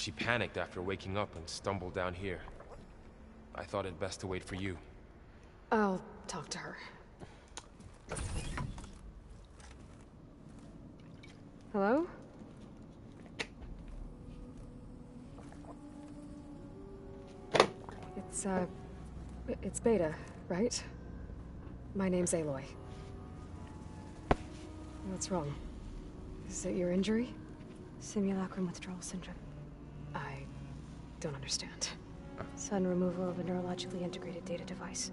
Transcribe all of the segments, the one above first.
She panicked after waking up and stumbled down here. I thought it best to wait for you. I'll talk to her. Hello? It's Beta, right? My name's Aloy. What's wrong? Is it your injury? Simulacrum withdrawal syndrome. I don't understand. Sudden removal of a neurologically integrated data device.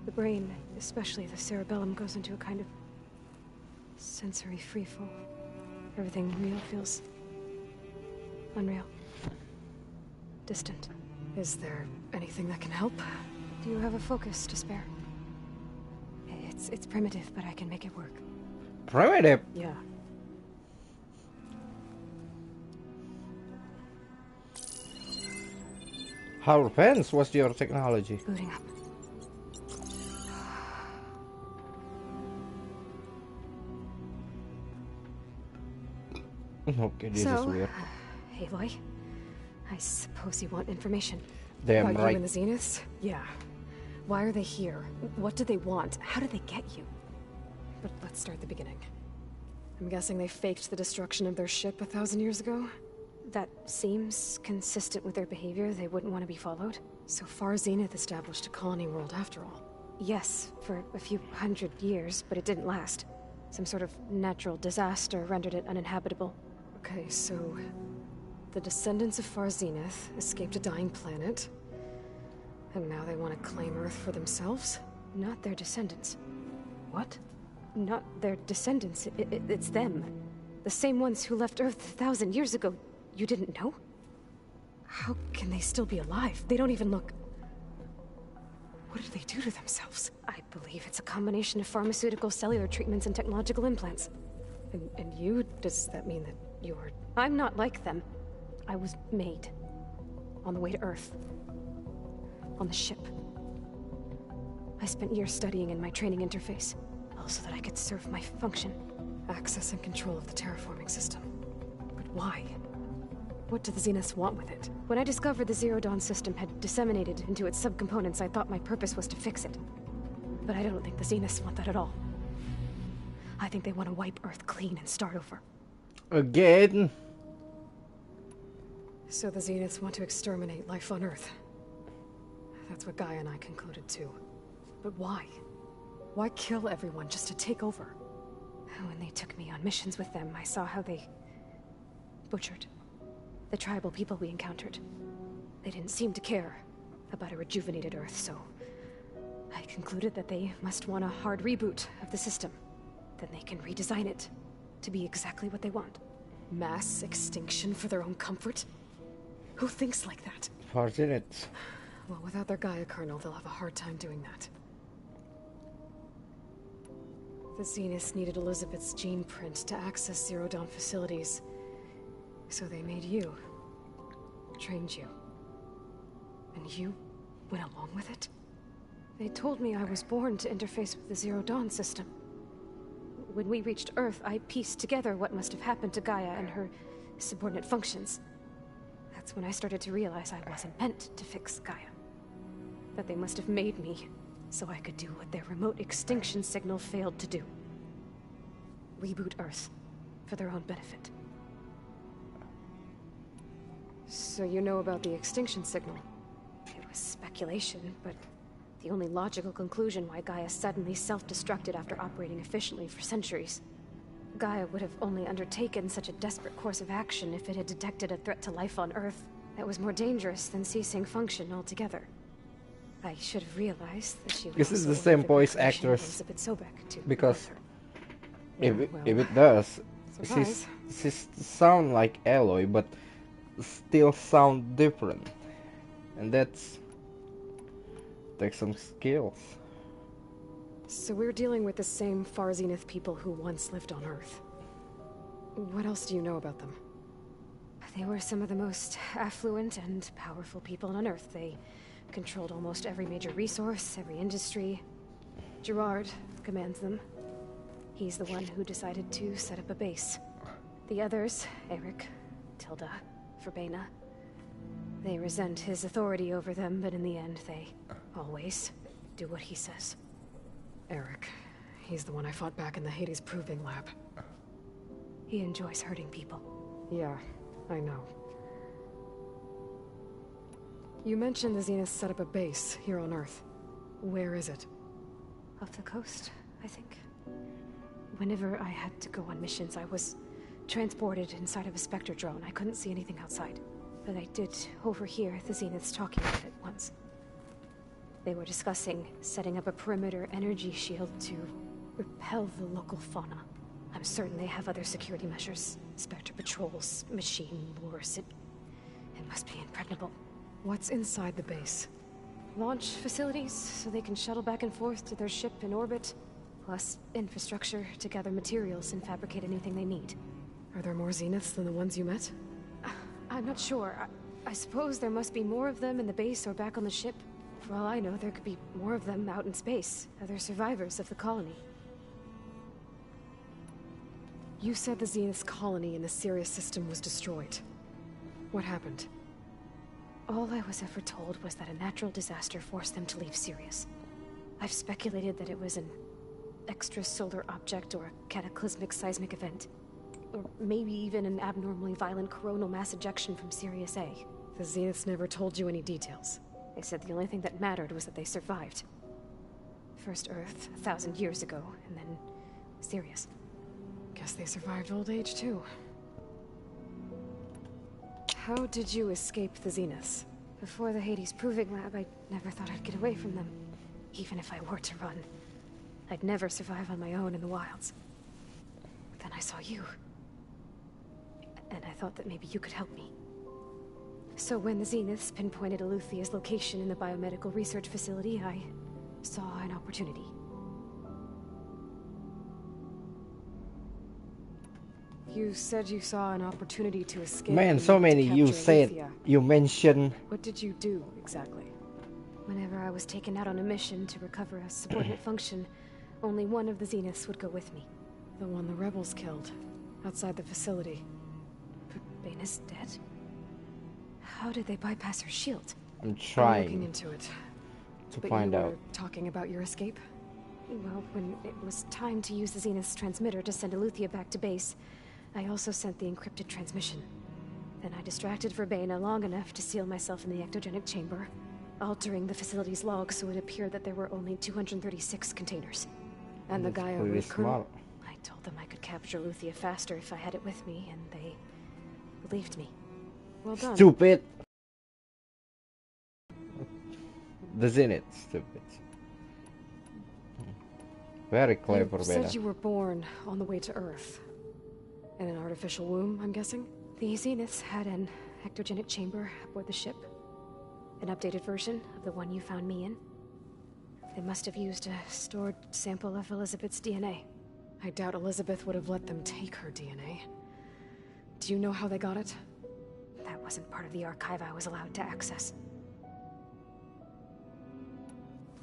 The brain, especially the cerebellum, goes into a kind of sensory freefall. Everything real feels unreal. Distant. Is there anything that can help? Do you have a focus to spare? It's primitive, but I can make it work. Primitive? Yeah. How advanced was your technology? Booting up. Okay, this is weird. Aloy, I suppose you want information. Damn About right. you and the Zeniths? Yeah. Why are they here? What do they want? How did they get you? But let's start at the beginning. I'm guessing they faked the destruction of their ship 1,000 years ago? That seems consistent with their behavior. They wouldn't want to be followed. So Far Zenith established a colony world after all. Yes, for a few hundred years, but it didn't last. Some sort of natural disaster rendered it uninhabitable. Okay, so the descendants of Far Zenith escaped a dying planet, and now they want to claim Earth for themselves? Not their descendants. What? Not their descendants. It's them. The same ones who left Earth 1,000 years ago. You didn't know? How can they still be alive? They don't even look... What did they do to themselves? I believe it's a combination of pharmaceutical, cellular treatments, and technological implants. And you? Does that mean that you're... I'm not like them. I was made. On the way to Earth. On the ship. I spent years studying in my training interface, all so that I could serve my function. Access and control of the terraforming system. But why? What do the Zeniths want with it? When I discovered the Zero Dawn system had disseminated into its subcomponents, I thought my purpose was to fix it. But I don't think the Zeniths want that at all. I think they want to wipe Earth clean and start over. Again? So the Zeniths want to exterminate life on Earth. That's what Gaia and I concluded too. But why? Why kill everyone just to take over? When they took me on missions with them, I saw how they butchered the tribal people we encountered. They didn't seem to care about a rejuvenated Earth, so I concluded that they must want a hard reboot of the system. Then they can redesign it to be exactly what they want. Mass extinction for their own comfort? Who thinks like that? Far Zenith. Well, without their Gaia kernel, they'll have a hard time doing that. The Zeniths needed Elizabeth's gene print to access Zero Dawn facilities. So they made you. Trained you. And you went along with it? They told me I was born to interface with the Zero Dawn system. When we reached Earth, I pieced together what must have happened to Gaia and her subordinate functions. That's when I started to realize I wasn't meant to fix Gaia. That they must have made me so I could do what their remote extinction signal failed to do. Reboot Earth for their own benefit. So you know about the extinction signal? It was speculation, but the only logical conclusion why Gaia suddenly self-destructed after operating efficiently for centuries. Gaia would have only undertaken such a desperate course of action if it had detected a threat to life on Earth that was more dangerous than ceasing function altogether. I should have realized that she would This is also the same order voice creation of actress. Elizabeth Sobek to Because birth her. if it does, Surprise. she sound like Aloy, but still sound different, and that's takes some skills. So we're dealing with the same Far Zenith people who once lived on Earth. What else do you know about them? They were some of the most affluent and powerful people on Earth. They controlled almost every major resource, every industry. Gerard commands them. He's the one who decided to set up a base. The others, Eric, Tilda, for Bena. They resent his authority over them, but in the end, they always do what he says. Eric. He's the one I fought back in the Hades Proving Lab. He enjoys hurting people. Yeah, I know. You mentioned the Zenith set up a base here on Earth. Where is it? Off the coast, I think. Whenever I had to go on missions, I was transported inside of a Spectre drone. I couldn't see anything outside. But I did overhear the Zeniths talking about it once. They were discussing setting up a perimeter energy shield to repel the local fauna. I'm certain they have other security measures. Spectre patrols, machine wars. It must be impregnable. What's inside the base? Launch facilities, so they can shuttle back and forth to their ship in orbit. Plus infrastructure to gather materials and fabricate anything they need. Are there more Zeniths than the ones you met? I'm not sure. I suppose there must be more of them in the base or back on the ship. For all I know, there could be more of them out in space. Other survivors of the colony. You said the Zenith's colony in the Sirius system was destroyed. What happened? All I was ever told was that a natural disaster forced them to leave Sirius. I've speculated that it was an extrasolar object or a cataclysmic seismic event. Or maybe even an abnormally violent coronal mass ejection from Sirius A. The Zeniths never told you any details. They said the only thing that mattered was that they survived. First Earth, 1,000 years ago, and then Sirius. Guess they survived old age, too. How did you escape the Zeniths? Before the Hades Proving Lab, I never thought I'd get away from them. Even if I were to run. I'd never survive on my own in the wilds. But then I saw you. And I thought that maybe you could help me. So when the Zeniths pinpointed Eluthia's location in the biomedical research facility, I saw an opportunity. You said you saw an opportunity to escape. Man, so many you said, Eleuthia. you mentioned. What did you do, exactly? Whenever I was taken out on a mission to recover a subordinate function, only one of the Zeniths would go with me. The one the rebels killed, outside the facility. But Bena's dead? How did they bypass her shield? I'm I'm looking trying into it. to But find you out. were talking about your escape? Well, when it was time to use the Zenith's transmitter to send Eleuthia back to base, I also sent the encrypted transmission. Then I distracted Verbena long enough to seal myself in the ectogenic chamber, altering the facility's log so it appeared that there were only 236 containers. And the That's Gaia pretty root kernel? smart. I told them I could capture Eleuthia faster if I had it with me, and they believed me. Well done. Stupid. The Zenith, stupid. Very clever, You Beta. said you were born on the way to Earth. In an artificial womb, I'm guessing? The Zeniths had an ectogenic chamber aboard the ship. An updated version of the one you found me in. They must have used a stored sample of Elizabeth's DNA. I doubt Elizabeth would have let them take her DNA. Do you know how they got it? That wasn't part of the archive I was allowed to access.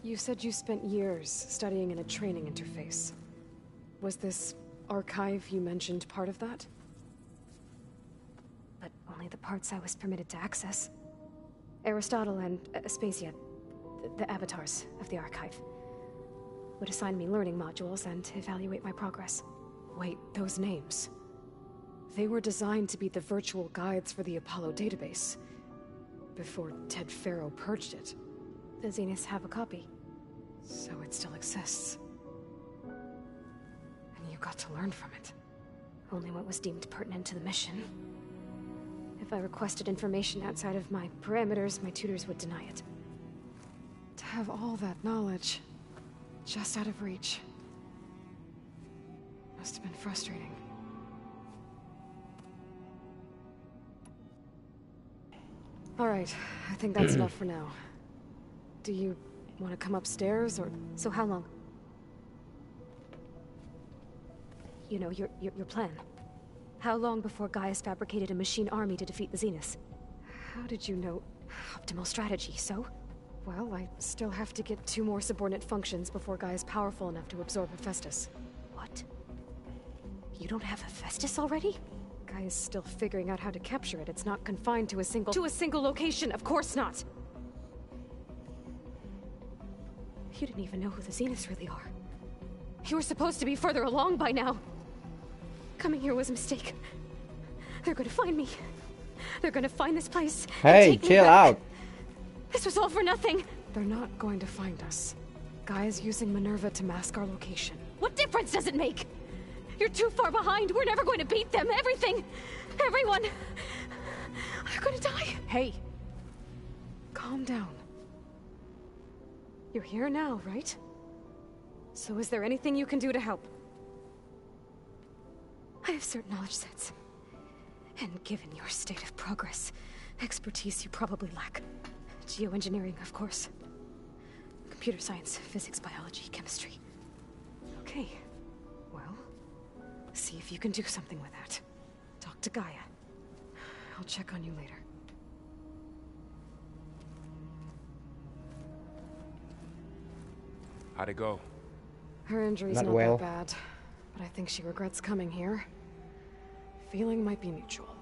You said you spent years studying in a training interface. Was this archive you mentioned part of that? But only the parts I was permitted to access. Aristotle and Aspasia, the avatars of the archive, would assign me learning modules and evaluate my progress. Wait, those names. They were designed to be the virtual guides for the Apollo database. Before Ted Faro purged it. The Zeniths have a copy. So it still exists. And you got to learn from it. Only what was deemed pertinent to the mission. If I requested information outside of my parameters, my tutors would deny it. To have all that knowledge, just out of reach. Must have been frustrating. Alright, I think that's enough for now. Do you want to come upstairs, or... So how long? You know, your plan. How long before Gaius fabricated a machine army to defeat the Zeniths? How did you know? Optimal strategy, so? Well, I still have to get 2 more subordinate functions before Gaia is powerful enough to absorb Hephaestus. What? You don't have Hephaestus already? Gaia's still figuring out how to capture it. It's not confined to a single location. Of course not. You didn't even know who the Zeniths really are. You were supposed to be further along by now. Coming here was a mistake. They're gonna find me. They're gonna find this place. Hey, chill out. This was all for nothing. They're not going to find us. Gaia's using Minerva to mask our location. What difference does it make? You're too far behind. We're never going to beat them. Everything, everyone, are gonna die. Hey! Calm down. You're here now, right? So is there anything you can do to help? I have certain knowledge sets. And given your state of progress, expertise you probably lack. Geoengineering, of course. Computer science, physics, biology, chemistry. Okay. Well, see if you can do something with that. Talk to Gaia. I'll check on you later. How'd it go? Her injury's Not not well. that bad, but I think she regrets coming here. Feeling might be mutual.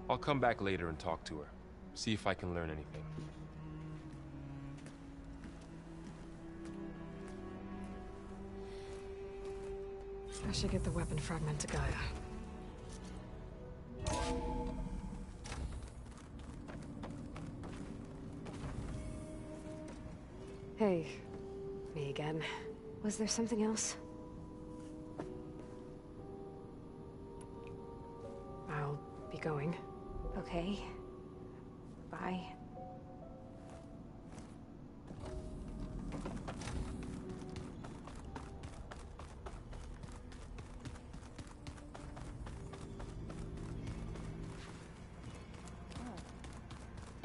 I'll come back later and talk to her. See if I can learn anything. I should get the weapon fragment to Gaia. Hey, me again. Was there something else? I'll be going. Okay. Bye.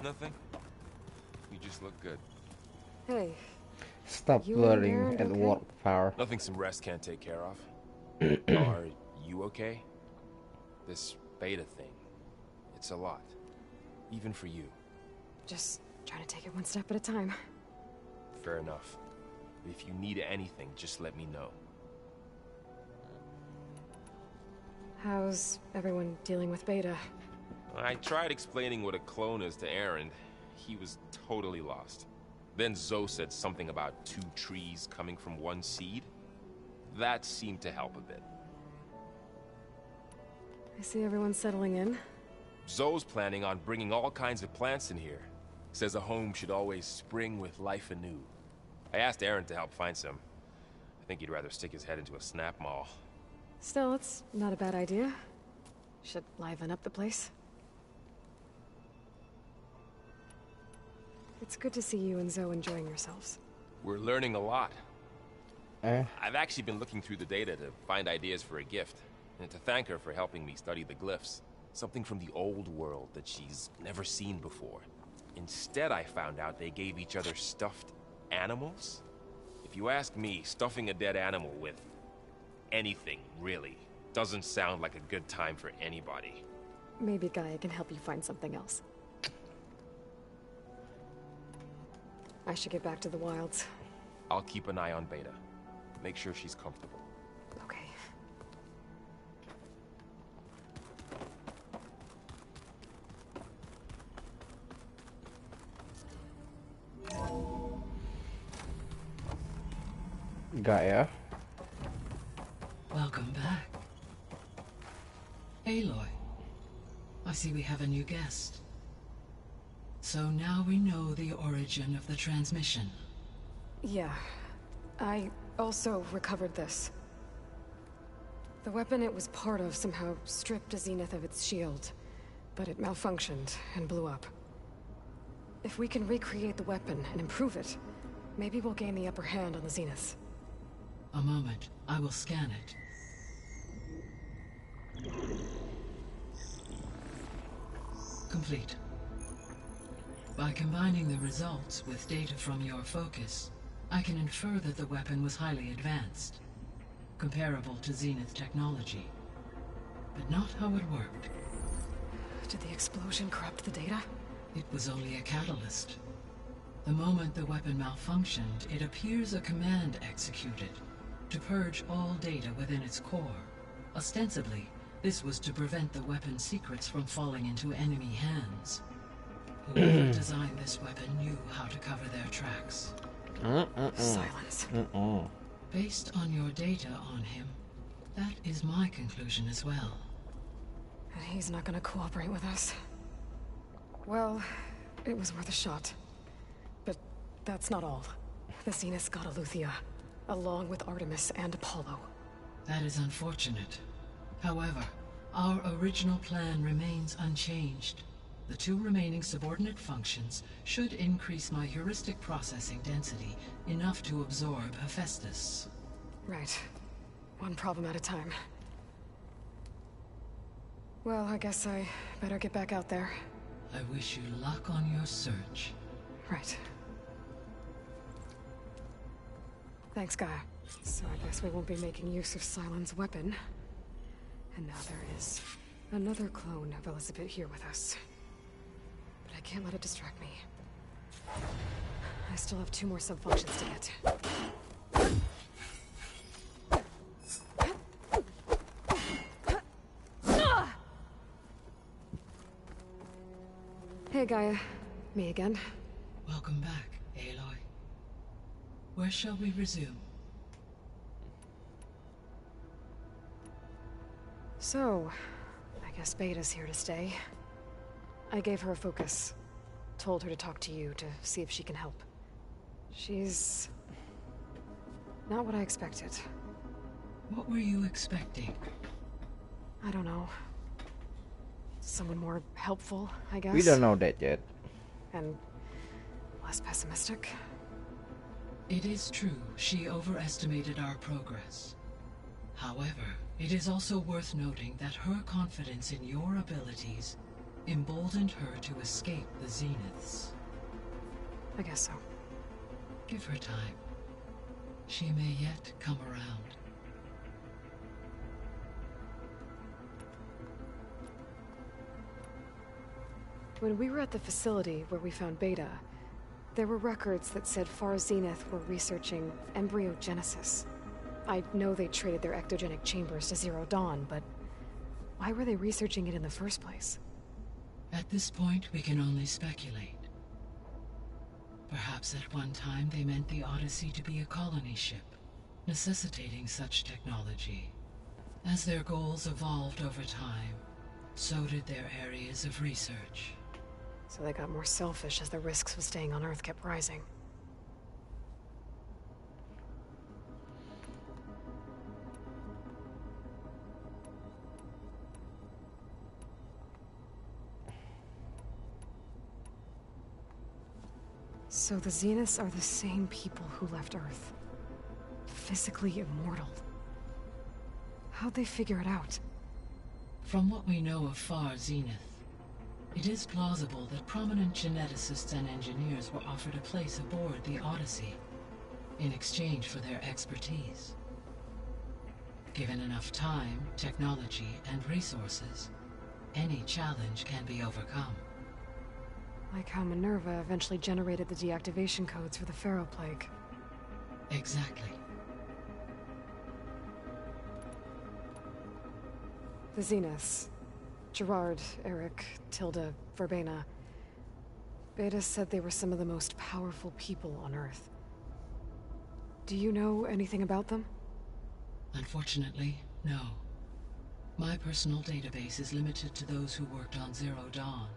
Nothing? You just look good. Hey, Stop You blurring and Aaron at okay? work, power. Nothing some rest can't take care of. Are you okay? This beta thing, it's a lot. Even for you. just trying to take it one step at a time. Fair enough. If you need anything, just let me know. How's everyone dealing with Beta? I tried explaining what a clone is to Aaron. He was totally lost. Then Zoe said something about 2 trees coming from 1 seed. That seemed to help a bit. I see everyone settling in. Zoe's planning on bringing all kinds of plants in here. Says a home should always spring with life anew. I asked Aaron to help find some. I think he'd rather stick his head into a snap mall. Still, it's not a bad idea. Should liven up the place. It's good to see you and Zoe enjoying yourselves. We're learning a lot. Eh? I've actually been looking through the data to find ideas for a gift, and to thank her for helping me study the glyphs. Something from the old world that she's never seen before. Instead, I found out they gave each other stuffed animals. If you ask me, stuffing a dead animal with anything, really, doesn't sound like a good time for anybody. Maybe Gaia can help you find something else. I should get back to the wilds. I'll keep an eye on Beta. Make sure she's comfortable. Okay. Gaia. Welcome back. Aloy, I see we have a new guest. So now we know the origin of the transmission. Yeah. I also recovered this. The weapon it was part of somehow stripped a Zenith of its shield, but it malfunctioned and blew up. If we can recreate the weapon and improve it, maybe we'll gain the upper hand on the Zeniths. A moment, I will scan it. Complete. By combining the results with data from your focus, I can infer that the weapon was highly advanced, comparable to Zenith technology, but not how it worked. Did the explosion corrupt the data? It was only a catalyst. The moment the weapon malfunctioned, it appears a command executed to purge all data within its core. Ostensibly, This was to prevent the weapon's secrets from falling into enemy hands. Whoever designed this weapon knew how to cover their tracks. Silence. Based on your data on him, that is my conclusion as well. And he's not gonna cooperate with us. Well, it was worth a shot. But that's not all. The Zeniths got Eleuthia, along with Artemis and Apollo. That is unfortunate. However, our original plan remains unchanged. The 2 remaining subordinate functions should increase my heuristic processing density enough to absorb Hephaestus. Right. One problem at a time. Well, I guess I better get back out there. I wish you luck on your search. Right. Thanks, Gaia. So I guess we won't be making use of Cylon's weapon. And now there is another clone of Elizabeth here with us. But I can't let it distract me. I still have 2 more sub-functions to get. Hey, Gaia. Me again. Welcome back, Aloy. Where shall we resume? So, I guess Beta's here to stay. I gave her a focus. Told her to talk to you to see if she can help. She's not what I expected. What were you expecting? I don't know. Someone more helpful, I guess. We don't know that yet. And less pessimistic. It is true she overestimated our progress. However, it is also worth noting that her confidence in your abilities emboldened her to escape the Zeniths. I guess so. Give her time. She may yet come around. When we were at the facility where we found Beta, there were records that said Far Zenith were researching embryogenesis. I know they traded their ectogenic chambers to Zero Dawn, but why were they researching it in the first place? At this point, we can only speculate. Perhaps at one time they meant the Odyssey to be a colony ship, necessitating such technology. As their goals evolved over time, so did their areas of research. So they got more selfish as the risks of staying on Earth kept rising. So the Zeniths are the same people who left Earth. Physically immortal. How'd they figure it out? From what we know of Far Zenith, it is plausible that prominent geneticists and engineers were offered a place aboard the Odyssey in exchange for their expertise. Given enough time, technology, and resources, any challenge can be overcome. Like how Minerva eventually generated the deactivation codes for the Pharaoh Plague. Exactly. The Zeniths. Gerard, Eric, Tilda, Verbena. Beta said they were some of the most powerful people on Earth. Do you know anything about them? Unfortunately, no. My personal database is limited to those who worked on Zero Dawn.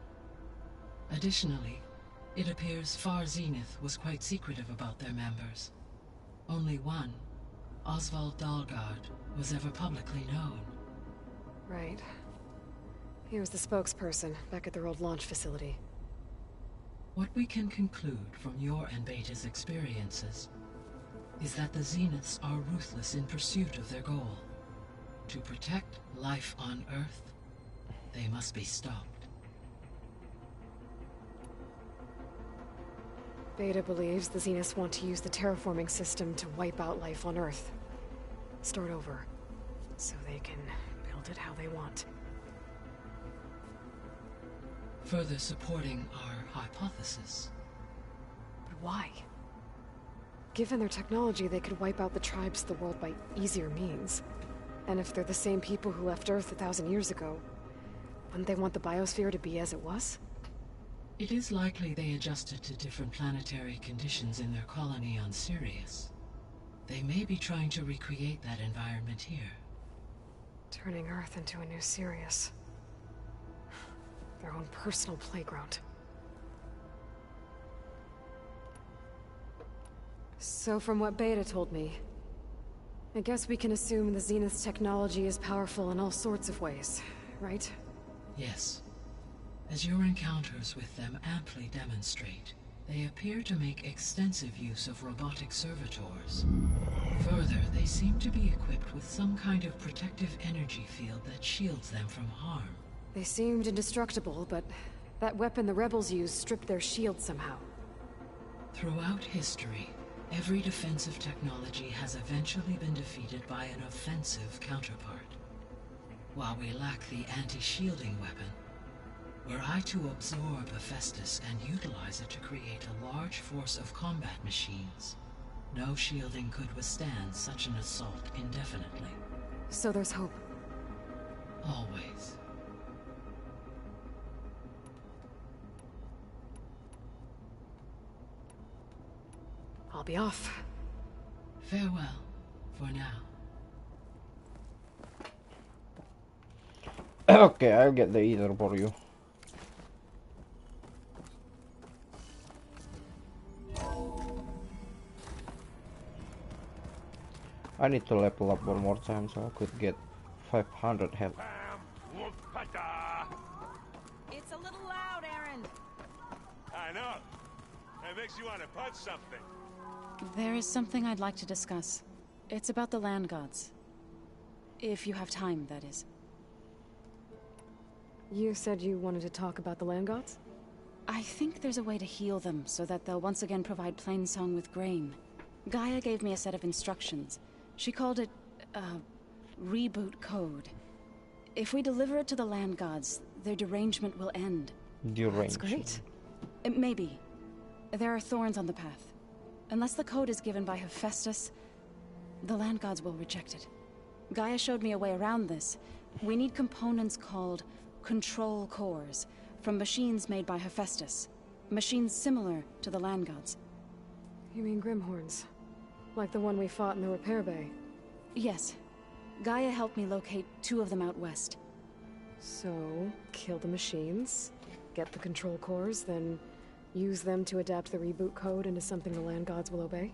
Additionally, it appears Far Zenith was quite secretive about their members. Only one, Oswald Dahlgard, was ever publicly known. Right. He was the spokesperson back at their old launch facility. What we can conclude from your and Beta's experiences is that the Zeniths are ruthless in pursuit of their goal. To protect life on Earth, they must be stopped. Beta believes the Zeniths want to use the terraforming system to wipe out life on Earth. Start over, so they can build it how they want. Further supporting our hypothesis. But why? Given their technology, they could wipe out the tribes of the world by easier means. And if they're the same people who left Earth 1,000 years ago, wouldn't they want the biosphere to be as it was? It is likely they adjusted to different planetary conditions in their colony on Sirius. They may be trying to recreate that environment here. Turning Earth into a new Sirius. Their own personal playground. So from what Beta told me, I guess we can assume the Zenith's technology is powerful in all sorts of ways, right? Yes. As your encounters with them amply demonstrate, they appear to make extensive use of robotic servitors. Further, they seem to be equipped with some kind of protective energy field that shields them from harm. They seemed indestructible, but that weapon the rebels used stripped their shield somehow. Throughout history, every defensive technology has eventually been defeated by an offensive counterpart. While we lack the anti-shielding weapon, were I to absorb Hephaestus and utilize it to create a large force of combat machines, no shielding could withstand such an assault indefinitely. So there's hope. Always. I'll be off. Farewell, for now. Okay, I'll get the ether for you. I need to level up one more time so I could get 500 health. It's a little loud, Aaron. I know. It makes you want to punch something. There is something I'd like to discuss. It's about the land gods. If you have time, that is. You said you wanted to talk about the land gods? I think there's a way to heal them so that they'll once again provide Plainsong with grain. Gaia gave me a set of instructions. She called it, reboot code. If we deliver it to the land gods, their derangement will end. That's great. Maybe. There are thorns on the path. Unless the code is given by Hephaestus, the land gods will reject it. Gaia showed me a way around this. We need components called control cores, from machines made by Hephaestus. Machines similar to the land gods. You mean Grimhorns? Like the one we fought in the repair bay? Yes. Gaia helped me locate 2 of them out west. So, kill the machines, get the control cores, then use them to adapt the reboot code into something the land gods will obey?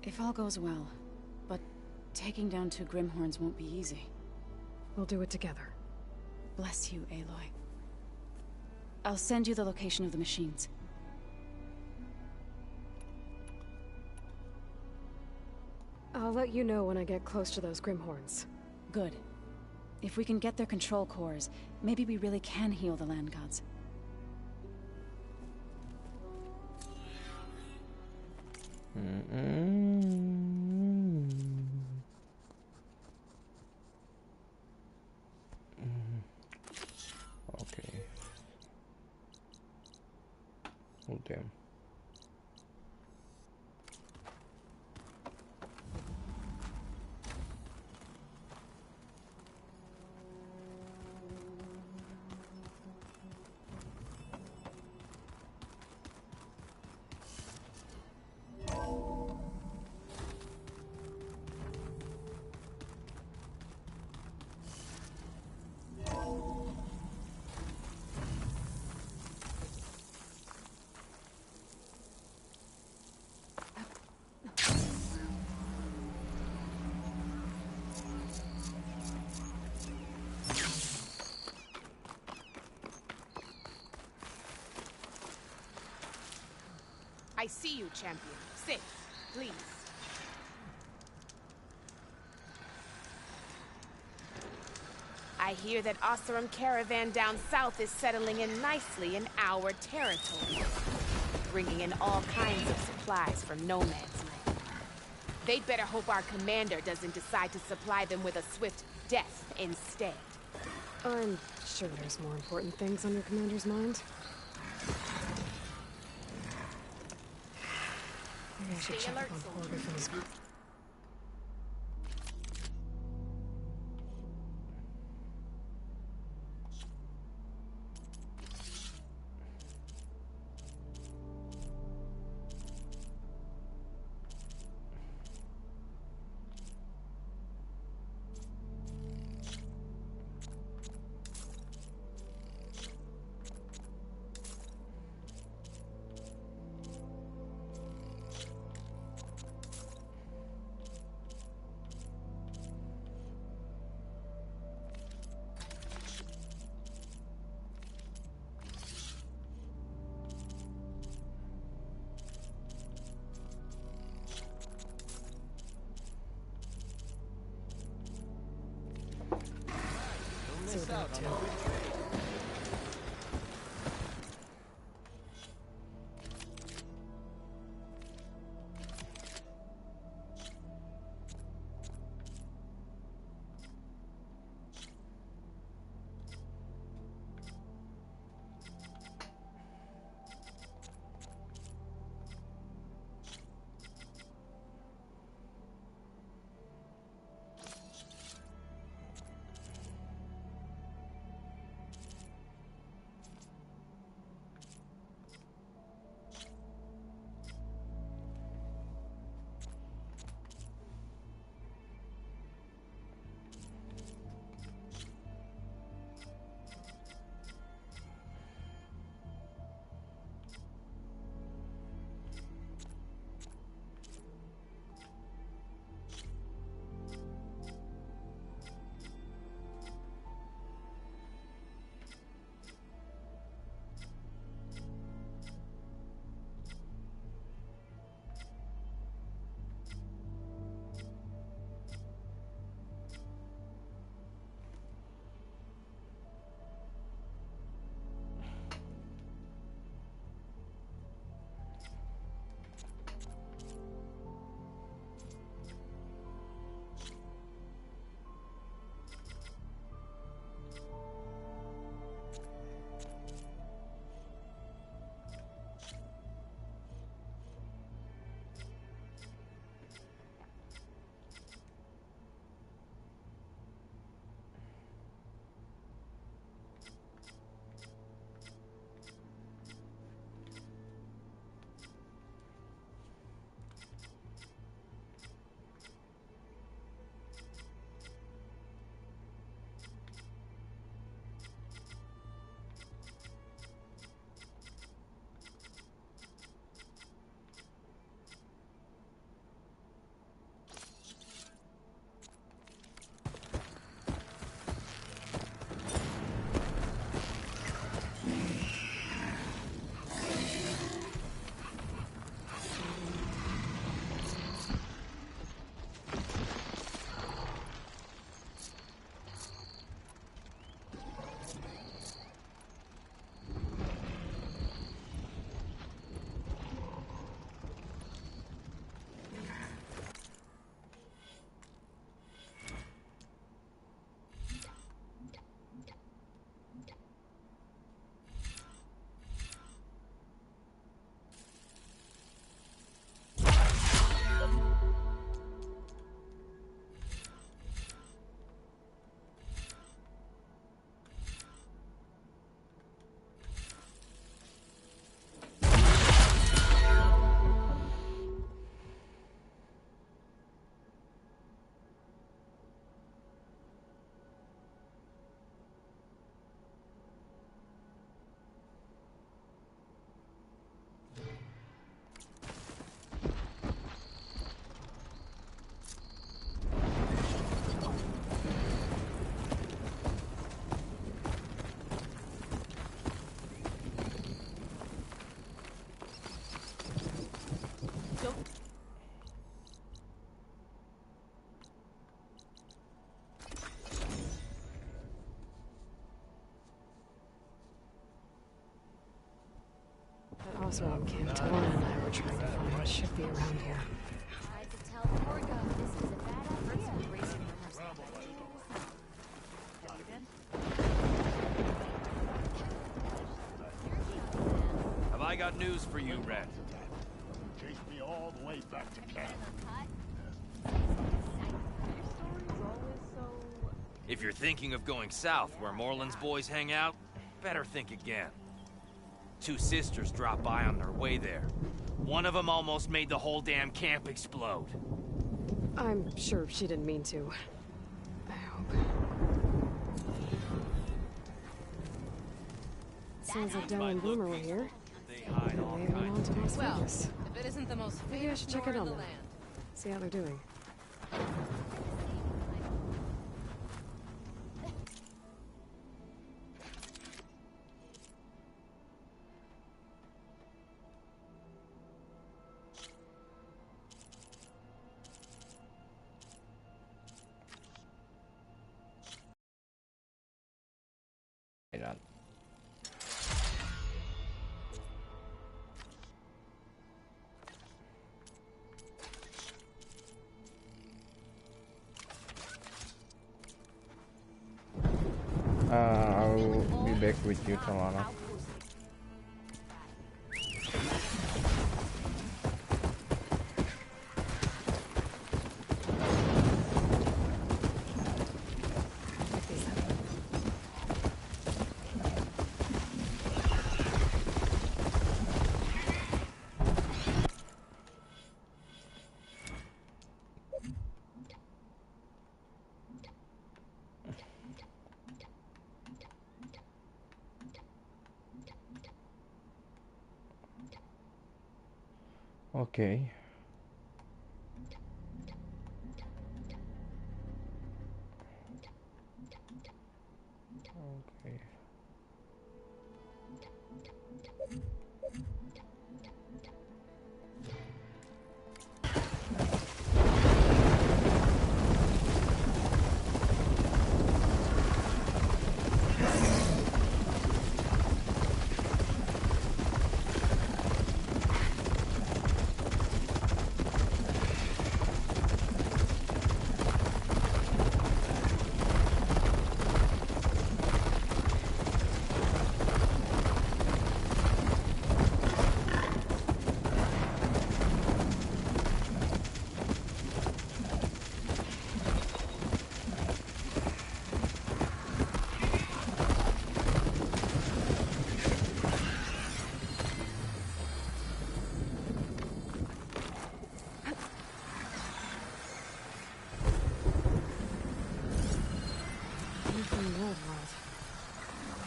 If all goes well. But taking down 2 Grimhorns won't be easy. We'll do it together. Bless you, Aloy. I'll send you the location of the machines. I'll let you know when I get close to those Grimhorns. Good. If we can get their control cores, maybe we really can heal the land gods. Okay. Oh damn. I see you, champion. Sit, please. I hear that Oseram caravan down south is settling in nicely in our territory, bringing in all kinds of supplies from No Man's Land. They'd better hope our commander doesn't decide to supply them with a swift death instead. I'm sure there's more important things on your commander's mind. Maybe I should Stay check alert, up on soldier. Porter from his group. you're up to. Oswald Camp Talon and I were trying to find should be around here. Tried to tell Morga this was a bad idea. Racing rehearsal. Have I got news for you, Red? Chase me all the way back to camp. If you're thinking of going south where Morland's boys hang out, better think again. Two sisters dropped by on their way there. One of them almost made the whole damn camp explode. I'm sure she didn't mean to. I hope. Sounds like Dell and Boomer were here. They hide all They went on kinds to Las Well, Vegas. if it isn't the most Maybe I should check in in on the them. land. See how they're doing. back with you, Talana. Okay. Okay.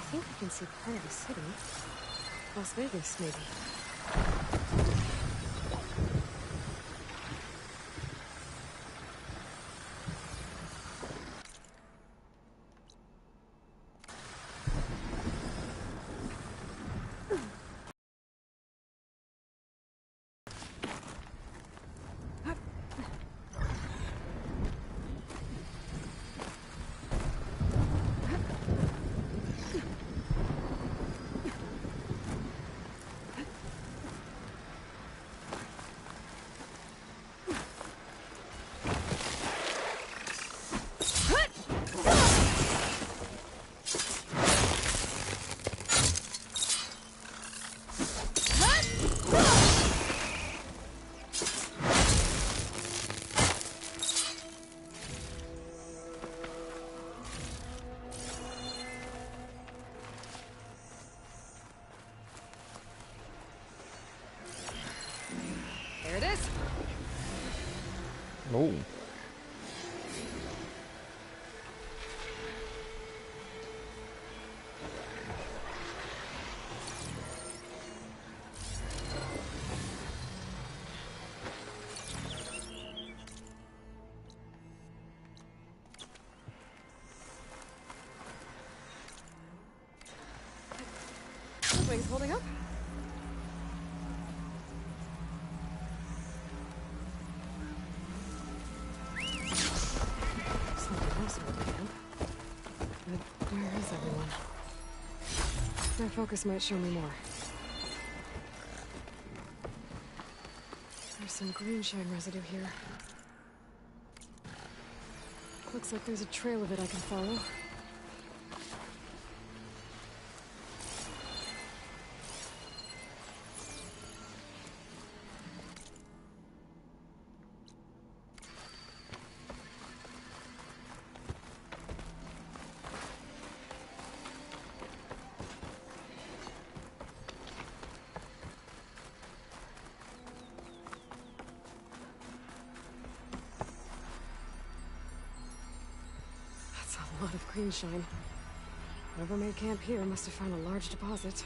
I can see part of the city. Las Vegas, maybe. There it is. Oh. Wings holding up? Something else over the camp. But where is everyone? My focus might show me more. There's some green shine residue here. Looks like there's a trail of it I can follow. A lot of green shine. Whoever made camp here must have found a large deposit.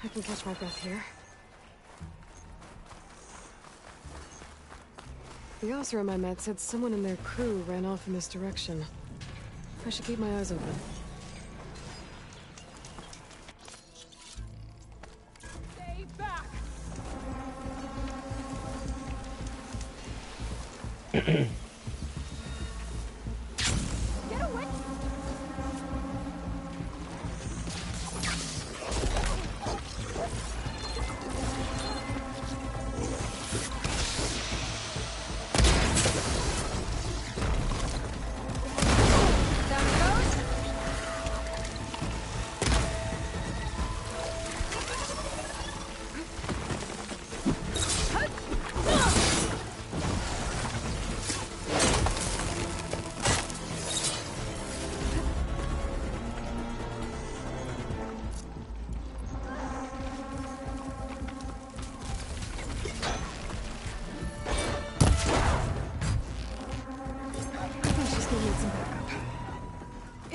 I can catch my breath here. The Oseram I met said someone in their crew ran off in this direction. I should keep my eyes open. Stay back! Get away!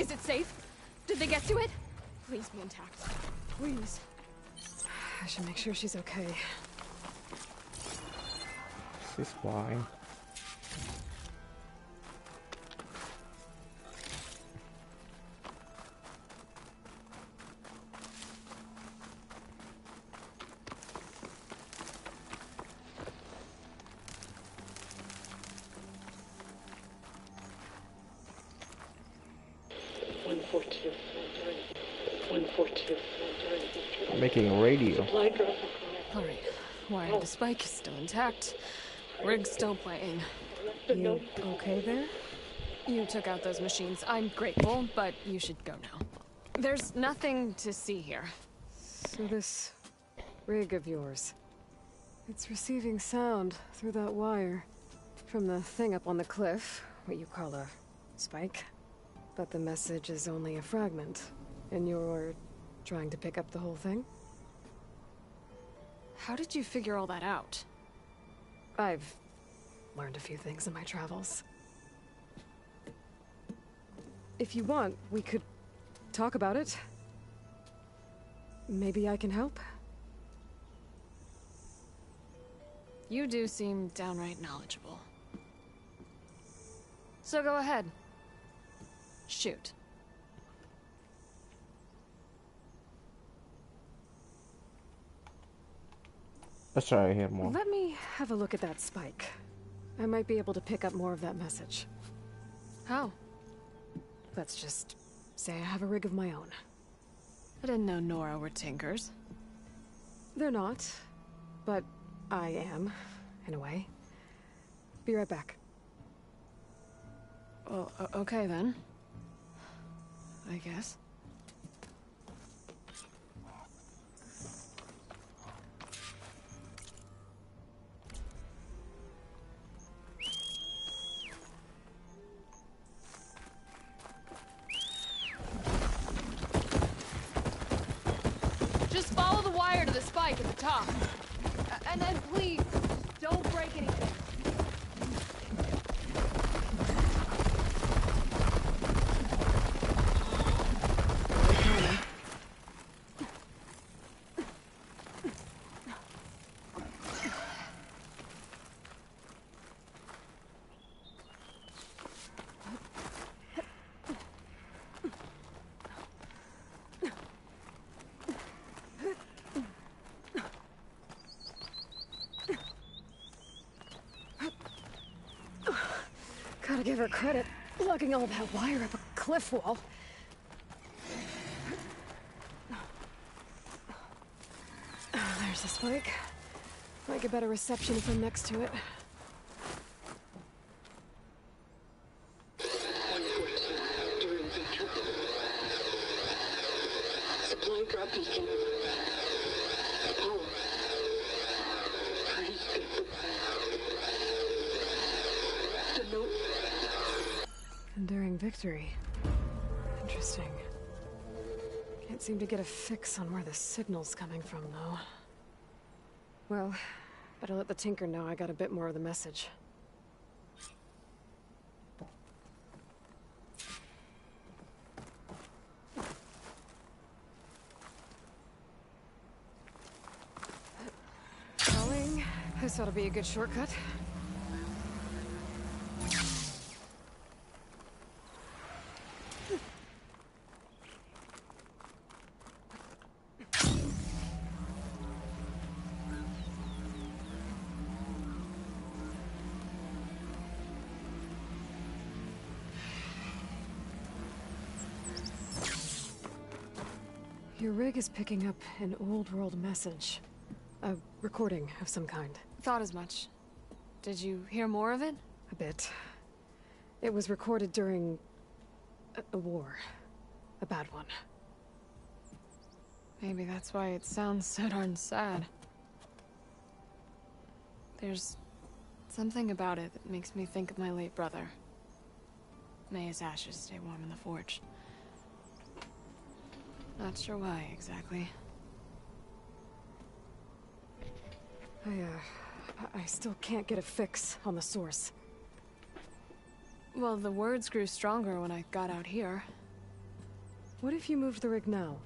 Is it safe? Did they get to it? Please be intact. Please. I should make sure she's okay. She's fine. Making a radio. Alright, wire the spike is still intact. Rig's still playing. You okay there? You took out those machines. I'm grateful, but you should go now. There's nothing to see here. So this rig of yours, it's receiving sound through that wire from the thing up on the cliff, what you call a spike. But the message is only a fragment, and you're trying to pick up the whole thing? How did you figure all that out? I've learned a few things in my travels. If you want, we could talk about it. Maybe I can help? You do seem downright knowledgeable. So go ahead. Shoot. Let's try to hear more. Let me have a look at that spike. I might be able to pick up more of that message. How? Let's just say I have a rig of my own. I didn't know Nora were tinkers. They're not, but I am, in a way. Be right back. Well, okay then. I guess. Just follow the wire to the spike at the top. And then please, don't break anything. Gotta give her credit, lugging all that wire up a cliff wall. There's the spike. Might get better reception if I'm next to it. Supply drop beacon. Power. The note. Enduring victory. Interesting. Can't seem to get a fix on where the signal's coming from, though. Well, better let the Tinker know I got a bit more of the message. Calling. This ought to be a good shortcut. Your rig is picking up an old world message. A recording of some kind. Thought as much. Did you hear more of it? A bit. It was recorded during a war. A bad one. Maybe that's why it sounds so darn sad. There's something about it that makes me think of my late brother. May his ashes stay warm in the forge. Not sure why, exactly. I still can't get a fix on the source. Well, the words grew stronger when I got out here. What if you moved the rig now?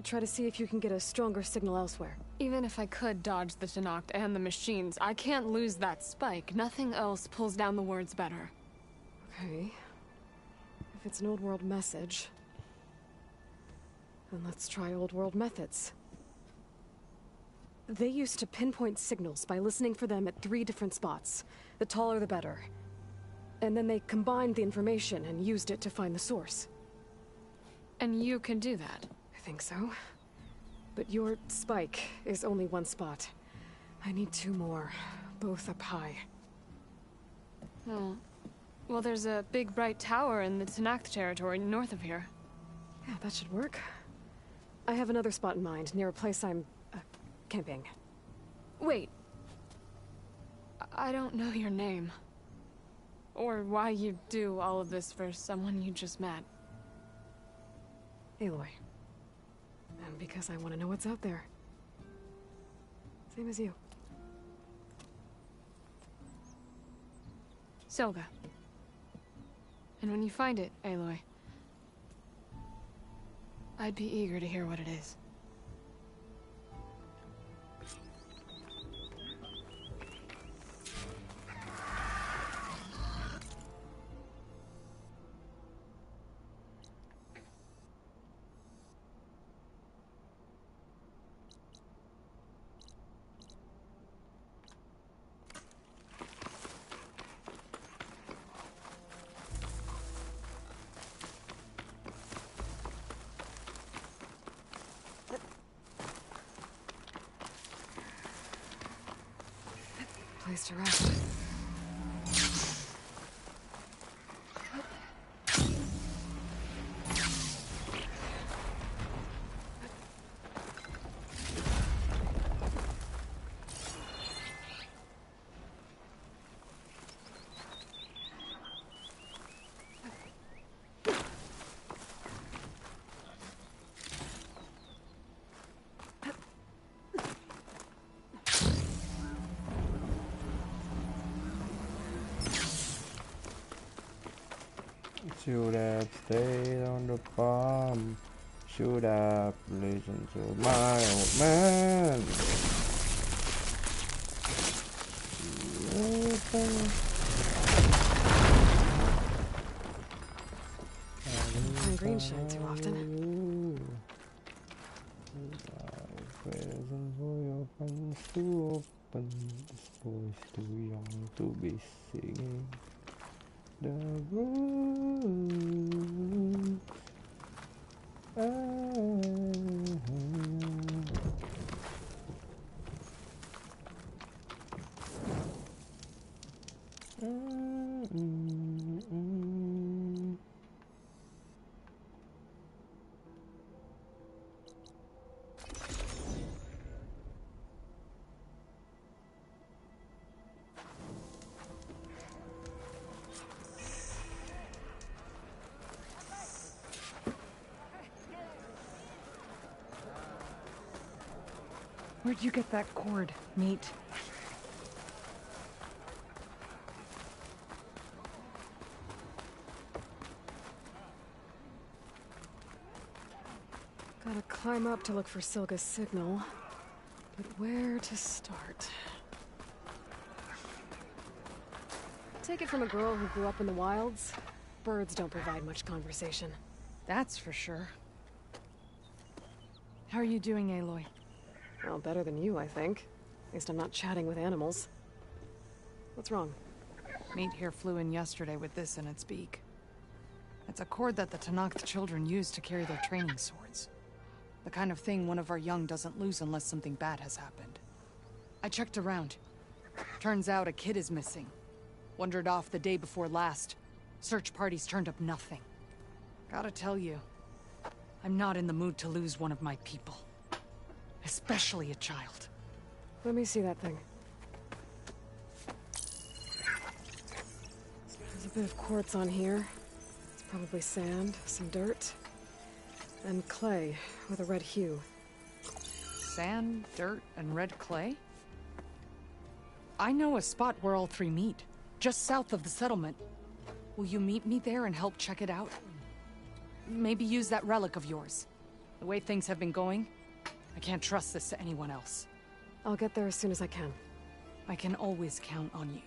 Try to see if you can get a stronger signal elsewhere. Even if I could dodge the Tenakth and the machines, I can't lose that spike. Nothing else pulls down the words better. Okay. If it's an old world message, then let's try old world methods. They used to pinpoint signals by listening for them at 3 different spots. The taller the better. And then they combined the information and used it to find the source. And you can do that? I think so. But your spike is only 1 spot. I need 2 more, both up high. Oh. Well, there's a big bright tower in the Tenakth territory north of here. Yeah, that should work. I have another spot in mind, near a place I'm, camping. Wait. I don't know your name. Or why you do all of this for someone you just met. Aloy. And because I want to know what's out there. Same as you. Silga. And when you find it, Aloy, I'd be eager to hear what it is. Place to rest. Should have stayed on the farm. Should have listened to my old man. And green shine too often. Present for your friends to open. This boy's too young to be singing. The roots. Where'd you get that cord, Neat? Gotta climb up to look for Silga's signal. But where to start? Take it from a girl who grew up in the wilds. Birds don't provide much conversation. That's for sure. How are you doing, Aloy? Well, better than you, I think. At least I'm not chatting with animals. What's wrong? Meat here flew in yesterday with this in its beak. It's a cord that the Tenakth children use to carry their training swords. The kind of thing one of our young doesn't lose unless something bad has happened. I checked around. Turns out a kid is missing. Wandered off the day before last. Search parties turned up nothing. Gotta tell you, I'm not in the mood to lose one of my people. Especially a child. Let me see that thing. There's a bit of quartz on here. It's probably sand, some dirt, and clay with a red hue. Sand, dirt, and red clay? I know a spot where all 3 meet, just south of the settlement. Will you meet me there and help check it out? maybe use that relic of yours. The way things have been going, I can't trust this to anyone else. I'll get there as soon as I can. I can always count on you.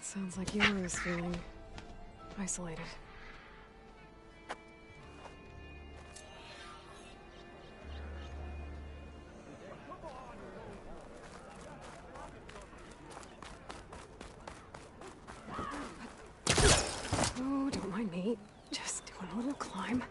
Sounds like Yoru is feeling isolated. Oh, don't mind me. Just doing a little climb.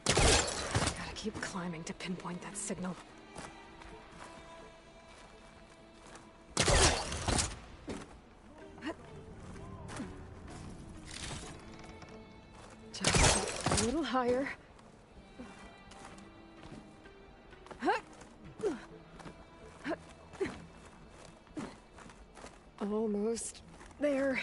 Gotta keep climbing to pinpoint that signal. Just a little higher. Almost there.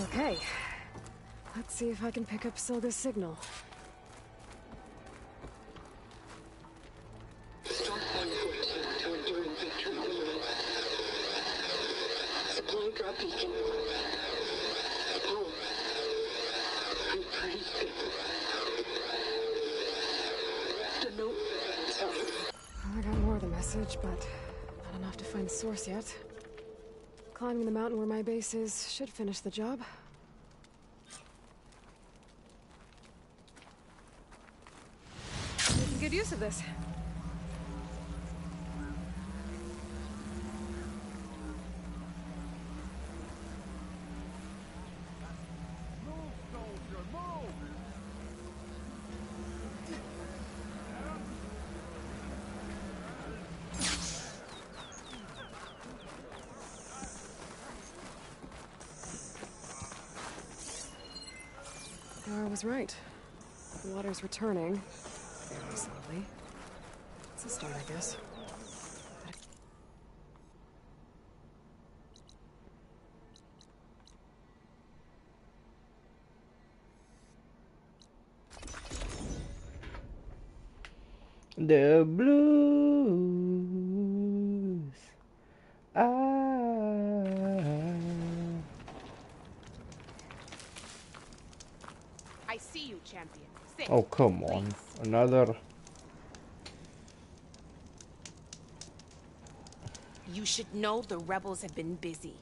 Okay. Let's see if I can pick up Silga's signal. Start 114 to enduring victory. Supply drop beacon. Apollo. I'm pretty good. The note. I got more of the message, but not enough to find the source yet. Climbing the mountain where my base is should finish the job. Making good use of this. I was right. The water's returning. Very slowly. It's a start, I guess. The blues. I see you, champion. Sit. Oh, come on. Another. You should know the rebels have been busy.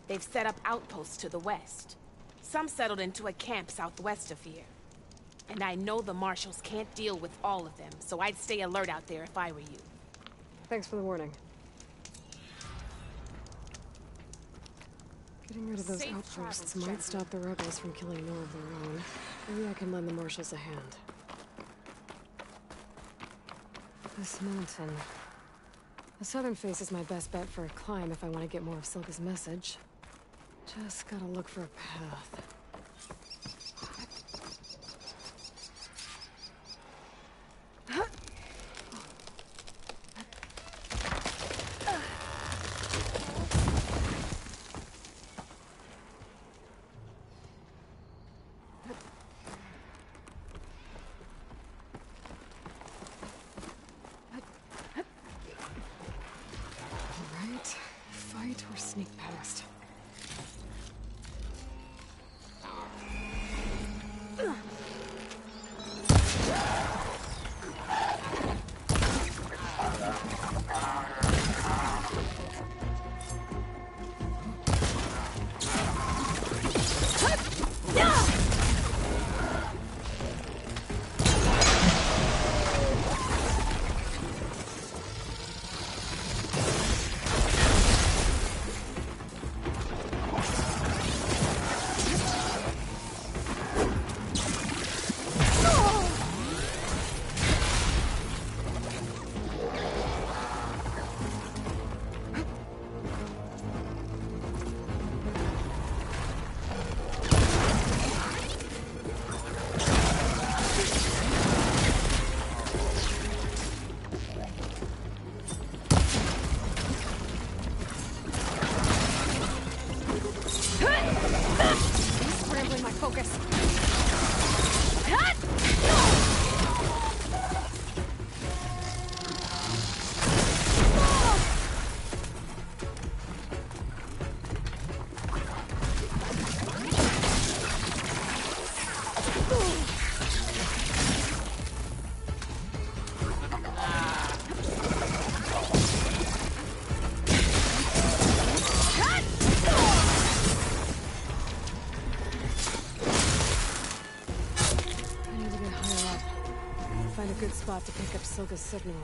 They've set up outposts to the west. Some settled into a camp southwest of here. And I know the marshals can't deal with all of them, so I'd stay alert out there if I were you. Thanks for the warning. Getting rid of those Safe outposts travels, might stop the rebels from killing more of their own. Maybe I can lend the marshals a hand. This mountain. The southern face is my best bet for a climb if I want to get more of Silga's message. Just gotta look for a path. Fight or sneak past. spot to pick up Silga's signal.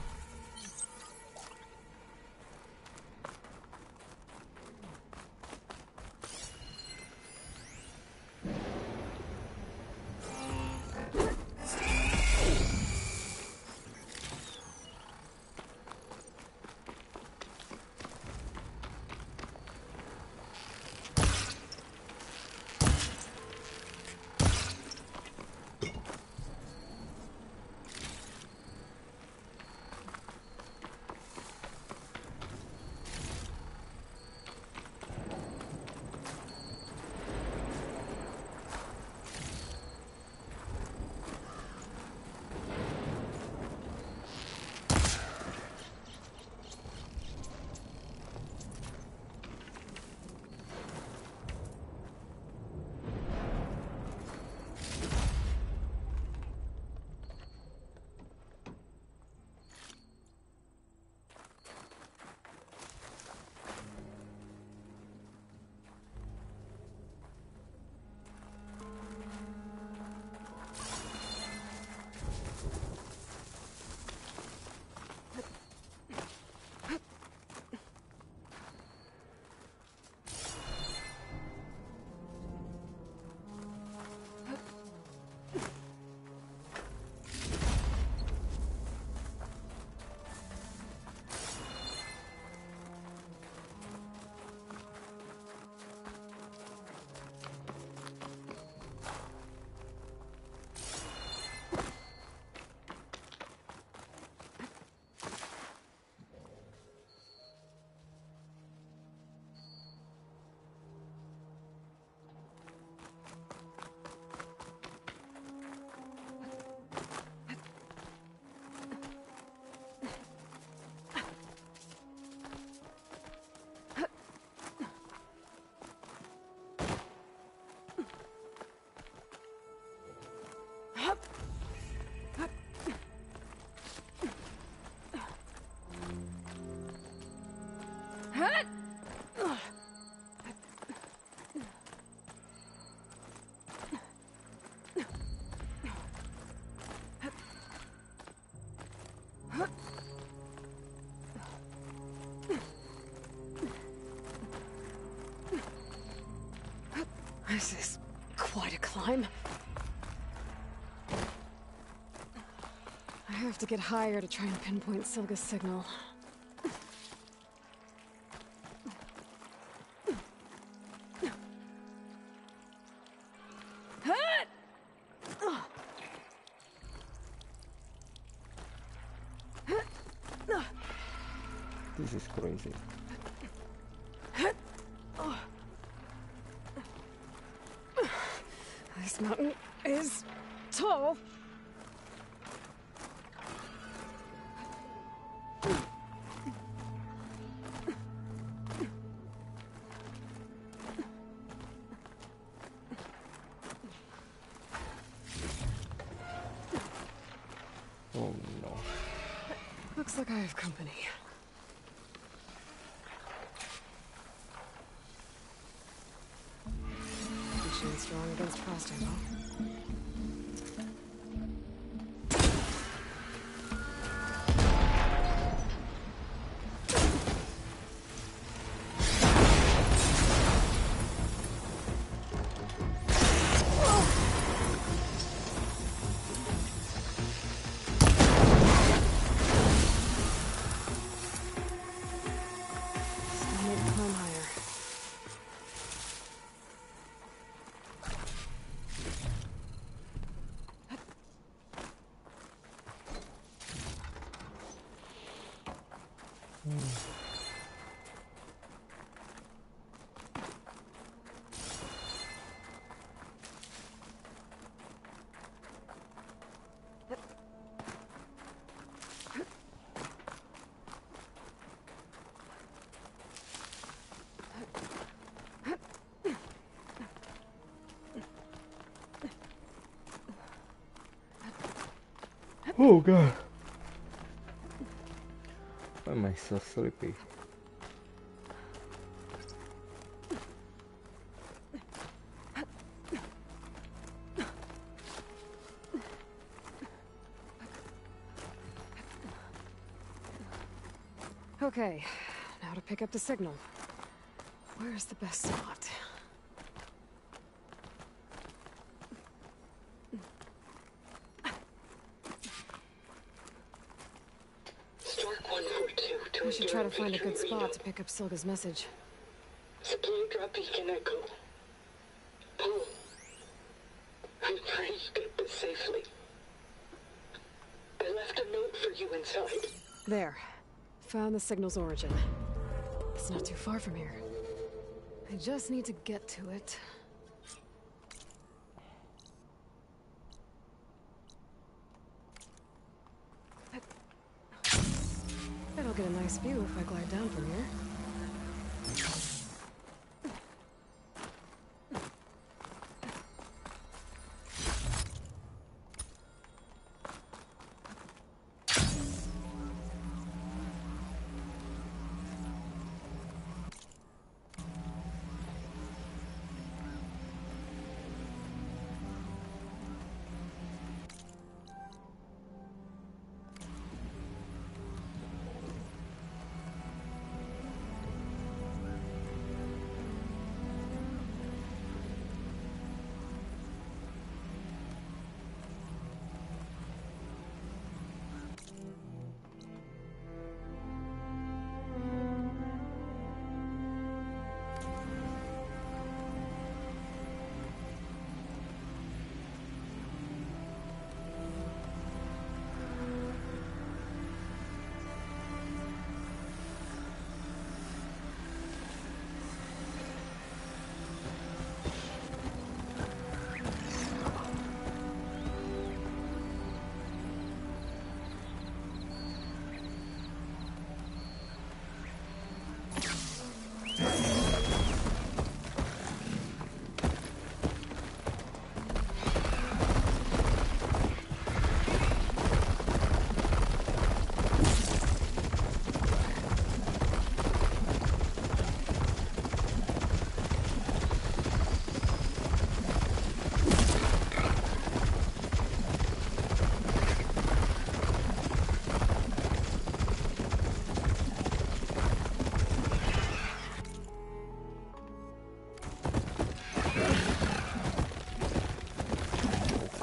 This is quite a climb. I have to get higher to try and pinpoint Silga's signal. This is crazy. This mountain is tall. Oh no. Looks like I have company. Machine strong against frost ammo. Oh god. Why am I so sleepy? Okay, now to pick up the signal. Where's the best spot? Stark 142 We should try to find a good spot to pick up Silga's message. Supply drop beacon echo. Paul, I'm trying to get this safely. I left a note for you inside. There. Found the signal's origin. It's not too far from here. I just need to get to it. Bet I'll get a nice view if I glide down from here.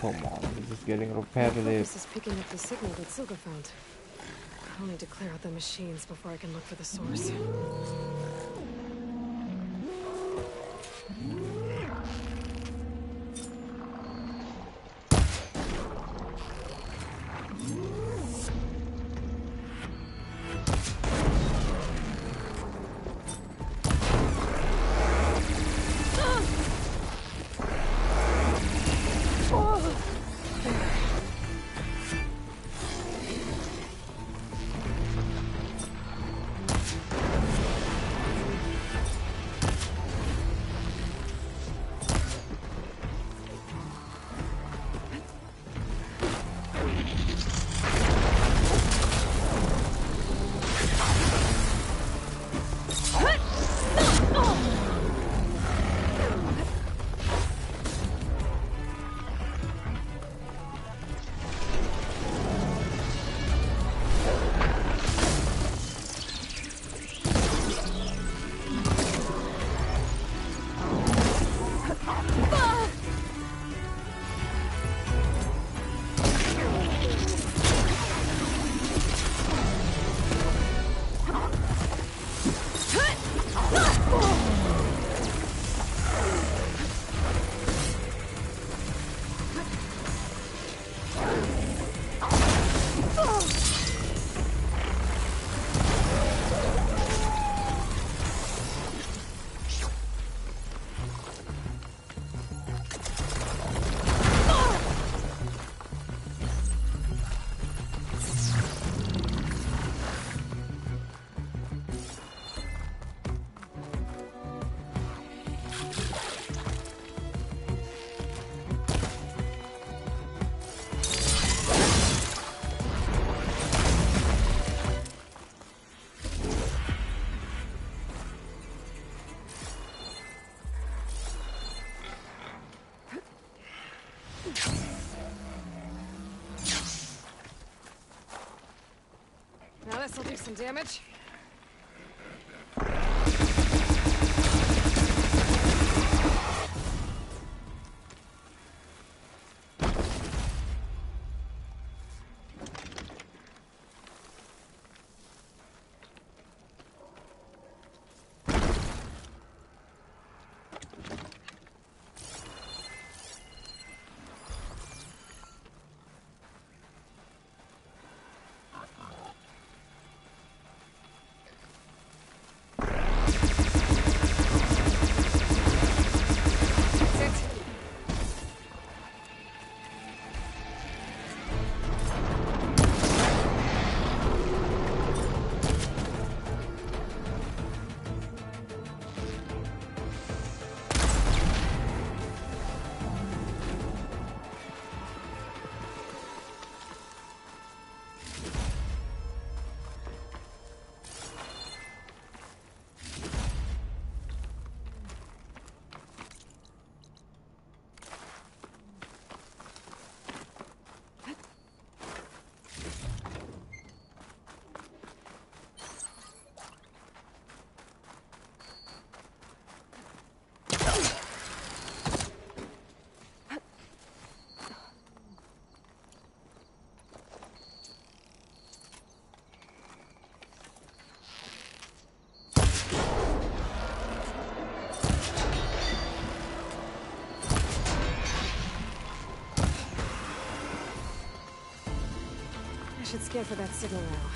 Come on, this is getting My repetitive. focus is picking up the signal that Silga found. I'll need to clear out the machines before I can look for the source. Now this'll do some damage. I should scan for that signal now.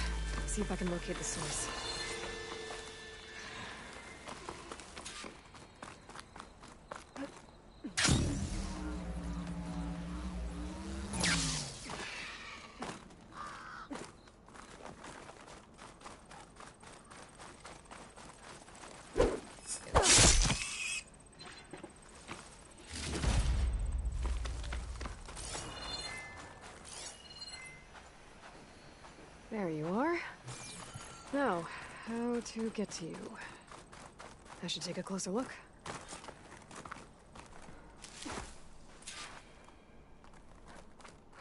See if I can locate the source. There you are. Now, how to get to you? I should take a closer look.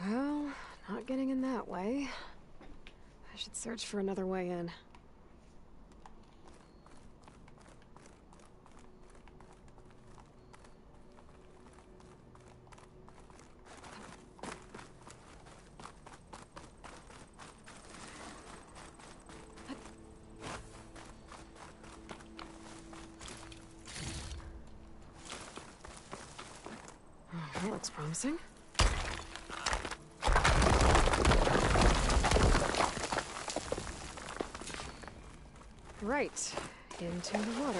Well, not getting in that way. I should search for another way in. That looks promising. Right, into the water.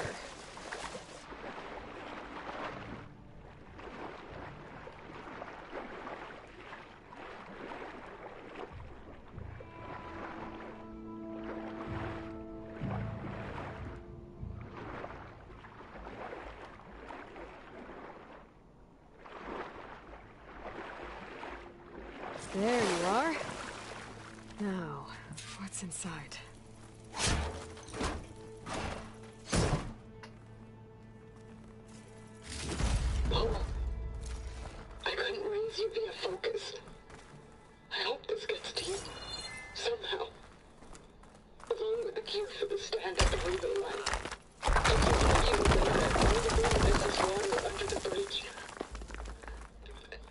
There you are. Now, what's inside? Paul, I couldn't raise you via focus. I hope this gets to you. Somehow. Along with the cue for the stand at the railway line. I told you that all the room is water under the bridge.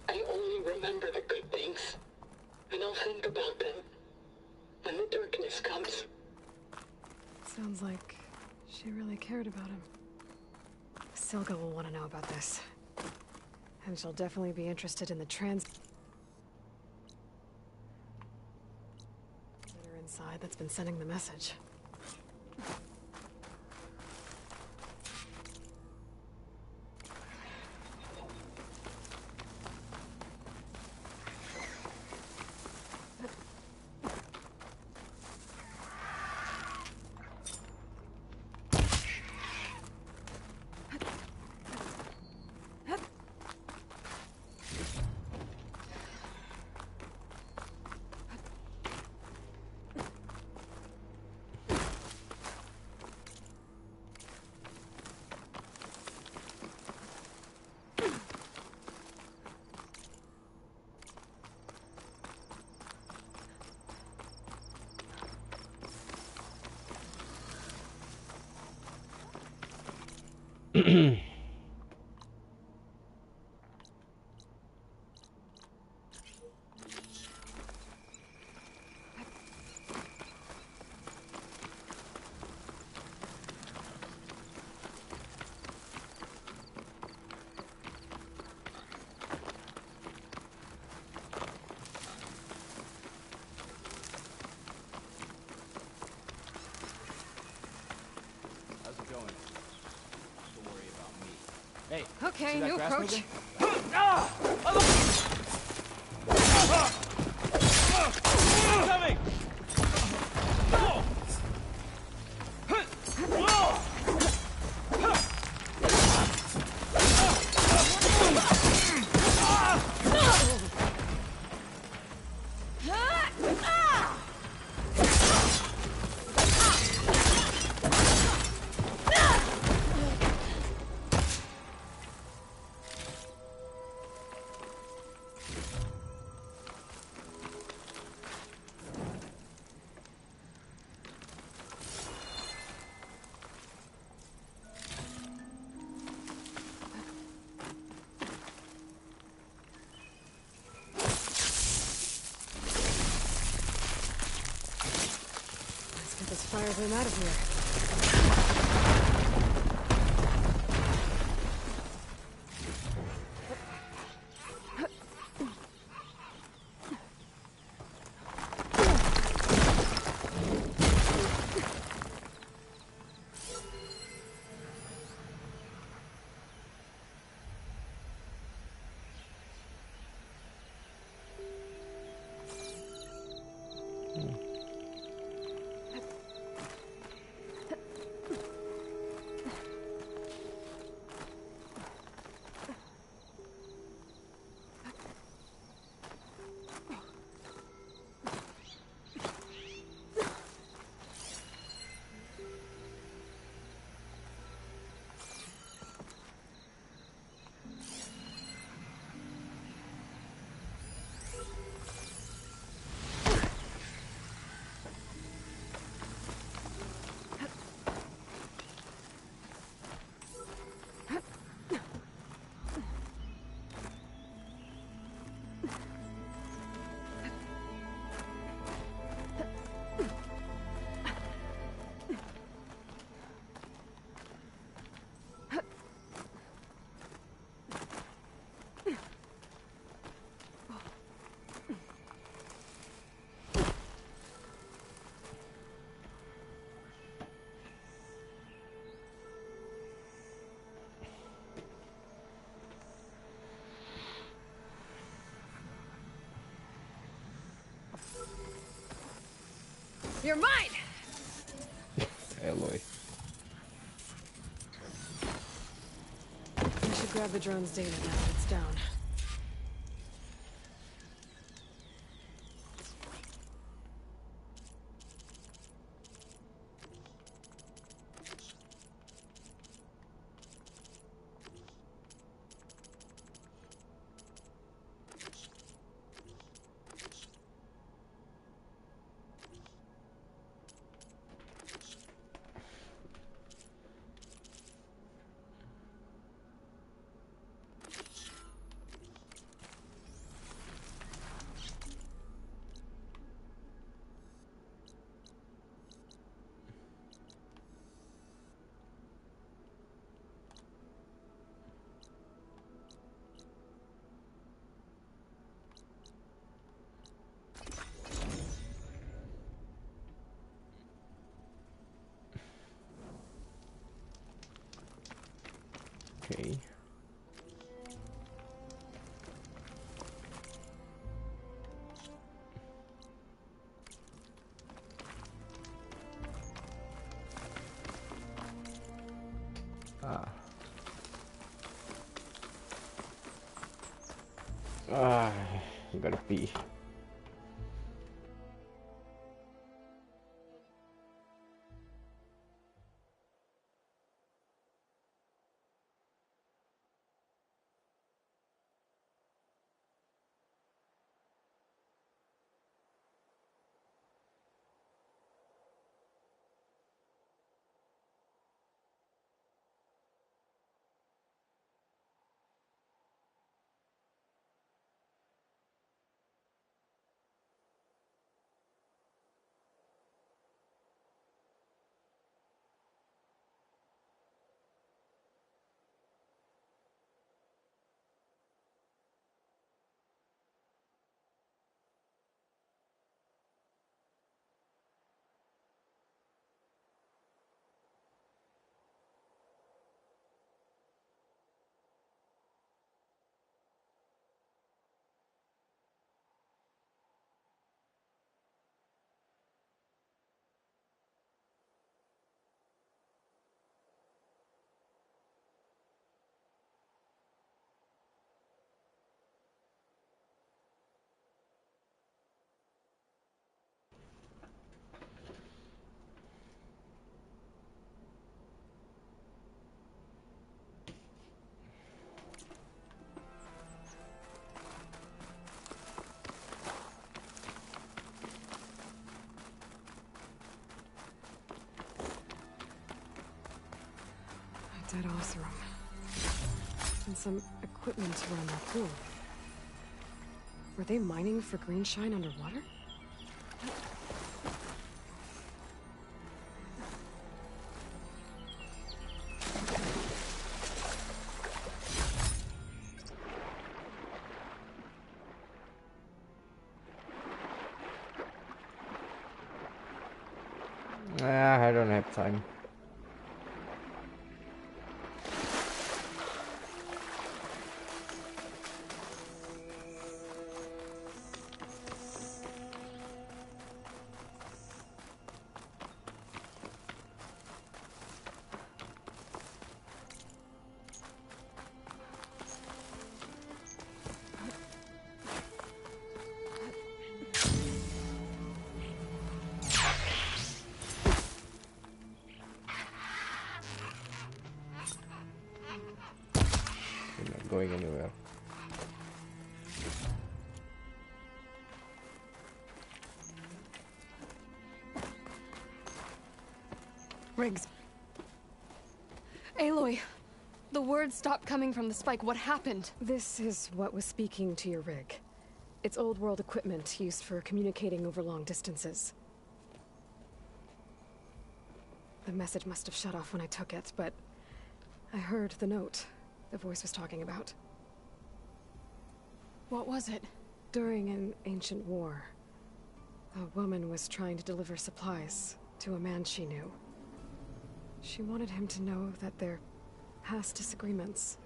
I only remember the good things. And I'll think about them when the darkness comes. Sounds like she really cared about him. Silga will want to know about this. And she'll definitely be interested in the letter inside that's been sending the message. How's it going? Hey. Okay, new approach. Coming! Let's get this fire room out of here. You're mine! Aloy. I should grab the drone's data now that it's down. Okay. I gotta pee. Dead Oseram. And some equipment around that pool. Were they mining for Greenshine underwater? I don't have time. Going anywhere. Riggs. Aloy, the words stopped coming from the spike. What happened? This is what was speaking to your rig. It's old world equipment used for communicating over long distances. The message must have shut off when I took it, but I heard the note the voice was talking about. What was it? During an ancient war, a woman was trying to deliver supplies to a man she knew. She wanted him to know that their past disagreements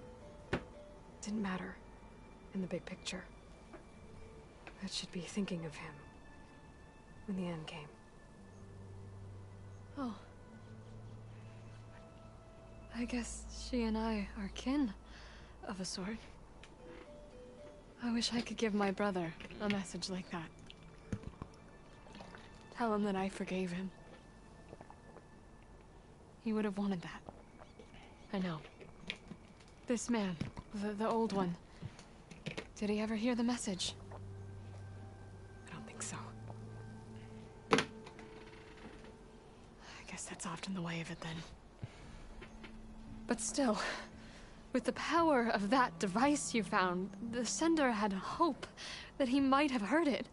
didn't matter in the big picture. That she'd be thinking of him when the end came. Oh. I guess she and I are kin, of a sort. I wish I could give my brother a message like that. Tell him that I forgave him. He would have wanted that. I know. This man, the old one, did he ever hear the message? I don't think so. I guess that's often the way of it then. But still, with the power of that device you found, the sender had hope that he might have heard it.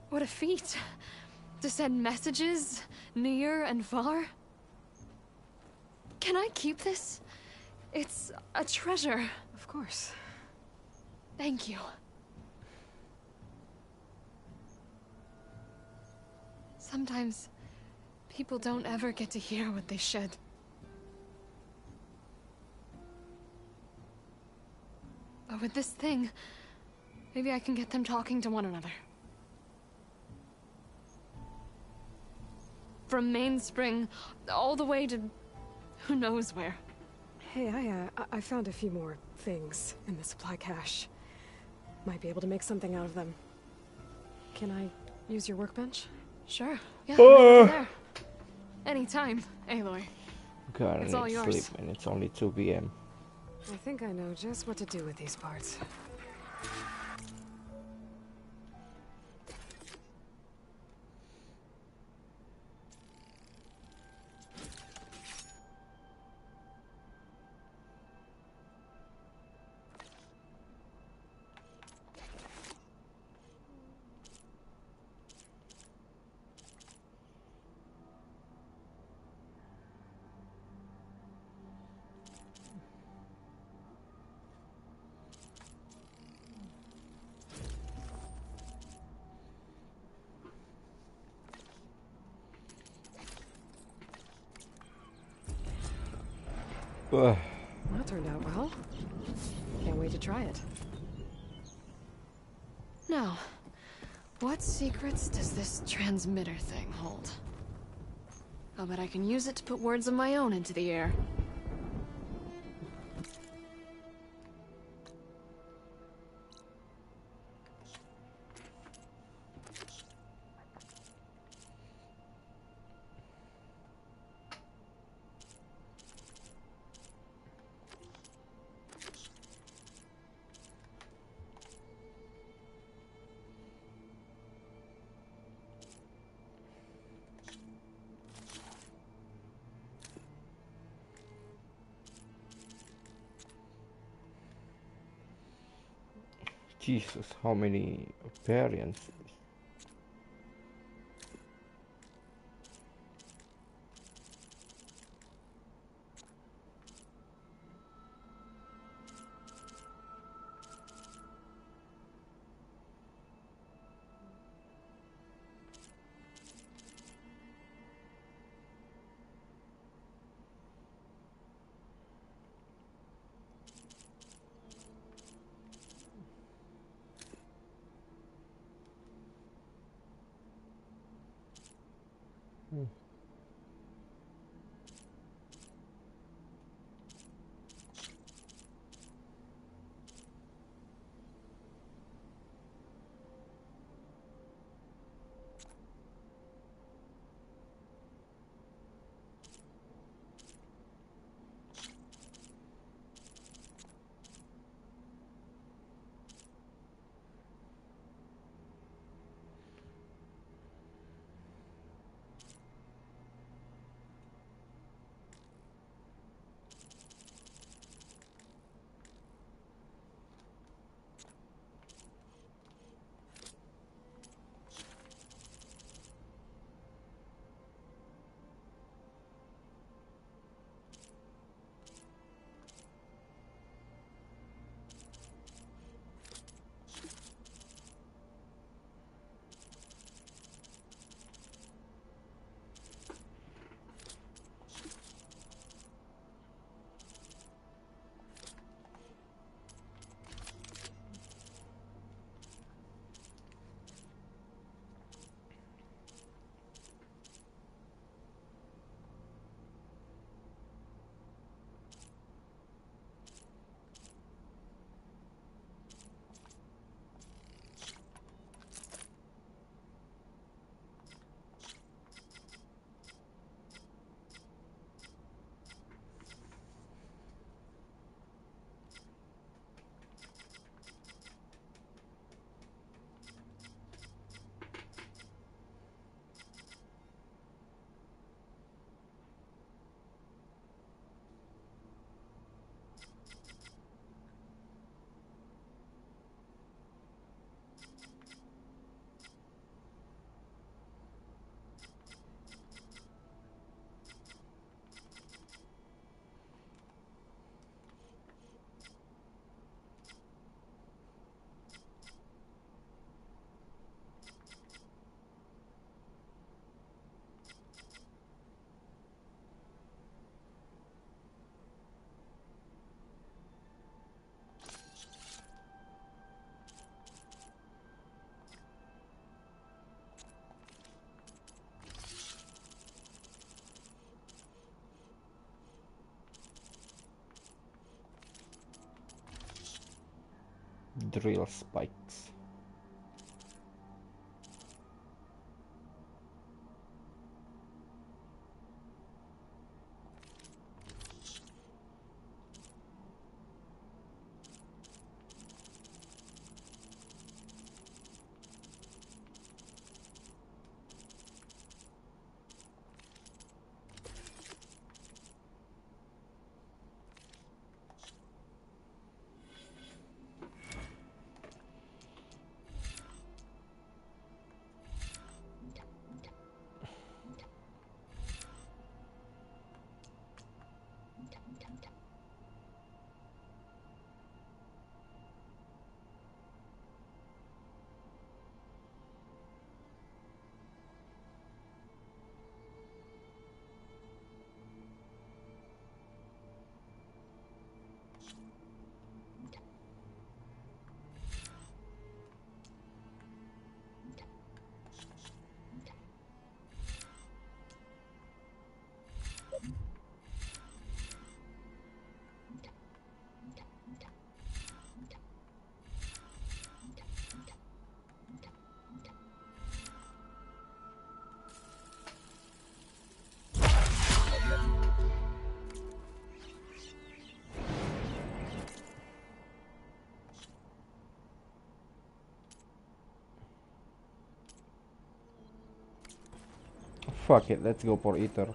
What a feat! To send messages near and far. Can I keep this? It's a treasure. Of course. Thank you. Sometimes people don't ever get to hear what they should. But with this thing, maybe I can get them talking to one another. From Mainspring, all the way to who knows where. Hey, I found a few more things in the supply cache. Might be able to make something out of them. Can I use your workbench? Sure. Yeah, right over there. Anytime, Aloy. God, It's I all need yours. sleep, and it's only 2 p.m. I think I know just what to do with these parts. Ugh. That turned out well. Can't wait to try it. Now, what secrets does this transmitter thing hold? I'll bet I can use it to put words of my own into the air. Jesus, how many variants? Drill spikes. Fuck it, let's go for Ether.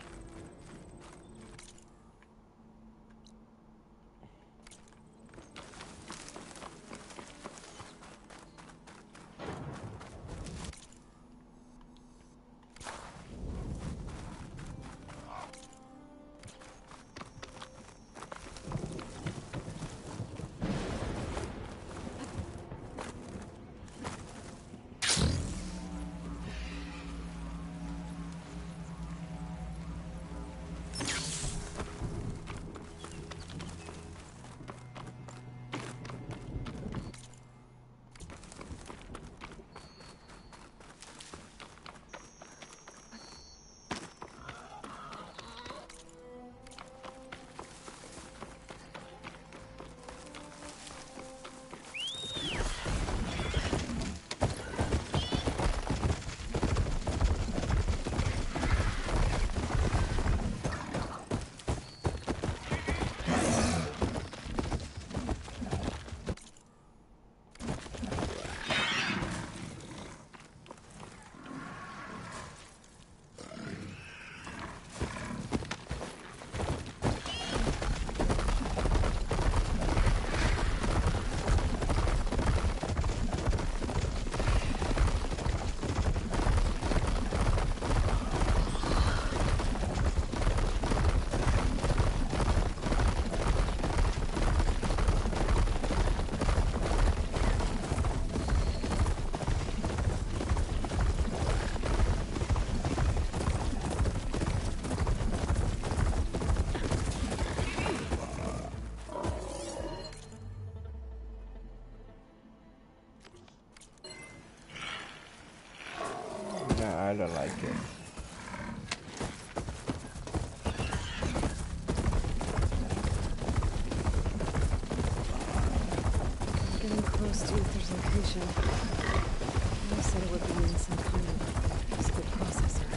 like it. Getting close to Ether's location. I said it would be in some kind of physical processor.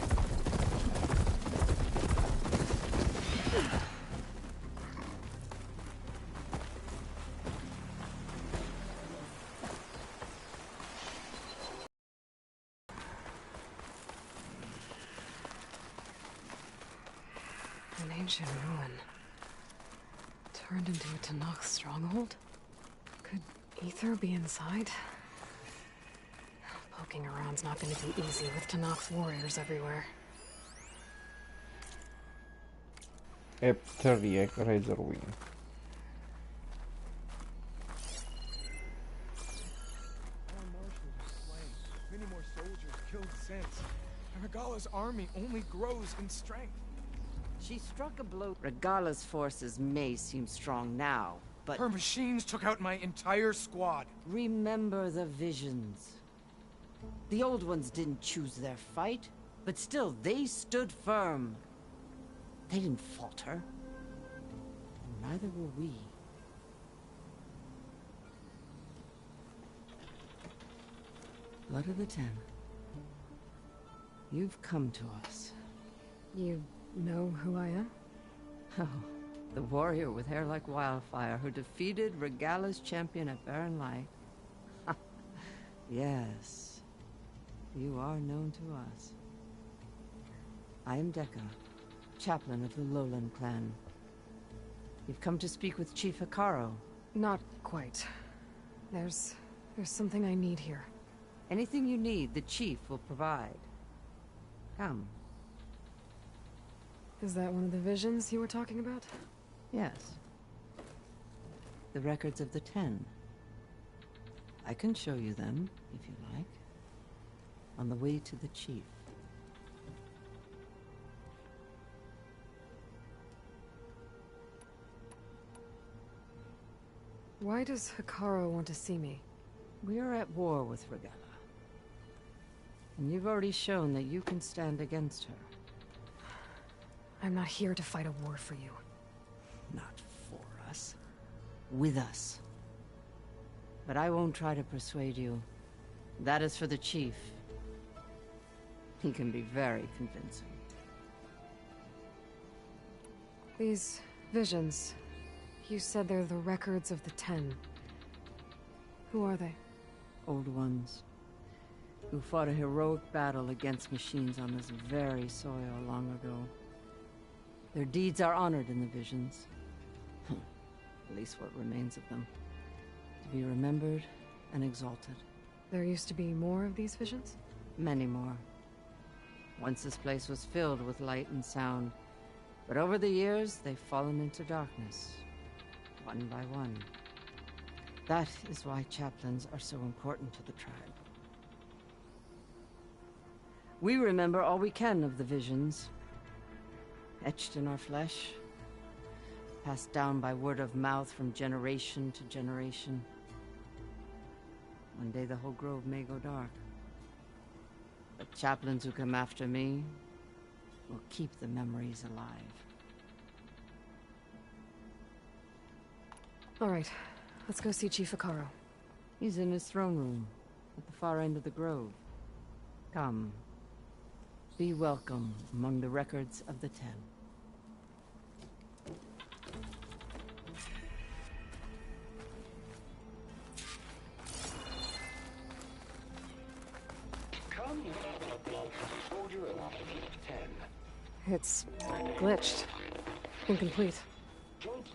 An ancient ruin. Turned into a Tenakth stronghold? Could Ether be inside? Poking around's not going to be easy with Tenakth warriors everywhere. F3 Razor Wing. More marshals are slain. Many more soldiers killed since. And Regala's army only grows in strength. She struck a blow. Regala's forces may seem strong now, but... Her machines took out my entire squad. Remember the visions. The old ones didn't choose their fight, but still, they stood firm. They didn't falter. And neither will we. Blood of the Ten. You've come to us. You know who I am? Oh, the warrior with hair like wildfire who defeated Regala's champion at Barren Light. Yes, you are known to us. I am Dekka, chaplain of the Lowland clan. You've come to speak with Chief Hekarro. Not quite. There's something I need here. Anything you need, the chief will provide. Come. Is that one of the visions you were talking about? Yes. The records of the Ten. I can show you them, if you like. On the way to the chief. Why does Hekarro want to see me? We are at war with Regala. And you've already shown that you can stand against her. I'm not here to fight a war for you. Not for us. With us. But I won't try to persuade you. That is for the chief. He can be very convincing. These visions, you said they're the records of the Ten. Who are they? Old ones. Who fought a heroic battle against machines on this very soil long ago. Their deeds are honored in the visions. At least what remains of them. To be remembered and exalted. There used to be more of these visions? Many more. Once this place was filled with light and sound. But over the years, they've fallen into darkness. One by one. That is why chaplains are so important to the tribe. We remember all we can of the visions. Etched in our flesh. Passed down by word of mouth from generation to generation. One day the whole grove may go dark. But chaplains who come after me will keep the memories alive. All right, let's go see Chief Hekarro. He's in his throne room, at the far end of the grove. Come. Be welcome among the records of the Ten. Come, soldier of 10. It's glitched. Incomplete. Joint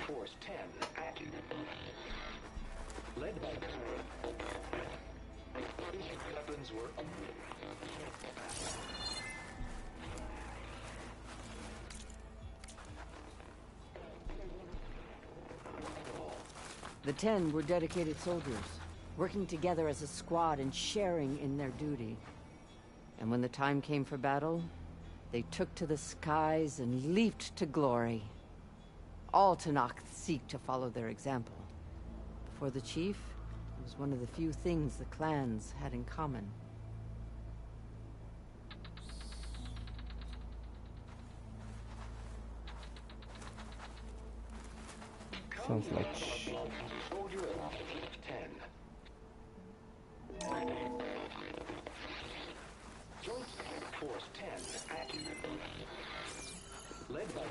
Force 10 active. Led by weapons work. The Ten were dedicated soldiers, working together as a squad and sharing in their duty. And when the time came for battle, they took to the skies and leaped to glory. All Tenakth seek to follow their example. For the chief, it was one of the few things the clans had in common. sounds like Soldier 10. Joint Force 10 active. Led by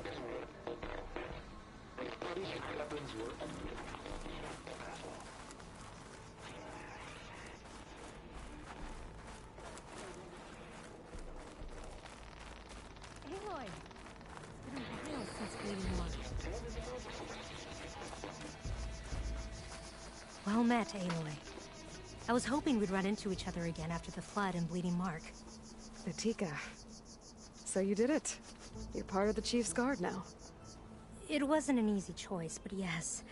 weapons work. Aloy! It's been a while since Bleeding Mark. Well met, Aloy. I was hoping we'd run into each other again after the flood and Bleeding Mark. Natika. So you did it. You're part of the Chief's Guard now. It wasn't an easy choice, but yes.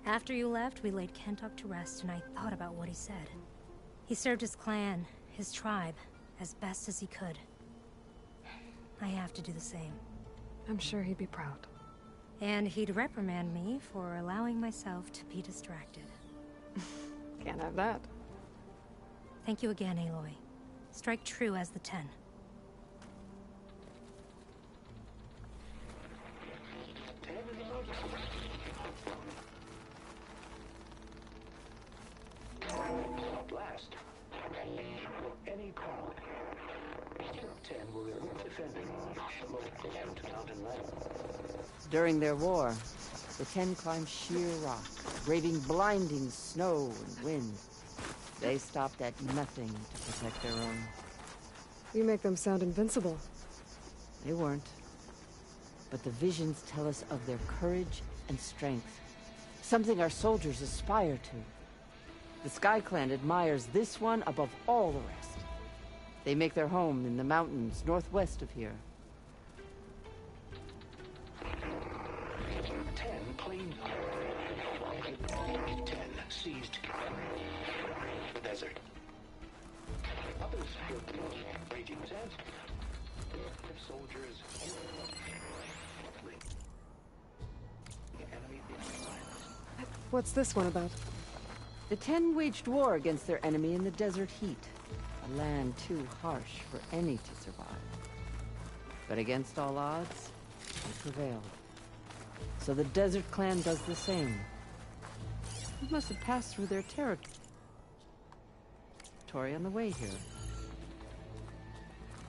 After you left, we laid Kentok to rest, and I thought about what he said. He served his clan, his tribe, as best as he could. I have to do the same. I'm sure he'd be proud. And he'd reprimand me for allowing myself to be distracted. Can't have that. Thank you again, Aloy. Strike true as the 10. Blast. Any call. 10 will defending the low mountain land. During their war, the 10 climbed sheer rock, braving blinding snow and wind. They stopped at nothing to protect their own. You make them sound invincible. They weren't. But the visions tell us of their courage and strength. Something our soldiers aspire to. The Sky Clan admires this one above all the rest. They make their home in the mountains northwest of here. 10 claimed. 10 seized the desert. Others filled the raging sands. Soldiers. Enemy behind. What's this one about? The 10 waged war against their enemy in the desert heat. A land too harsh for any to survive. But against all odds, they prevailed. So the Desert Clan does the same. You must have passed through their territory on the way here.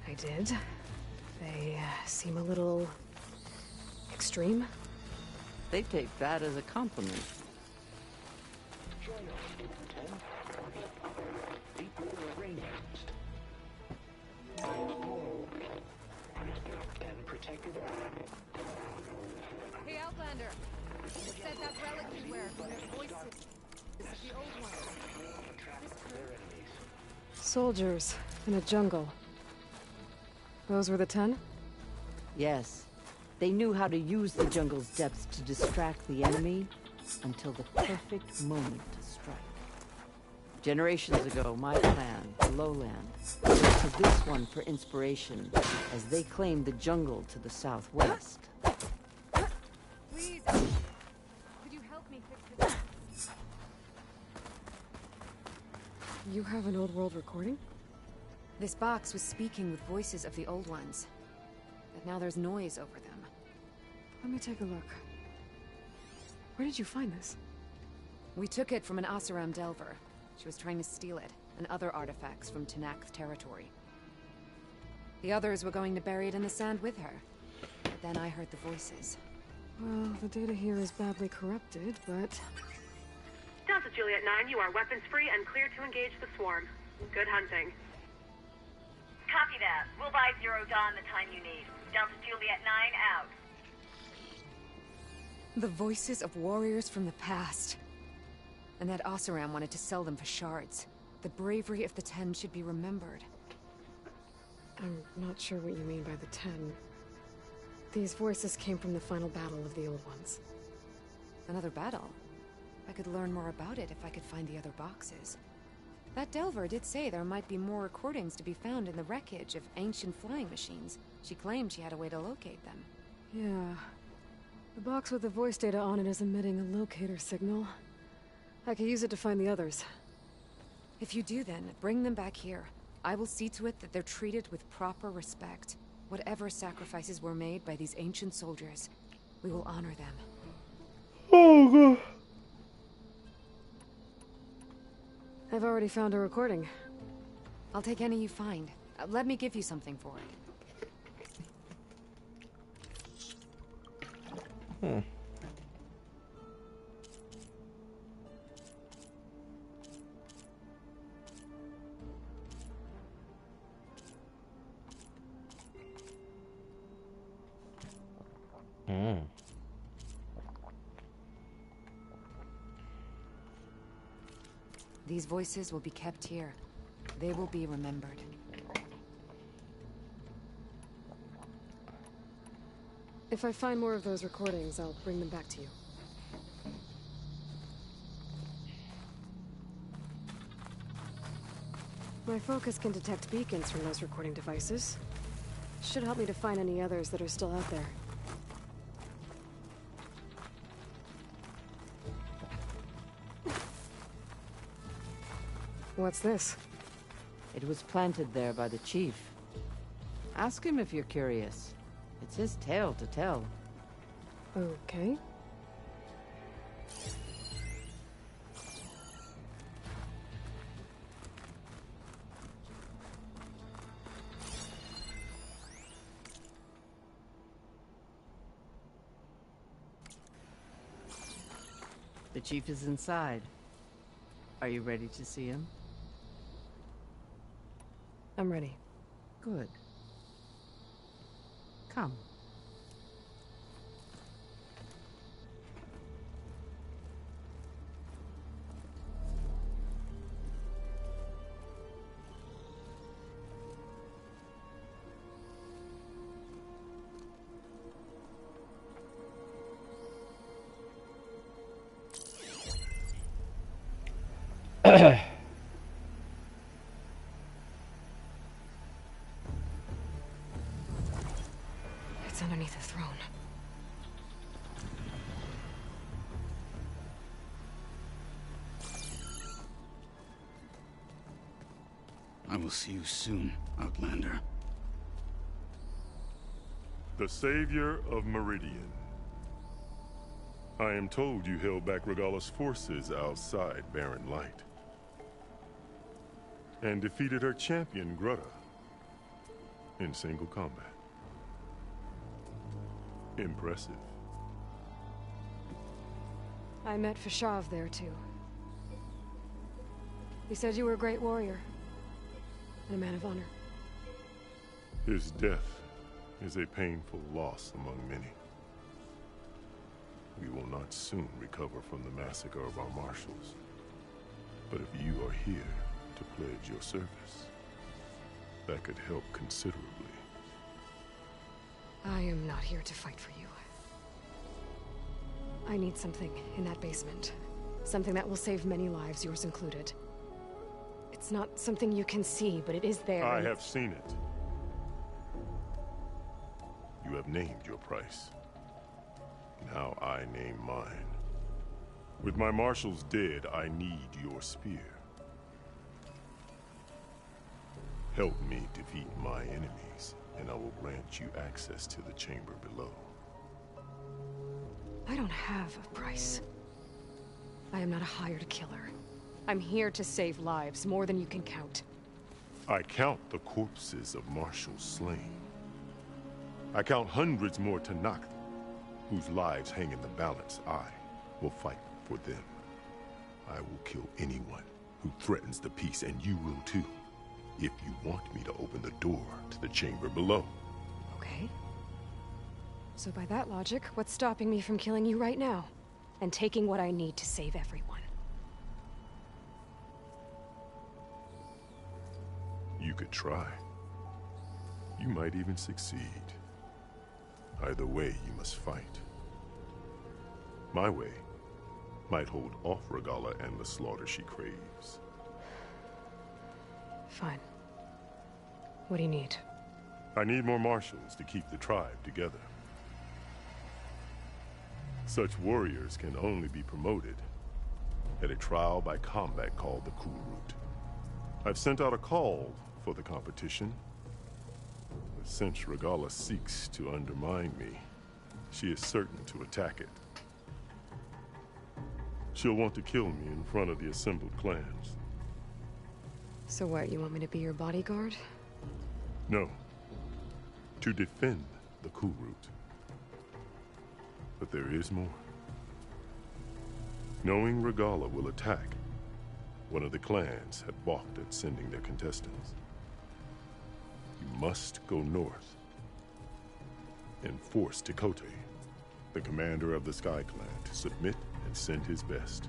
I did. They seem a little extreme. They take that as a compliment. Hey, Outlander! It said that relic you wear from their voices. This is the old one. Soldiers in a jungle. Those were the 10? Yes. They knew how to use the jungle's depths to distract the enemy until the perfect moment to strike. Generations ago, my clan, the Lowland, looked to this one for inspiration as they claimed the jungle to the southwest. Please, could you help me fix this? You have an old world recording? This box was speaking with voices of the old ones. But now there's noise over them. Let me take a look. Where did you find this? We took it from an Oseram Delver. She was trying to steal it, and other artifacts from Tenakth territory. The others were going to bury it in the sand with her. But then I heard the voices. Well, the data here is badly corrupted, but... Delta Juliet 9, you are weapons-free and clear to engage the swarm. Good hunting. Copy that. We'll buy Zero Dawn the time you need. Delta Juliet 9 out. The voices of warriors from the past. And that Oseram wanted to sell them for shards. The bravery of the 10 should be remembered. I'm not sure what you mean by the 10. These voices came from the final battle of the Old Ones. Another battle? I could learn more about it if I could find the other boxes. That Delver did say there might be more recordings to be found in the wreckage of ancient flying machines. She claimed she had a way to locate them. Yeah. The box with the voice data on it is emitting a locator signal. I could use it to find the others. If you do then, bring them back here. I will see to it that they're treated with proper respect. Whatever sacrifices were made by these ancient soldiers, we will honor them. Oh god. I've already found a recording. I'll take any you find. Let me give you something for it. These voices will be kept here. They will be remembered. If I find more of those recordings, I'll bring them back to you. My focus can detect beacons from those recording devices. Should help me to find any others that are still out there. What's this? It was planted there by the chief. Ask him if you're curious. It's his tale to tell. Okay. The chief is inside. Are you ready to see him? I'm ready. Good. Come. It's underneath the throne. I will see you soon, Outlander. The savior of Meridian. I am told you held back Regalla's forces outside Barren Light. And defeated her champion, Grutta, in single combat. Impressive. I met Fashav there, too. He said you were a great warrior. And a man of honor. His death is a painful loss among many. We will not soon recover from the massacre of our marshals. But if you are here to pledge your service, that could help considerably. I am not here to fight for you. I need something in that basement. Something that will save many lives, yours included. It's not something you can see, but it is there. I have seen it. You have named your price. Now I name mine. With my marshals dead, I need your spear. Help me defeat my enemies, and I will grant you access to the chamber below. I don't have a price. I am not a hired killer. I'm here to save lives, more than you can count. I count the corpses of marshals slain. I count hundreds more Tenakth, whose lives hang in the balance. I will fight for them. I will kill anyone who threatens the peace, and you will too, if you want me to open the door to the chamber below. Okay. So by that logic, what's stopping me from killing you right now? And taking what I need to save everyone? You could try. You might even succeed. Either way, you must fight. My way might hold off Regalla and the slaughter she craves. Fine. What do you need? I need more marshals to keep the tribe together. Such warriors can only be promoted at a trial by combat called the Kulrut. I've sent out a call for the competition. But since Regalla seeks to undermine me, she is certain to attack it. She'll want to kill me in front of the assembled clans. So what, you want me to be your bodyguard? No. To defend the Kulrut. But there is more. Knowing Regalla will attack, one of the clans had balked at sending their contestants. You must go north and force Tekotteh, the commander of the Sky Clan, to submit and send his best.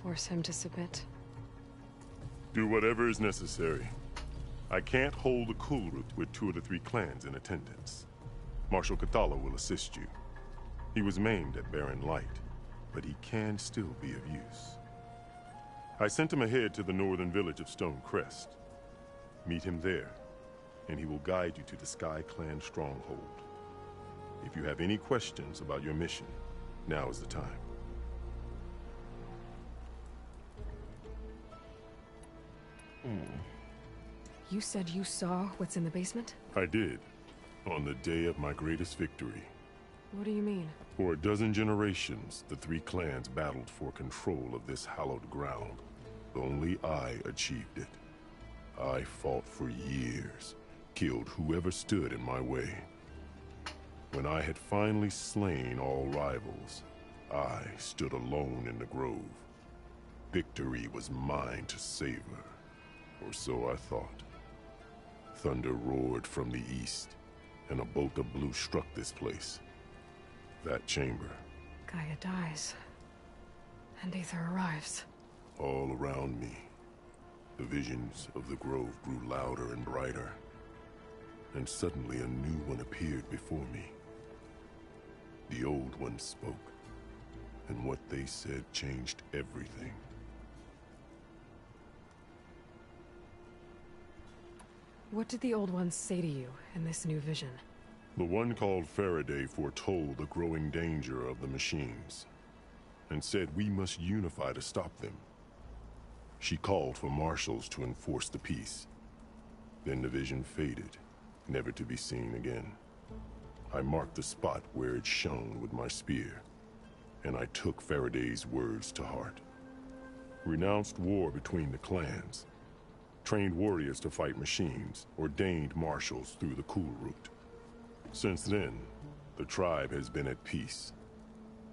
Force him to submit? Do whatever is necessary. I can't hold the Kulrut with 2 of the 3 clans in attendance. Marshal Kotallo will assist you. He was maimed at Barren Light, but he can still be of use. I sent him ahead to the northern village of Stone Crest. Meet him there, and he will guide you to the Sky Clan stronghold. If you have any questions about your mission, now is the time. You said you saw what's in the basement? I did, on the day of my greatest victory. What do you mean? For a dozen generations, the 3 clans battled for control of this hallowed ground. Only I achieved it. I fought for years, killed whoever stood in my way. When I had finally slain all rivals, I stood alone in the grove. Victory was mine to savor, or so I thought. Thunder roared from the east, and a bolt of blue struck this place. That chamber. Gaia dies, and Aether arrives. All around me, the visions of the grove grew louder and brighter, and suddenly a new one appeared before me. The old one spoke, and what they said changed everything. What did the old ones say to you in this new vision? The one called Faraday foretold the growing danger of the machines, and said we must unify to stop them. She called for marshals to enforce the peace. Then the vision faded, never to be seen again. I marked the spot where it shone with my spear, and I took Faraday's words to heart. Renounced war between the clans, trained warriors to fight machines, ordained marshals through the Kulrut. Since then, the tribe has been at peace,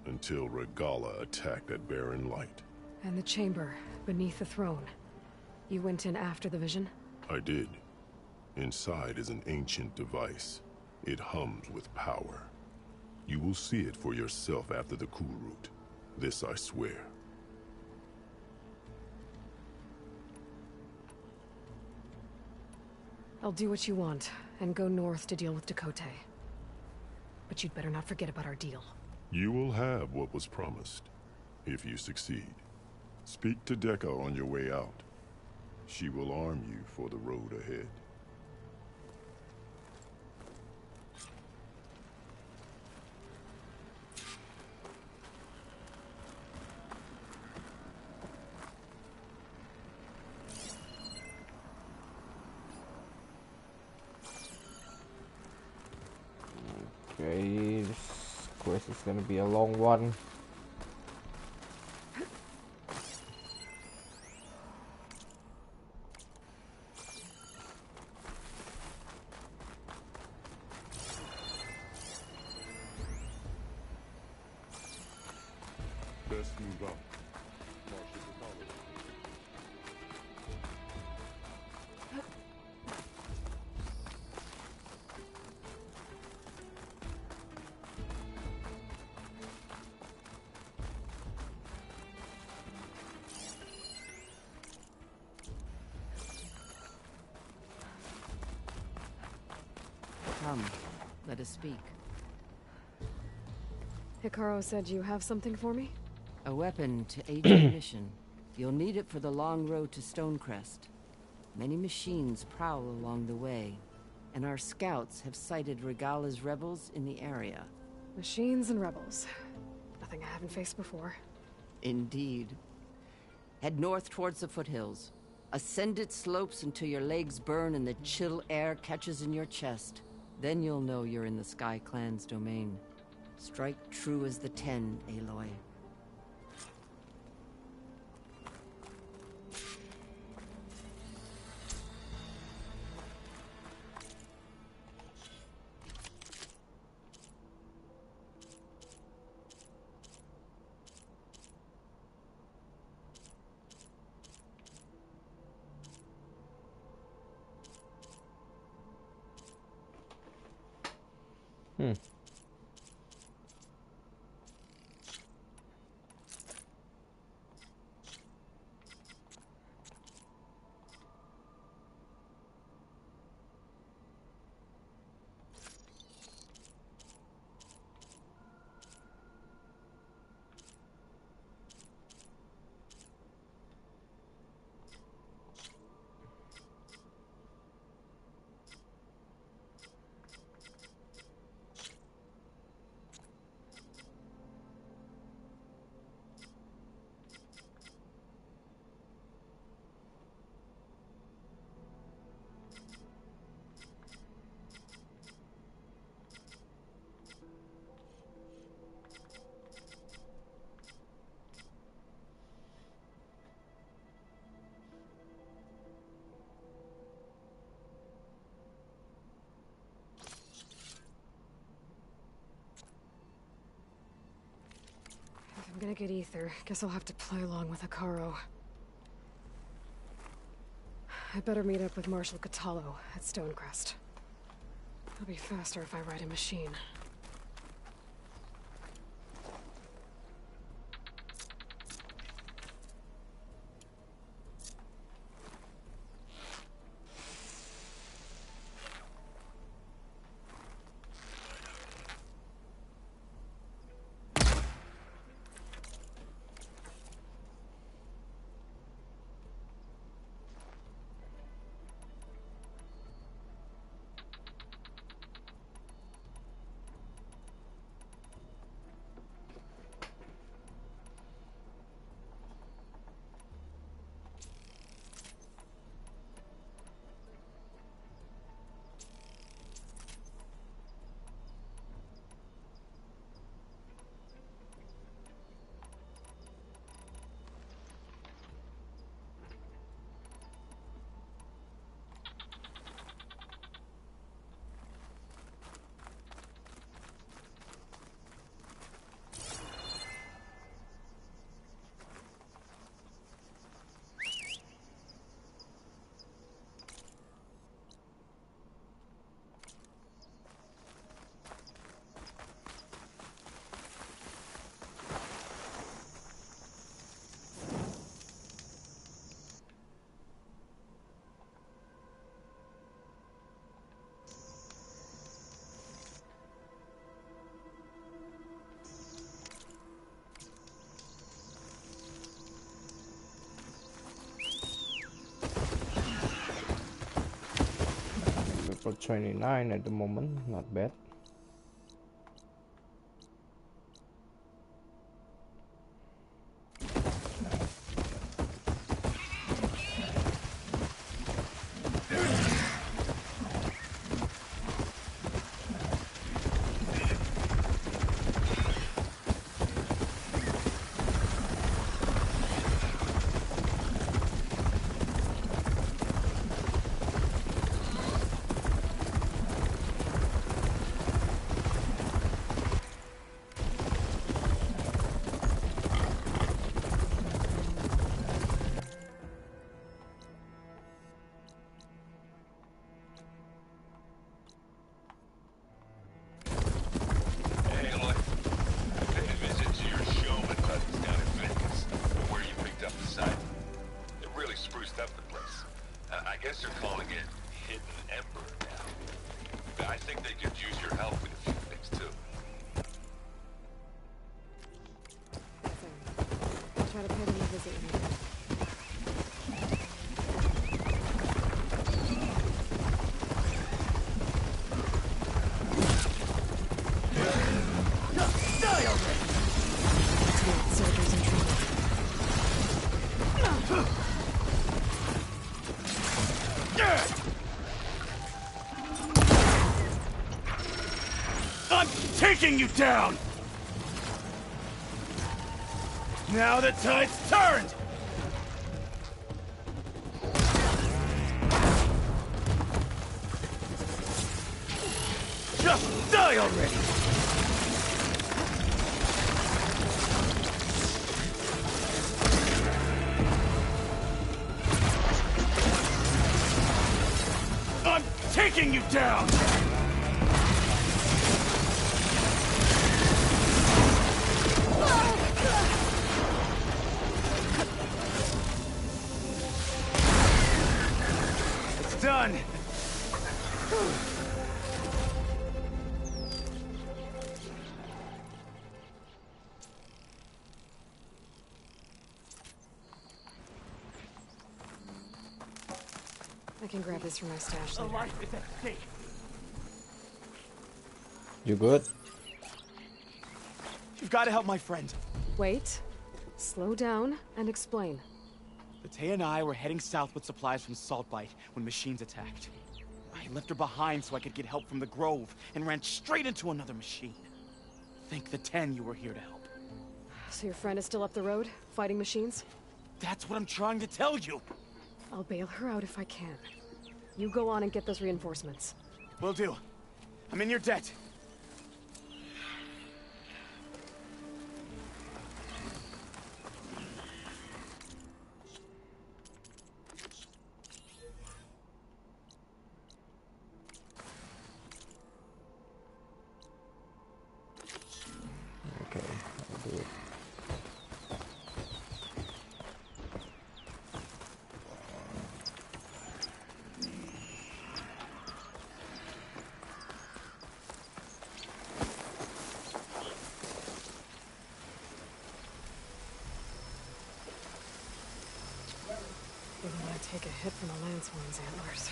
until Regalla attacked at Barren Light. And the chamber, beneath the throne. You went in after the vision? I did. Inside is an ancient device. It hums with power. You will see it for yourself after the Kulrut. This I swear. I'll do what you want, and go north to deal with Tekotteh. But you'd better not forget about our deal. You will have what was promised, if you succeed. Speak to Dekka on your way out. She will arm you for the road ahead. Okay, this quest is gonna be a long one. Best move up. Come, let us speak. Hekarro said you have something for me? A weapon to aid your mission. You'll need it for the long road to Stonecrest. Many machines prowl along the way, and our scouts have sighted Regalla's rebels in the area. Machines and rebels. Nothing I haven't faced before. Indeed. Head north towards the foothills. Ascend its slopes until your legs burn and the chill air catches in your chest. Then you'll know you're in the Sky Clan's domain. Strike true as the 10, Aloy. I'm gonna get ether. Guess I'll have to play along with Hekarro. I better meet up with Marshal Kotallo at Stonecrest. It'll be faster if I ride a machine. For 29 at the moment, not bad. Taking you down! Now the tide's turned! Just die already! I'm taking you down! done. I can grab this from my stash A later. life is at stake. You good? You've got to help my friend. Wait. Slow down and explain. Batea and I were heading south with supplies from Saltbite when machines attacked. I left her behind so I could get help from the Grove and ran straight into another machine. Thank the 10 you were here to help. So your friend is still up the road, fighting machines? That's what I'm trying to tell you. I'll bail her out if I can. You go on and get those reinforcements. Will do. I'm in your debt. Okay, I'll do it. Wouldn't want to take a hit from a Landsworm's antlers.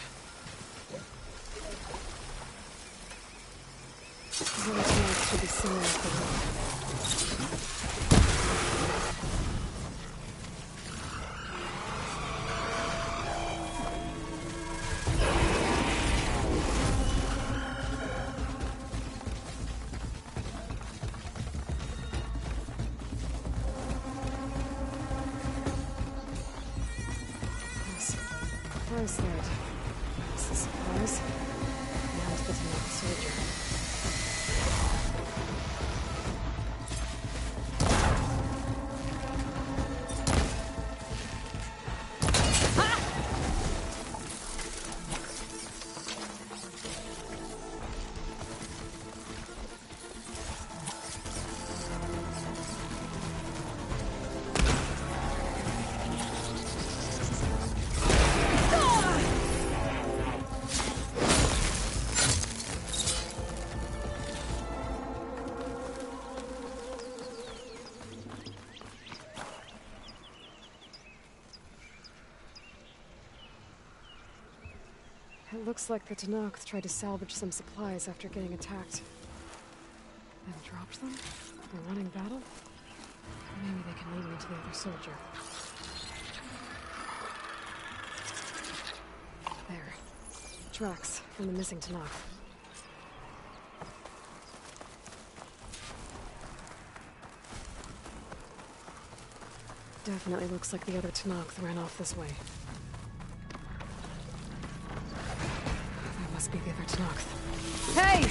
The other tanks should be similar to the one. Surprise that. That's the surprise. Now it's getting like a soldier. It looks like the Tenakth tried to salvage some supplies after getting attacked. Then dropped them? In a running battle? Maybe they can lead me to the other soldier. There. Tracks from the missing Tenakth. Definitely looks like the other Tenakth ran off this way. Must be the other Tenakth. Hey!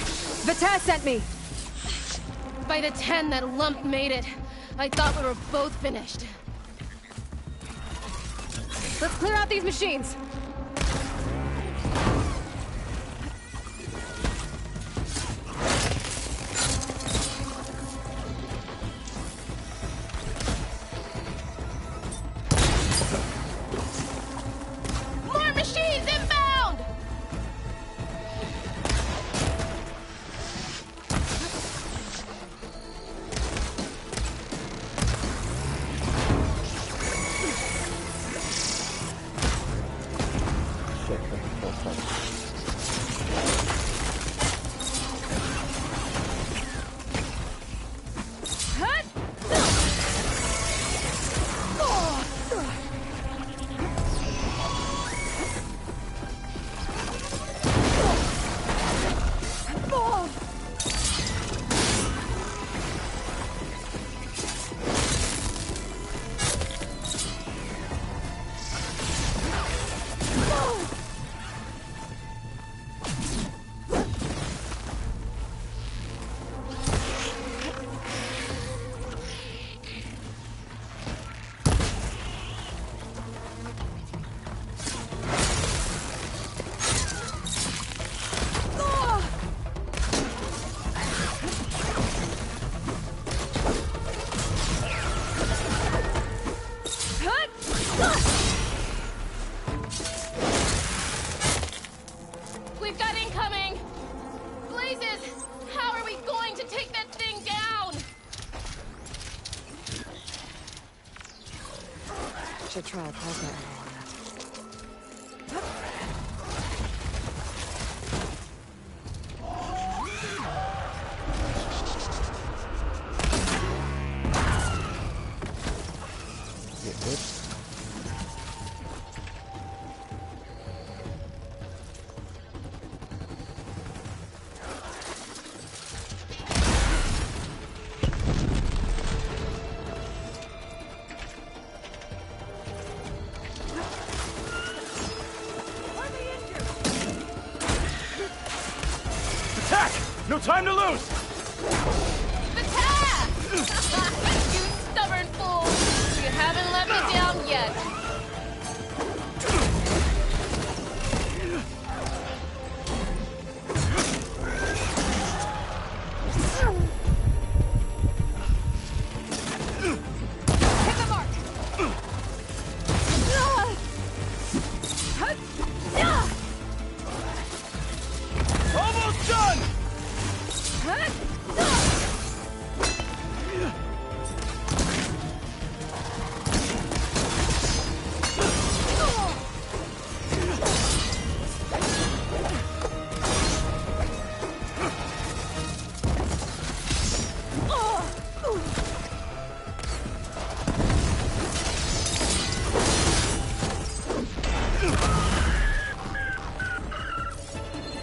Batea sent me! By the 10, that lump made it. I thought we were both finished. Let's clear out these machines! More machines inbound! should try a plasma arrow on that. Get hit. Attack! No time to lose! Attack! You stubborn fool! You haven't let me down yet. Hit the mark! Almost done!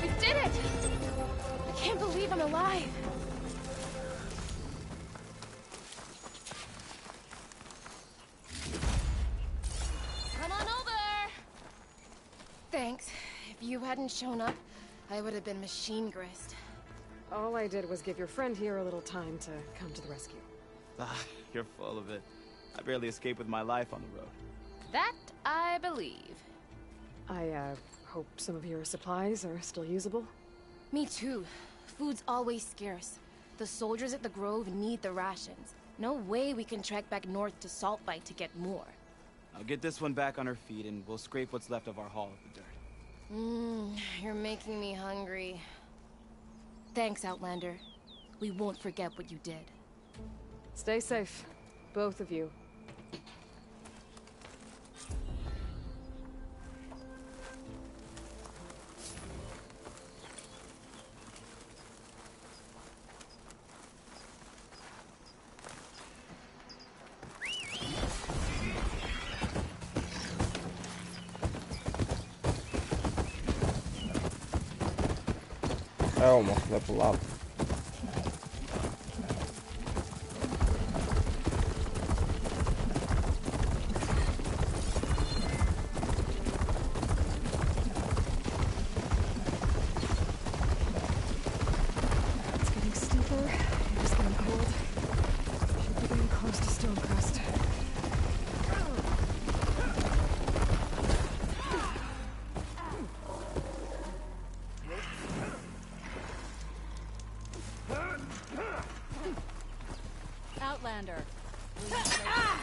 We did it! I can't believe I'm alive. Come on over! Thanks. If you hadn't shown up, I would have been machine grist. All I did was give your friend here a little time to come to the rescue. Ah, you're full of it. I barely escaped with my life on the road. That I believe. I, hope some of your supplies are still usable. Me too. Food's always scarce. The soldiers at the Grove need the rations. No way we can trek back north to Saltbite to get more. I'll get this one back on her feet and we'll scrape what's left of our haul of the dirt. You're making me hungry. Thanks, Outlander. We won't forget what you did. Stay safe, both of you. I almost level up. It's getting steeper, it's getting cold. Should be getting close to Stonecrest. Outlander. Will you say not?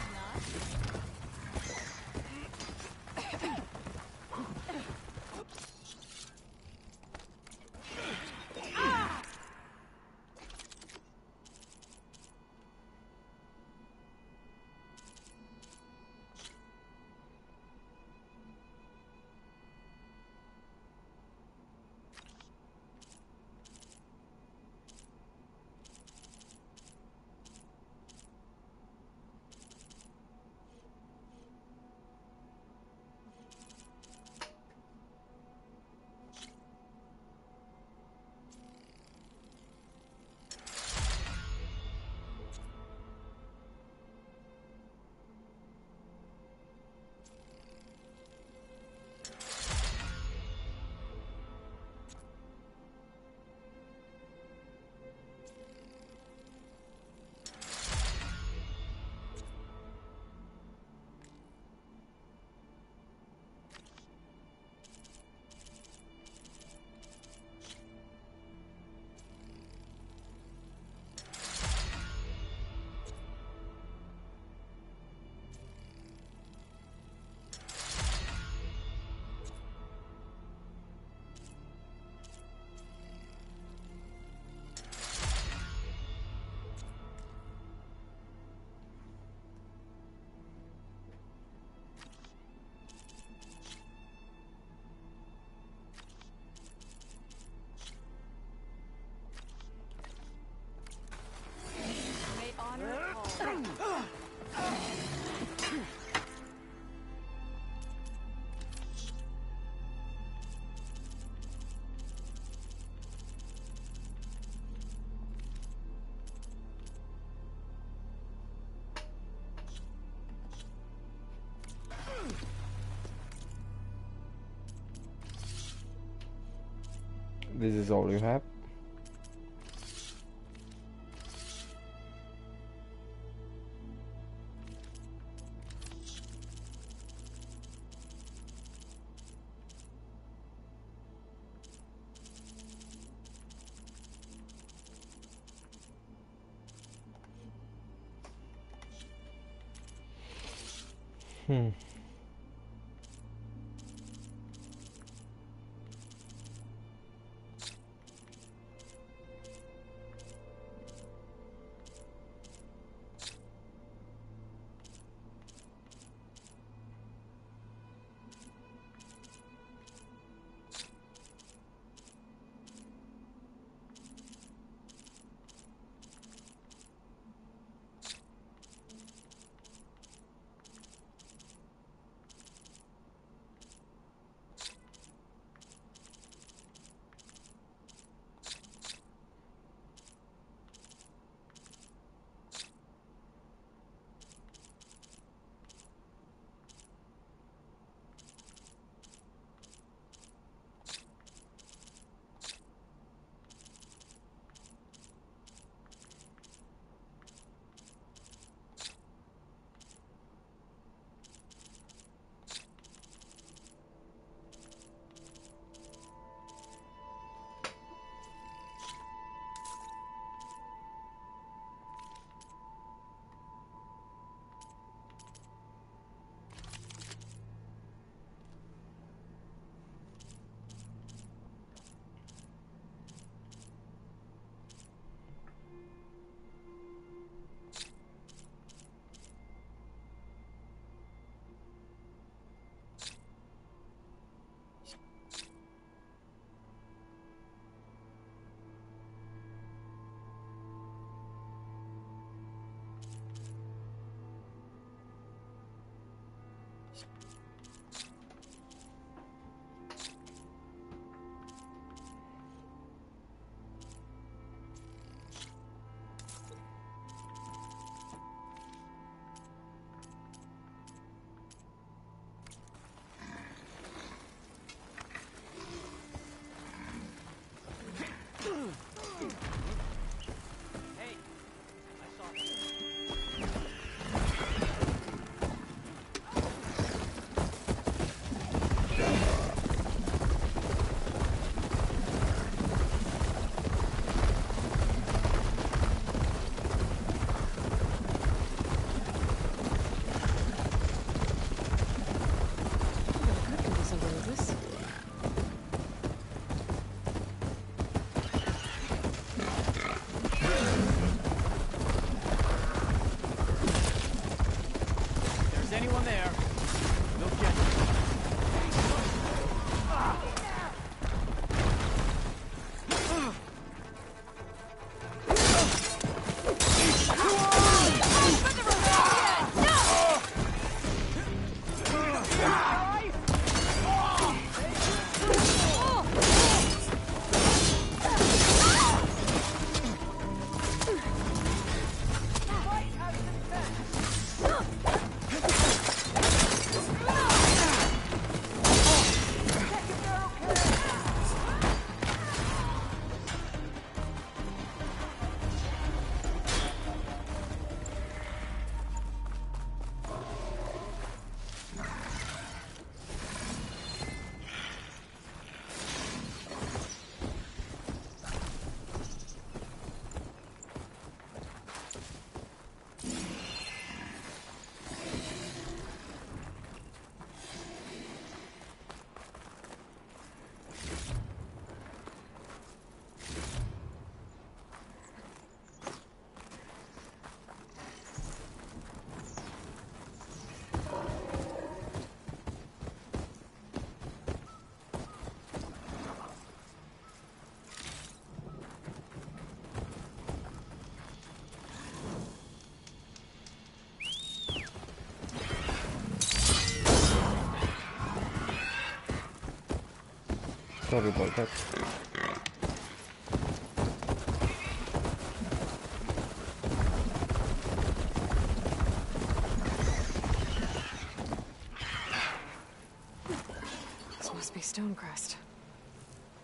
This is all you have? Sorry about that. This must be Stonecrest.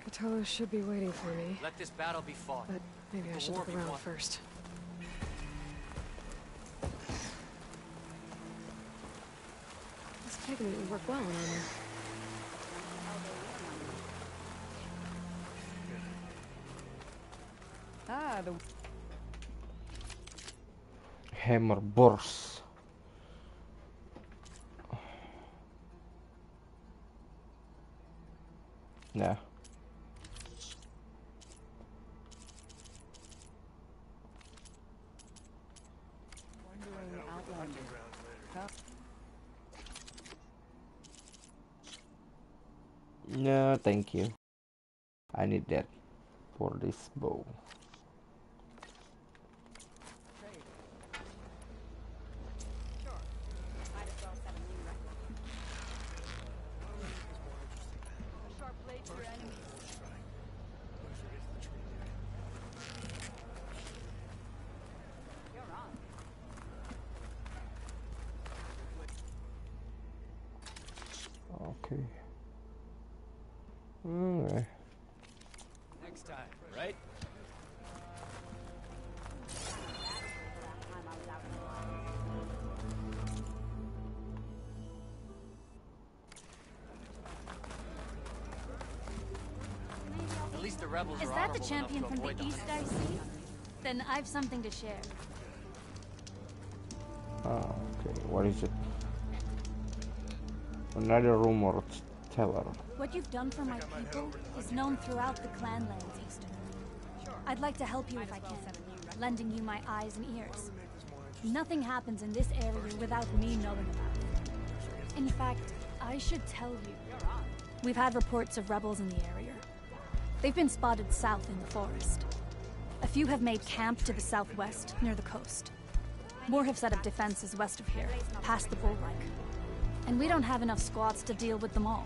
Good Cthulhu should be waiting for me. Let this battle be fought. But maybe I should look around first. This pigment would work well on armor. Ah, the Hammer burst. Nah. No, thank you. I need that for this bow. Okay. Alright. Next time, right? At least the rebels Is are that the honorable champion enough to from avoid the East I see? Then I've something to share. Okay, what is it? Another rumor teller. What you've done for my people is known throughout the clanlands, Easter. I'd like to help you if I can, lending you my eyes and ears. Nothing happens in this area without me knowing about it. In fact, I should tell you. We've had reports of rebels in the area. They've been spotted south in the forest. A few have made camp to the southwest, near the coast. More have set up defenses west of here, past the Bullrike. And we don't have enough squads to deal with them all.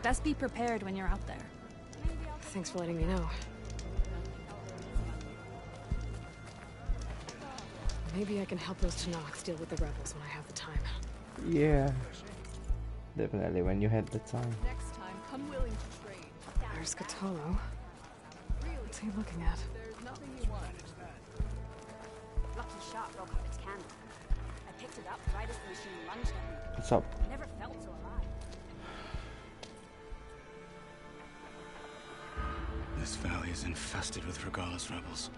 Best be prepared when you're out there. Thanks for letting me know. Maybe I can help those Tenaks deal with the rebels when I have the time. Yeah. Definitely when you had the time. next time, come willing to trade. There's Cthulhu. What's he looking at? There's nothing you want. Lucky shot broke up its candle. I picked it up right as the machine lunged at me. What's up? Never felt so alive. This valley is infested with Regalla's rebels.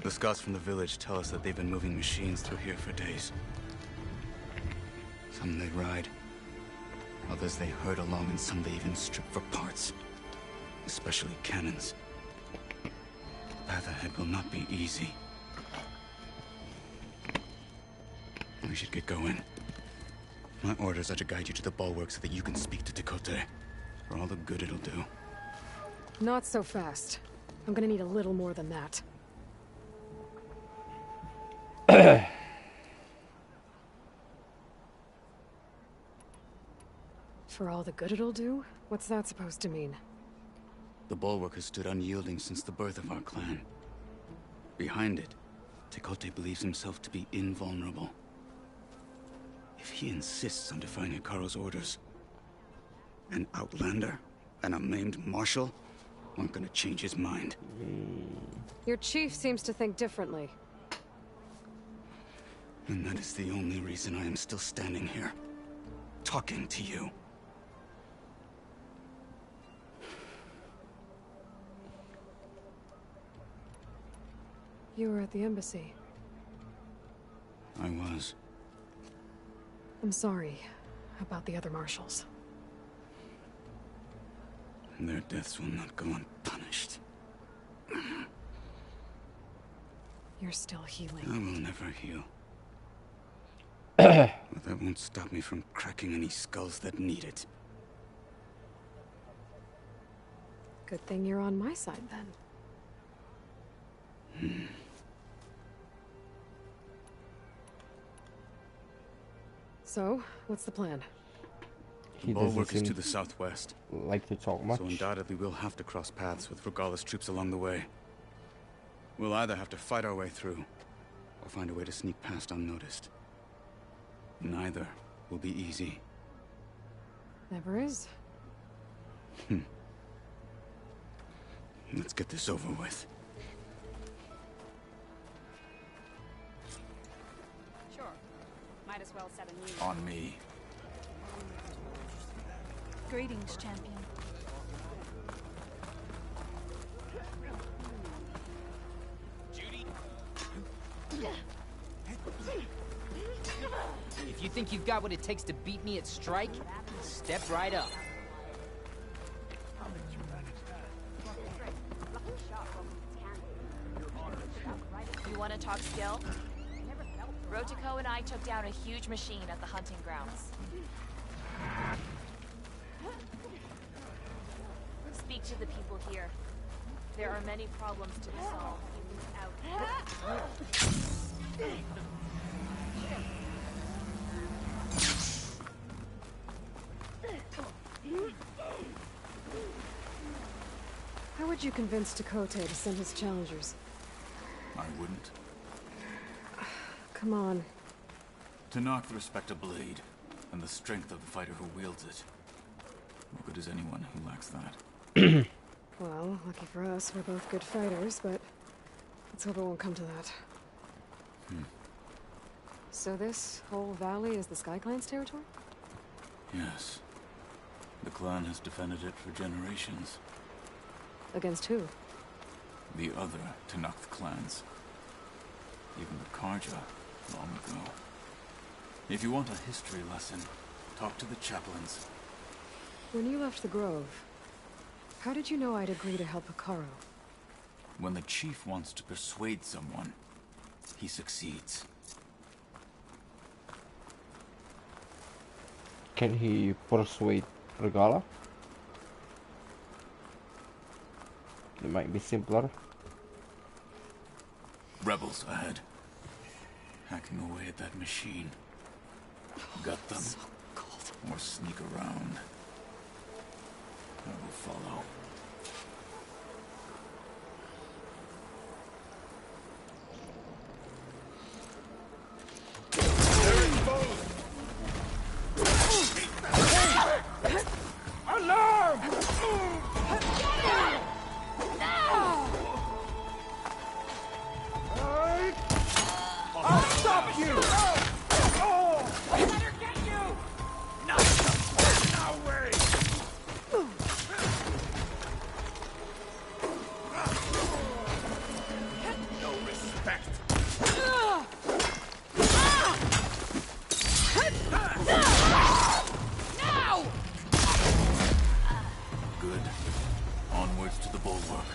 The scouts from the village tell us that they've been moving machines through here for days. Some they ride, others they herd along, and some they even strip for parts. Especially cannons. The path ahead will not be easy. We should get going. My orders are to guide you to the bulwark so that you can speak to Tekotteh. For all the good it'll do. Not so fast. I'm gonna need a little more than that. For all the good it'll do? What's that supposed to mean? The bulwark has stood unyielding since the birth of our clan. Behind it, Tekotteh believes himself to be invulnerable. If he insists on defying Hekarro's orders, an outlander and a maimed marshal aren't gonna change his mind. Your chief seems to think differently. And that is the only reason I am still standing here, talking to you. You were at the embassy. I was. I'm sorry about the other marshals. Their deaths will not go unpunished. You're still healing. I will never heal. But that won't stop me from cracking any skulls that need it. Good thing you're on my side, then. So, what's the plan? The bulwark is to the southwest. Like to talk much. So undoubtedly we'll have to cross paths with Regalla's troops along the way. We'll either have to fight our way through, or find a way to sneak past unnoticed. Neither will be easy. Never is. Let's get this over with. Sure. Might as well set a new... On me. Greetings, champion. If you think you've got what it takes to beat me at Strike, step right up. You want to talk skill? Rotiko and I took down a huge machine at the hunting grounds. Speak to the people here. There are many problems to be solved. How would you convince Tekotteh to send his challengers? I wouldn't. Come on. Tenakth respect a blade, and the strength of the fighter who wields it. What good is anyone who lacks that? Well, lucky for us, we're both good fighters, but let's hope it won't come to that. So this whole valley is the Sky Clan's territory? Yes. The clan has defended it for generations. Against who? The other Tenakth clans. Even the Karja, long ago. If you want a history lesson, talk to the chaplains. When you left the Grove, how did you know I'd agree to help Hekarro? When the chief wants to persuade someone, he succeeds. Can he persuade Regalla? It might be simpler. Rebels ahead. Hacking away at that machine. Gut them. Or sneak around. I will follow. Alarm! I'll stop you! I better get you! No way! No respect! Now! Good. Onwards to the bulwark.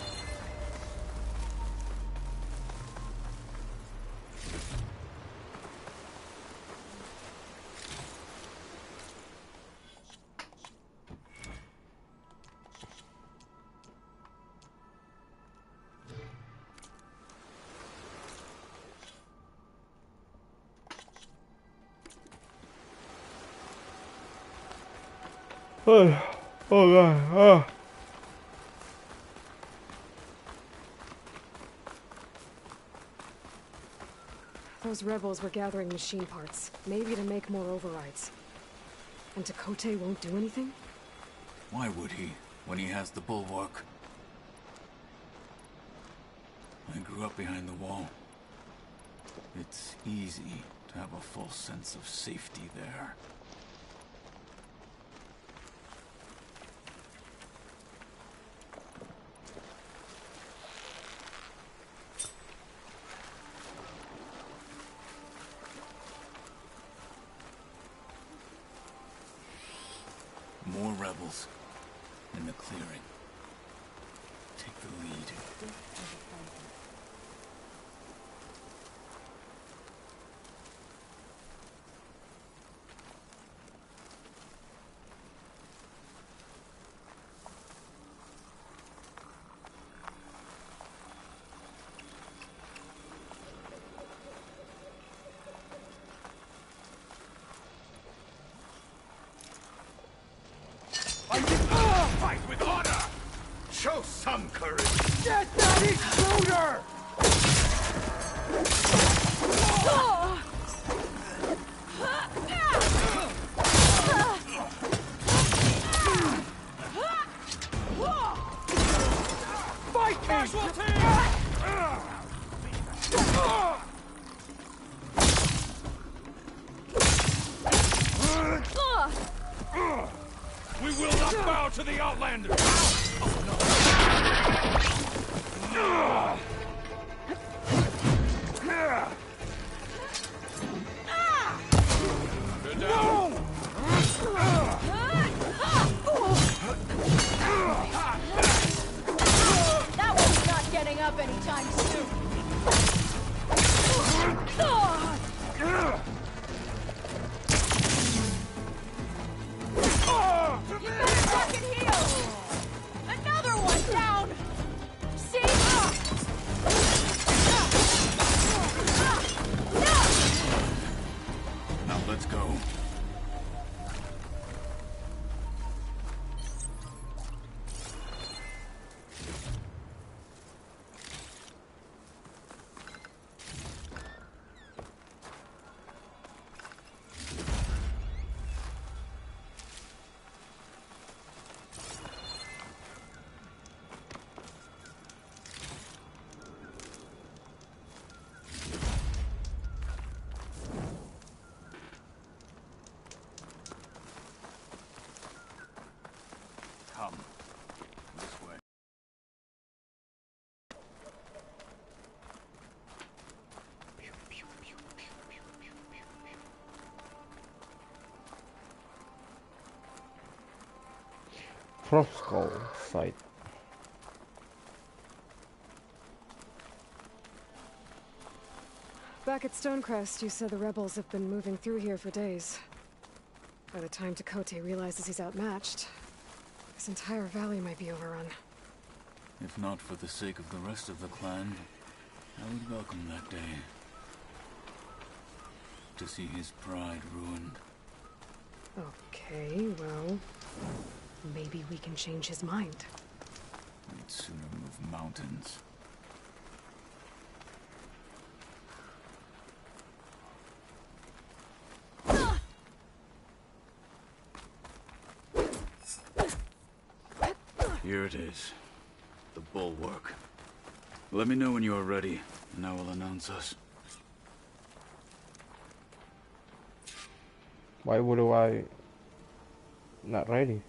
Oh god. Those rebels were gathering machine parts, maybe to make more overrides. And Tekotteh won't do anything? Why would he, when he has the bulwark? I grew up behind the wall. It's easy to have a false sense of safety there. More rebels in the clearing. Take the lead. Fight with honor! Show some courage! Get that intruder! Fight We will not bow to the Outlanders! That one's not getting up anytime soon. You better fucking heal! Another one down! See? Now let's go. Come. This way. Froskull site. Back at Stonecrest, you said the rebels have been moving through here for days. By the time Tekotteh realizes he's outmatched, this entire valley might be overrun. If not for the sake of the rest of the clan, I would welcome that day. To see his pride ruined. Okay, well, maybe we can change his mind. We'd sooner move mountains. Here it is. The bulwark. Let me know when you are ready, and I will announce us. Why would I not ready?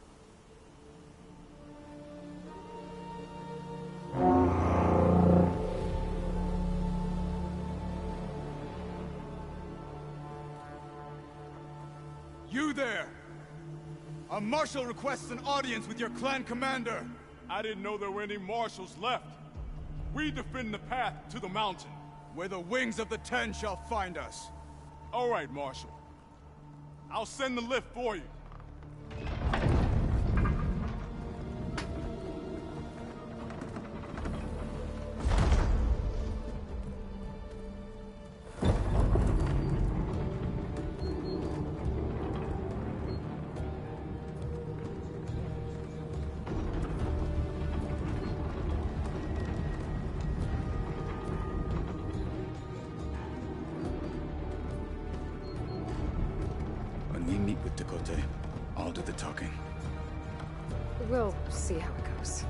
You there! A marshal requests an audience with your clan commander. I didn't know there were any marshals left. We defend the path to the mountain, where the wings of the Ten shall find us. All right, Marshal. I'll send the lift for you. When we meet with Tekotteh, I'll do the talking. We'll see how it goes.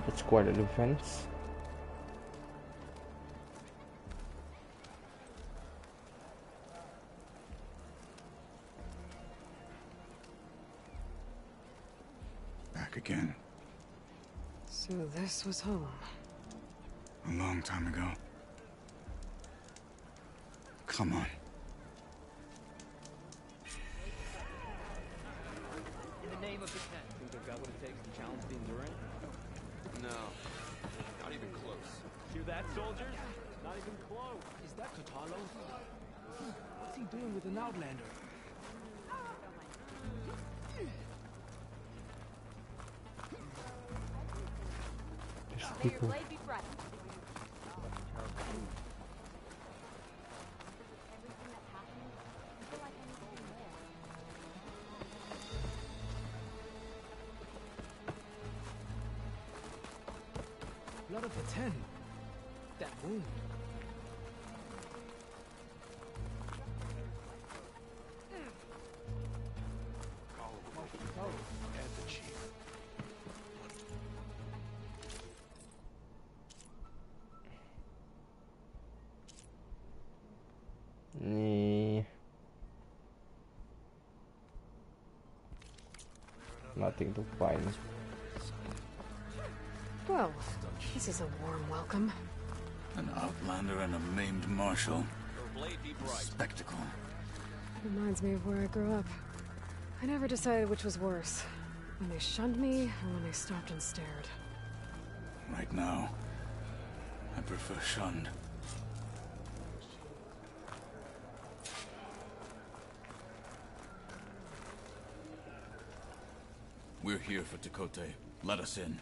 It's quite a defense. Back again. So this was home. A long time ago. Come on. In the name of the Ten. Think they've got what it takes to challenge the Enduring? No. Not even close. Hear that, soldiers? Not even close. Is that Kotallo? What's he doing with an Outlander? There's people. Blood of the Ten. That wound. Nothing to find. Well, this is a warm welcome. An outlander and a maimed marshal. Spectacle. Reminds me of where I grew up. I never decided which was worse. When they shunned me, or when they stopped and stared. Right now, I prefer shunned. We're here for Tekote. Let us in.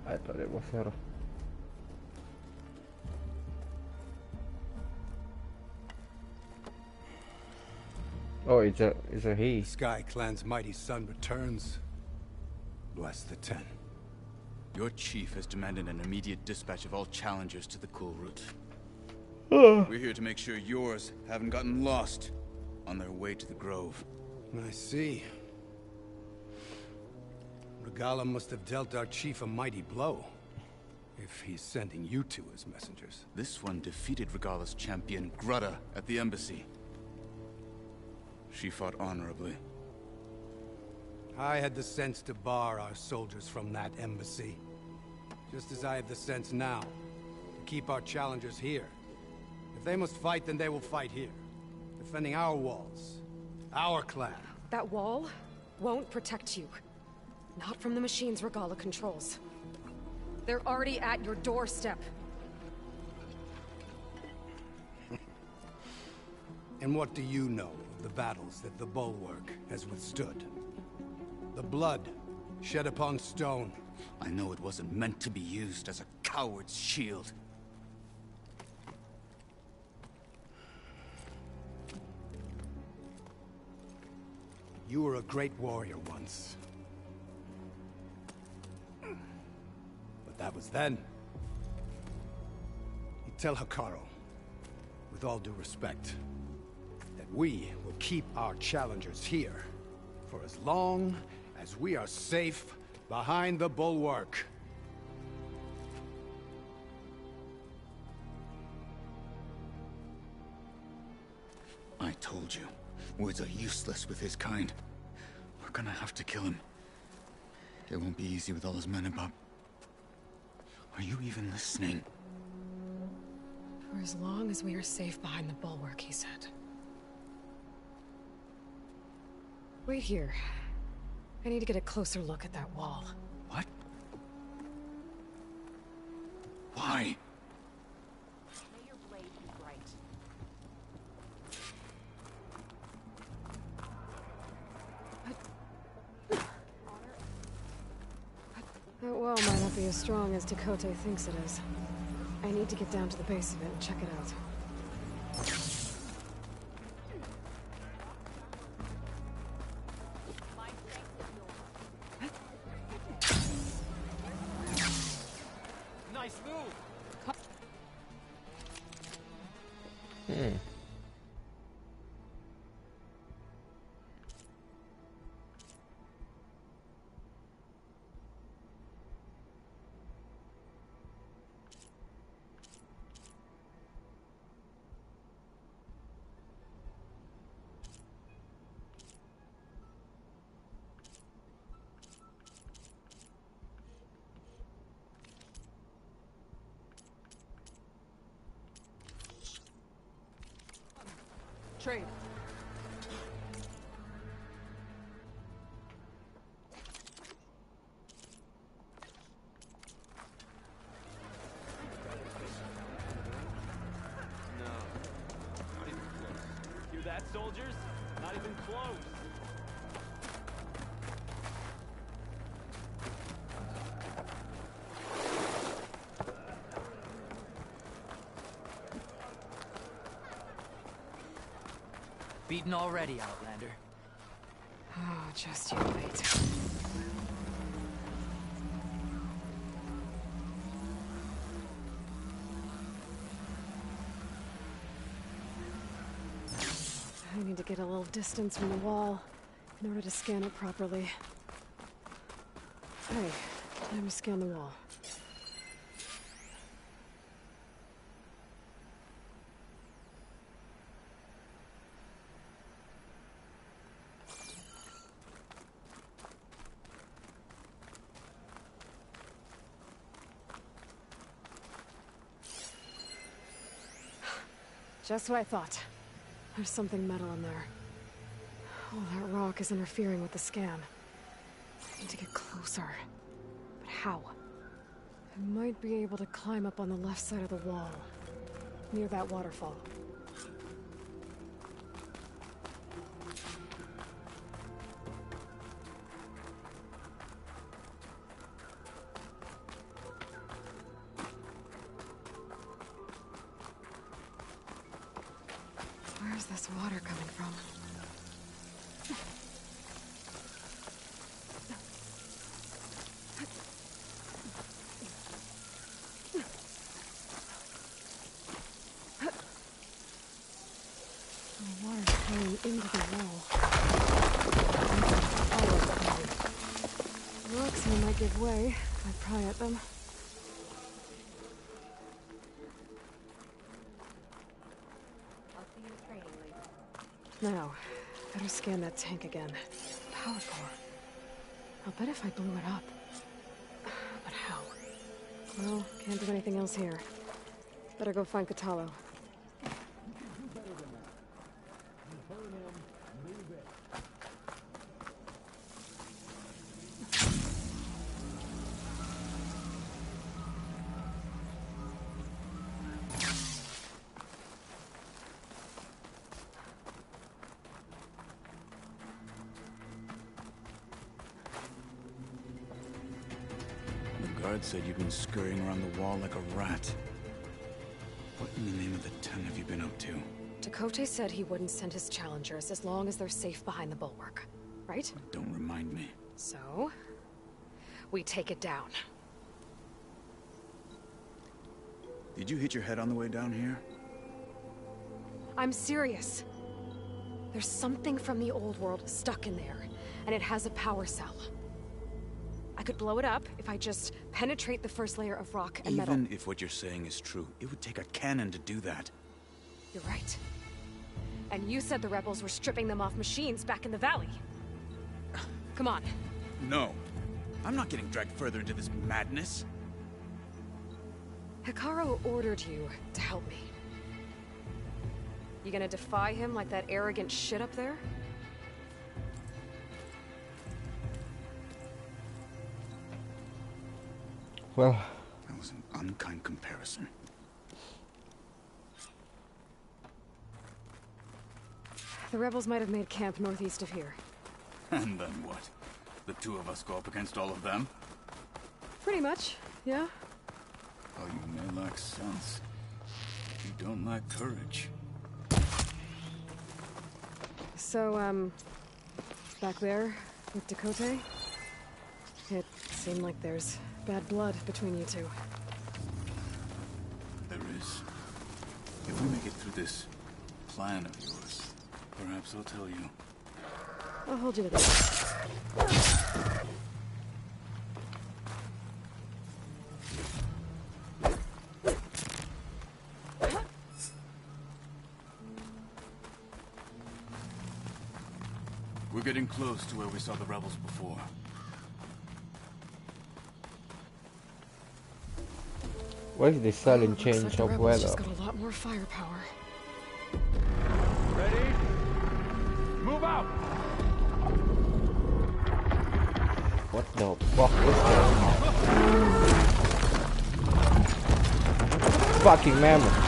I thought it was her. Oh, it's a he. Sky Clan's mighty son returns. Bless the Ten. Your chief has demanded an immediate dispatch of all challengers to the Cool Route. We're here to make sure yours haven't gotten lost on their way to the Grove. I see. Regalla must have dealt our chief a mighty blow, if he's sending you two as messengers. This one defeated Regalla's champion, Grutta, at the embassy. She fought honorably. I had the sense to bar our soldiers from that embassy. Just as I have the sense now, to keep our challengers here. If they must fight, then they will fight here. Defending our walls. Our clan. That wall won't protect you. Not from the machines Regalla controls. They're already at your doorstep. And what do you know of the battles that the Bulwark has withstood? The blood shed upon stone. I know it wasn't meant to be used as a coward's shield. You were a great warrior once. But that was then. You tell Hekarro, with all due respect, that we will keep our challengers here for as long as we are safe behind the Bulwark. I told you, words are useless with his kind. We're gonna have to kill him. It won't be easy with all his men about. Are you even listening? For as long as we are safe behind the Bulwark, he said. Wait here. I need to get a closer look at that wall. What? Why? May your blade be bright. That wall might not be as strong as Tekote thinks it is. I need to get down to the base of it and check it out. Nice move. Trade. No. Not even close. Hear that, soldiers? Not even close. Beaten already, Outlander. Oh, just you wait. I need to get a little distance from the wall. in order to scan it properly. Hey, time to scan the wall. Just what I thought. There's something metal in there. Oh, that rock is interfering with the scan. I need to get closer. But how? I might be able to climb up on the left side of the wall, near that waterfall. Where's this water coming from? The water's flowing into the wall. Rocks here might give way if I pry at them. Now, better scan that tank again. Power core. I'll bet if I blew it up. But how? Well, can't do anything else here. Better go find Kotallo. Guard said you've been scurrying around the wall like a rat. What in the name of the Ten have you been up to? Tekote said he wouldn't send his challengers as long as they're safe behind the bulwark, right? Don't remind me. So, we take it down. Did you hit your head on the way down here? I'm serious. There's something from the old world stuck in there, and it has a power cell. I could blow it up if I just penetrate the first layer of rock and metal. Even if what you're saying is true, it would take a cannon to do that. You're right. And you said the rebels were stripping them off machines back in the valley. Come on. No. I'm not getting dragged further into this madness. Hekarro ordered you to help me. You gonna defy him like that arrogant shit up there? Well, that was an unkind comparison. The rebels might have made camp northeast of here. And then what? The two of us go up against all of them? Pretty much, yeah. Oh, you may lack sense. You don't lack courage. So, back there with Tekote, it seemed like there's bad blood between you two. There is. If we make it through this plan of yours, perhaps I'll tell you. I'll hold you to that. We're getting close to where we saw the rebels before. what is the sudden change Looks like the of rebels weather? just got a lot more firepower. Ready? Move out! What the fuck is that? Fucking mammoth.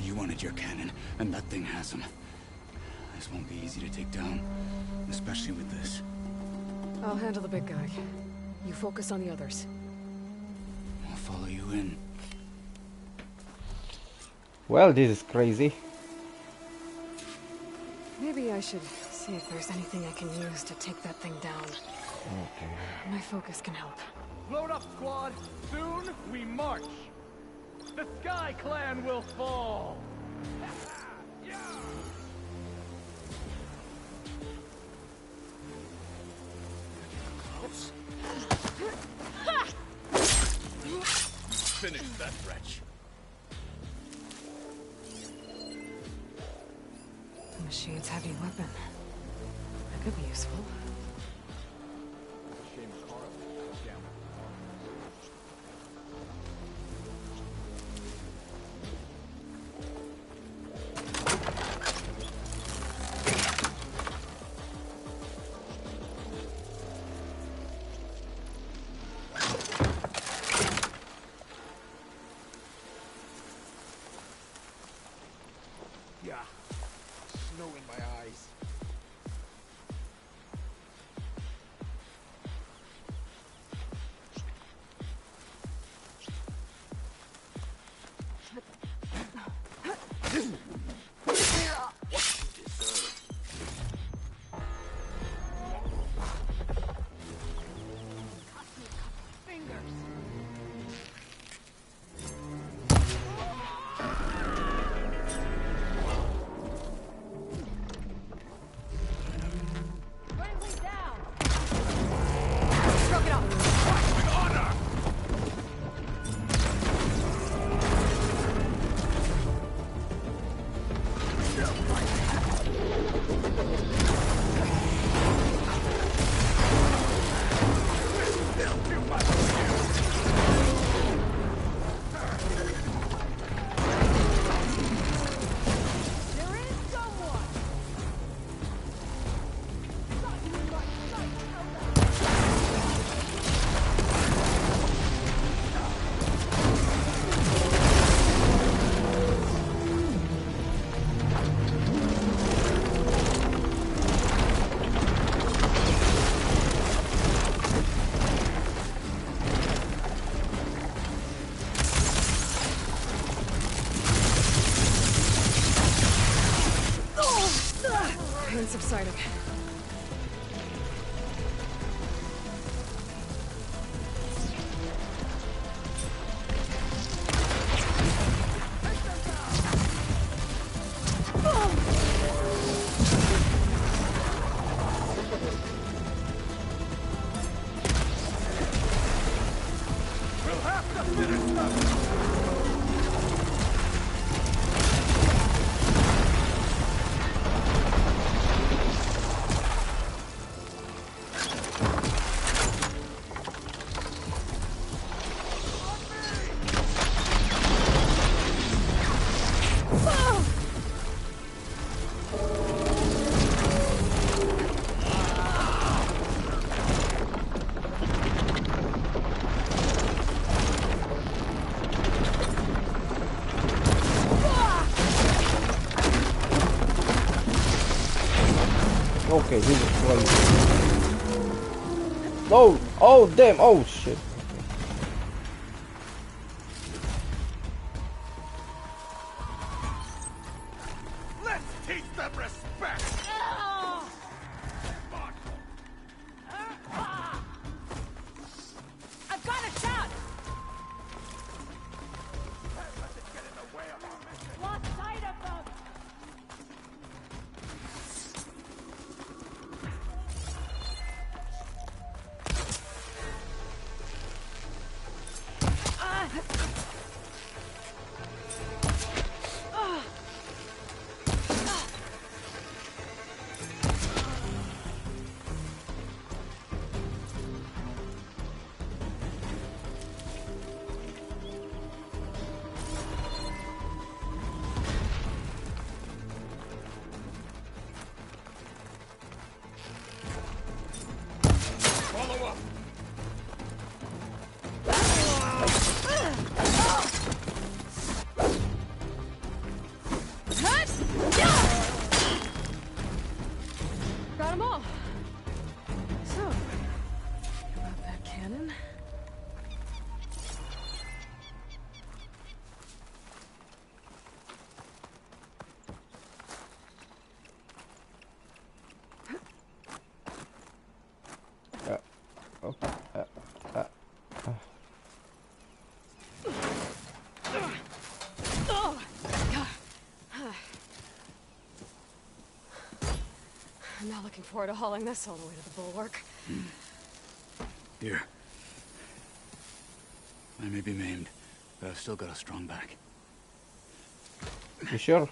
You wanted your cannon, and that thing has them. This won't be easy to take down, especially with this. I'll handle the big guy. You focus on the others. I'll follow you in. Well, this is crazy. Maybe I should see if there's anything I can use to take that thing down. Okay. My focus can help. Load up, squad. Soon we march. The Sky Clan will fall. Finish that wretch. The machine's heavy weapon. That could be useful. Shame Carl goes down. Yeah. Snow in my eyes. Pain subsiding. We'll have to finish them! Okay, this is crazy. Oh, oh, damn, oh shit. Let's teach them respect! I've got a shot! Lost sight of them! Not looking forward to hauling this all the way to the bulwark. Here. I may be maimed, but I've still got a strong back. You sure?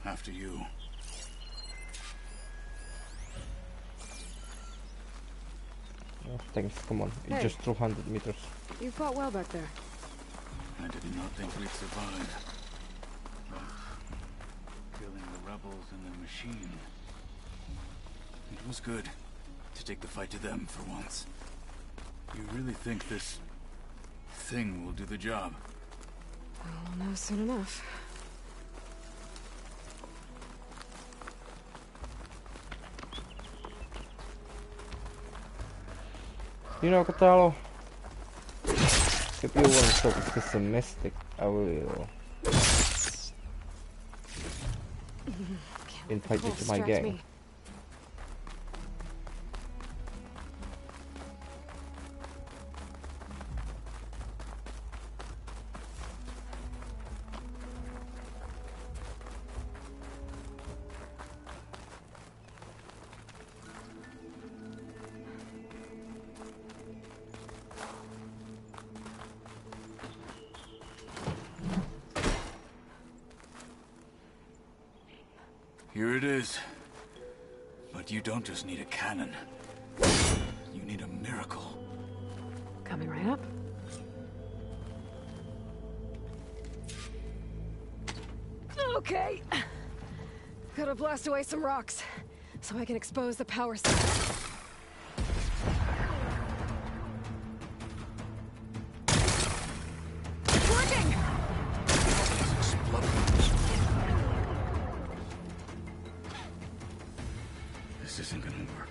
After you. Oh, thanks, come on. It's Hey. just 200 meters. You fought well back there. I did not think we'd survive. But killing the rebels and the machine. It was good to take the fight to them for once. You really think this thing will do the job? I'll know soon enough. You know, Kotallo, if you want to talk pessimistic, I will invite you to my Distract gang. me. Here it is. But you don't just need a cannon. You need a miracle. Coming right up. Okay. Gotta blast away some rocks, so I can expose the power system. It's working! This isn't gonna work.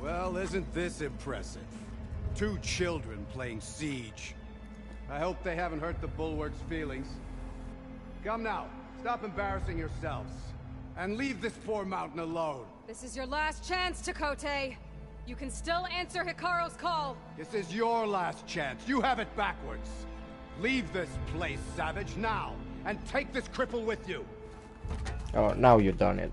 Well, isn't this impressive? 2 children playing siege. I hope they haven't hurt the Bulwark's feelings. Come now, stop embarrassing yourselves. And leave this poor mountain alone. This is your last chance, Chakotay. You can still answer Hikaru's call. This is your last chance. You have it backwards. Leave this place, Savage, now. And take this cripple with you. Oh, now you've done it.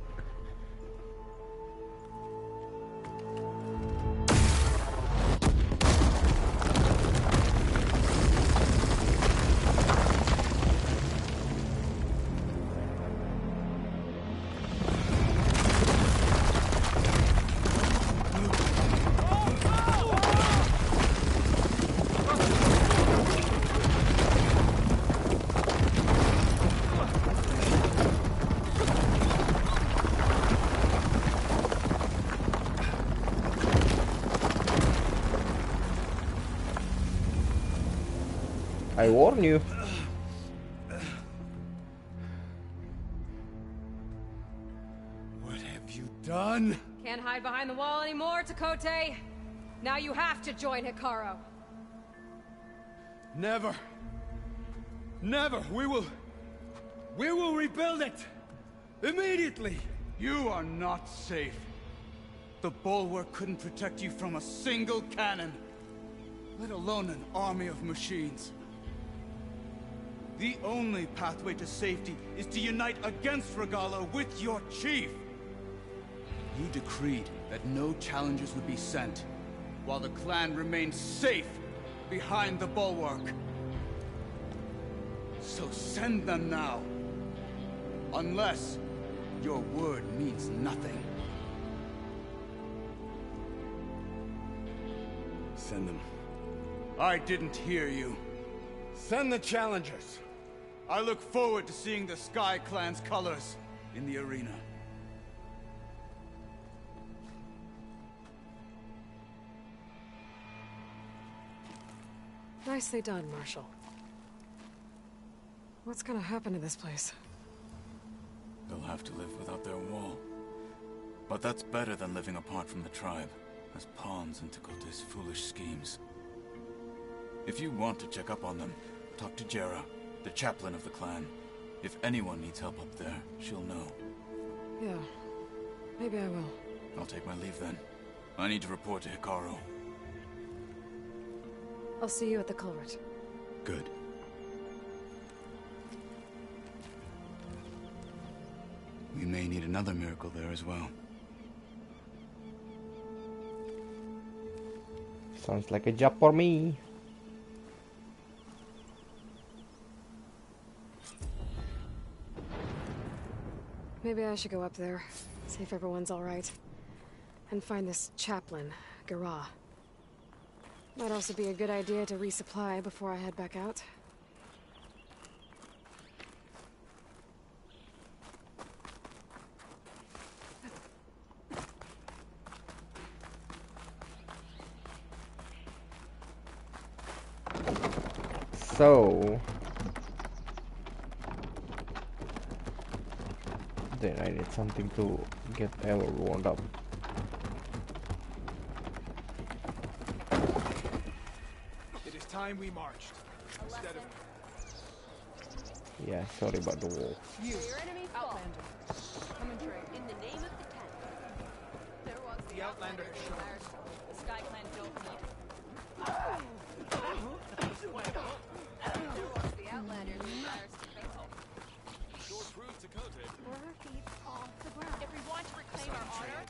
I warn you. What have you done? Can't hide behind the wall anymore, Chakotay. Now you have to join Hikaru. Never. Never. We will rebuild it. Immediately. You are not safe. The Bulwark couldn't protect you from a single cannon, let alone an army of machines. The only pathway to safety is to unite against Regalla with your chief. You decreed that no challengers would be sent, while the clan remained safe behind the Bulwark. So send them now. Unless your word means nothing. Send them. I didn't hear you. Send the challengers. I look forward to seeing the Sky Clan's colors in the arena. Nicely done, Marshal. What's gonna happen to this place? They'll have to live without their wall. But that's better than living apart from the tribe, as pawns in Chakotay's foolish schemes. If you want to check up on them, talk to Jera, the chaplain of the clan. If anyone needs help up there, she'll know. Yeah, maybe I will. I'll take my leave then. I need to report to Hekarro. I'll see you at the culvert. Good. We may need another miracle there as well. Sounds like a job for me. Maybe I should go up there, see if everyone's all right, and find this chaplain, Garah. Might also be a good idea to resupply before I head back out. So then I need something to get Eivor warmed up. It is time we marched. Instead of... Yeah, sorry about the wall. You, Outlander. Come and trade. In the name of the Ten. There was the Outlander has shown. The Sky Clan don't need it. The Outlander desires to fail. Sure proves Tekote. Or her feet off the ground. If we want to reclaim our honor,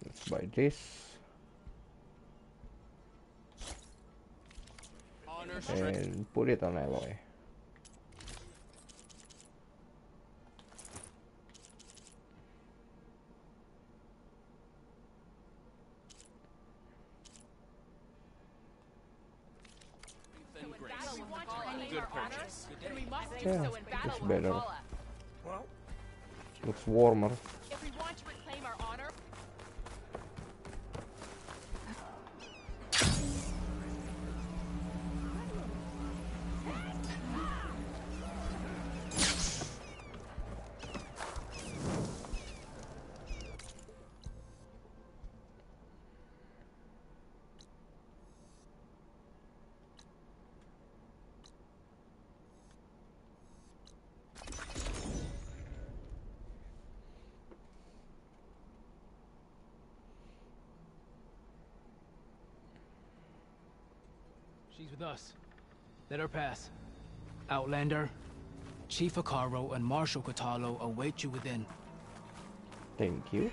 Let's buy this. And put it on alloy. good purchase. Then we must do Yeah, so in battle it's with better. Valhalla. Well, Looks warmer. if we want to reclaim our honor, she's with us. Let her pass. Outlander, Chief Hekarro and Marshal Kotallo await you within. Thank you.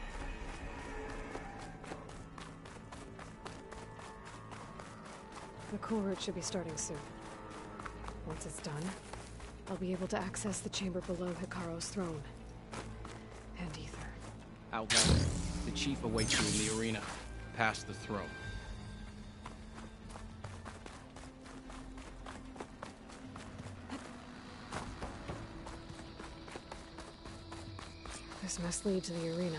The cool route should be starting soon. Once it's done, I'll be able to access the chamber below Hekarro's throne. And Ether. Outlander, the Chief awaits you in the arena, past the throne. This must lead to the arena.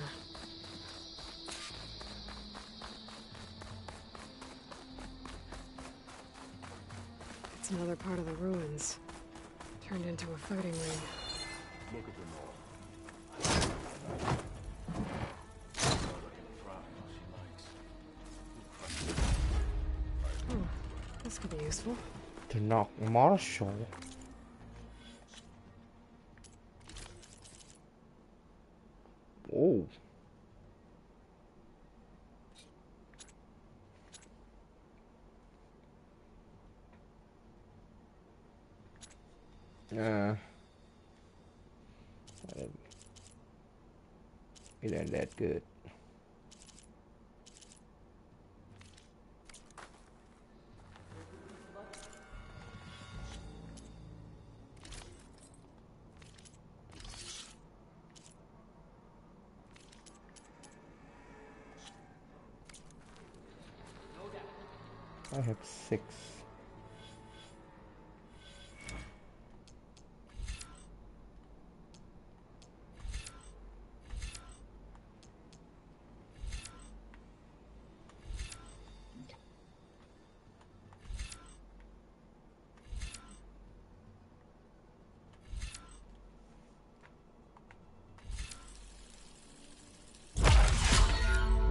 It's another part of the ruins, turned into a fighting ring. Look at them all. Oh, this could be useful. To knock Marshall. Oh. It ain't that good. I have 6.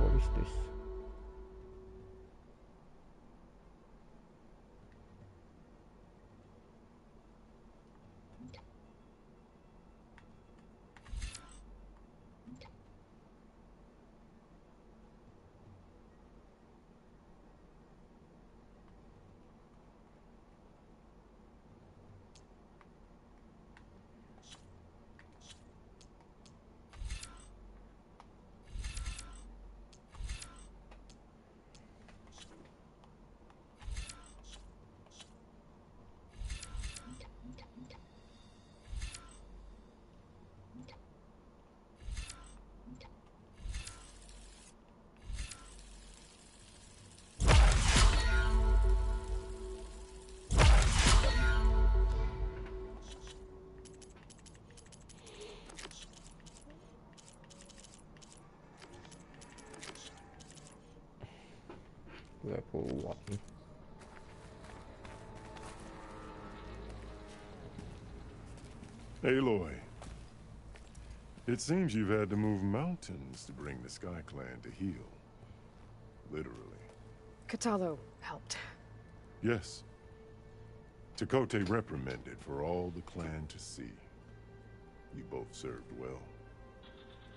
What is this? Level 1. Aloy, it seems you've had to move mountains to bring the Sky Clan to heel. Literally. Kotallo helped. Yes. Tekote reprimanded for all the clan to see. You both served well.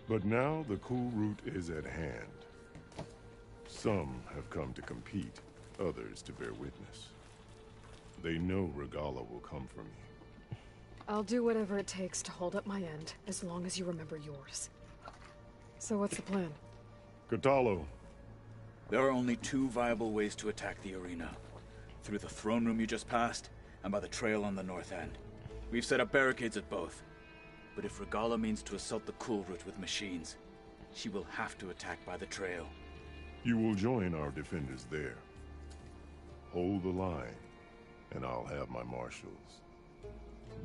But now the cool route is at hand. Some have come to compete, others to bear witness. They know Regalla will come for me. I'll do whatever it takes to hold up my end, as long as you remember yours. So what's the plan? Kotallo. There are only two viable ways to attack the arena. Through the throne room you just passed, and by the trail on the north end. We've set up barricades at both. But if Regalla means to assault the cool route with machines, she will have to attack by the trail. You will join our defenders there. Hold the line, and I'll have my marshals.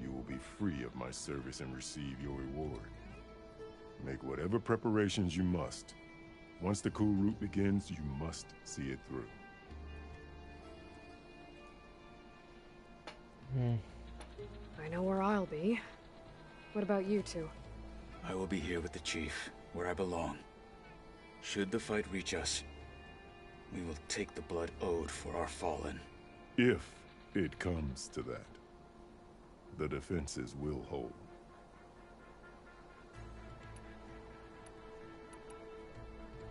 You will be free of my service and receive your reward. Make whatever preparations you must. Once the cool route begins, you must see it through. I know where I'll be. What about you two? I will be here with the chief, where I belong. Should the fight reach us, we will take the blood owed for our fallen. If it comes to that, the defenses will hold.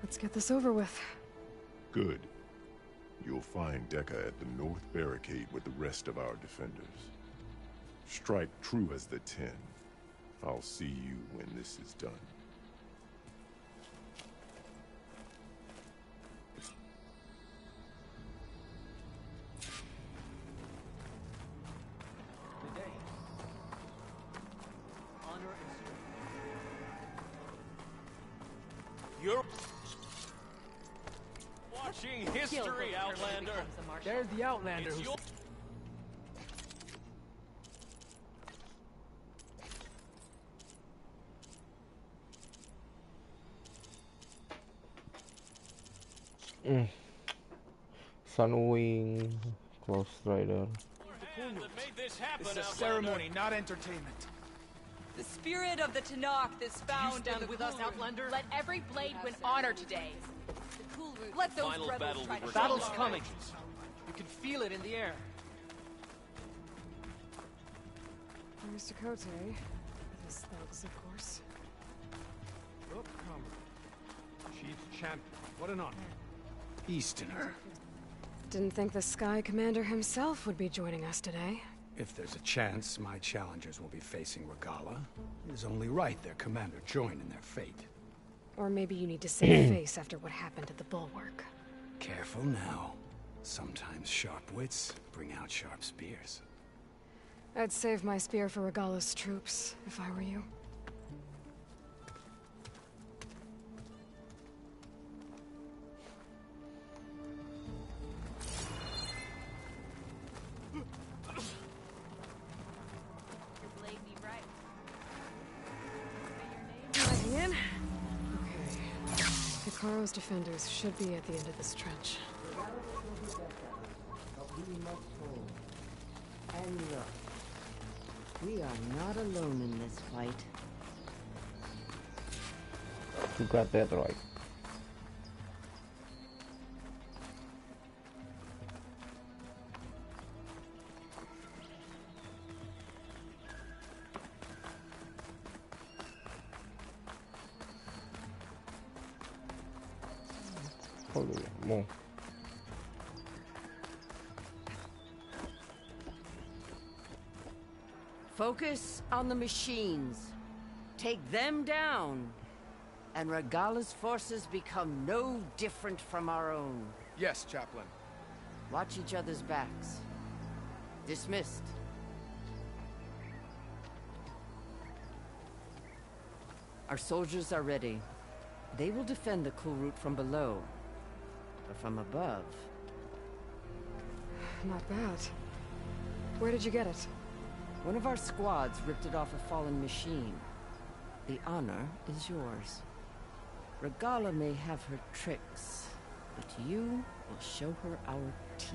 Let's get this over with. Good. You'll find Dekka at the north barricade with the rest of our defenders. Strike true as the 10. I'll see you when this is done. You're watching history, Outlander. There's the Outlander who's... Sunwing, Close Rider. This is a ceremony, not entertainment. The spirit of the Tenakth is found and with us, Outlander. Let every blade win honor today. Let those Final rebels try to Battle's coming. You can feel it in the air. There's Tekote. His thugs, of course. Look, comrade. Chief champion. What an honor. Easterner. Didn't think the Sky Commander himself would be joining us today. If there's a chance my challengers will be facing Regalla, it is only right their commander join in their fate. Or maybe you need to save face after what happened at the Bulwark. Careful now. Sometimes sharp wits bring out sharp spears. I'd save my spear for Regalla's troops, if I were you. Ian? Okay. Hekarro's defenders should be at the end of this trench. And look, we are not alone in this fight. You got that right. More. Focus on the machines. Take them down. And Regalla's forces become no different from our own. Yes, Chaplain. Watch each other's backs. Dismissed. Our soldiers are ready. They will defend the cool route from below. But from above... Not bad. Where did you get it? One of our squads ripped it off a fallen machine. The honor is yours. Regalla may have her tricks, But you will show her our teeth.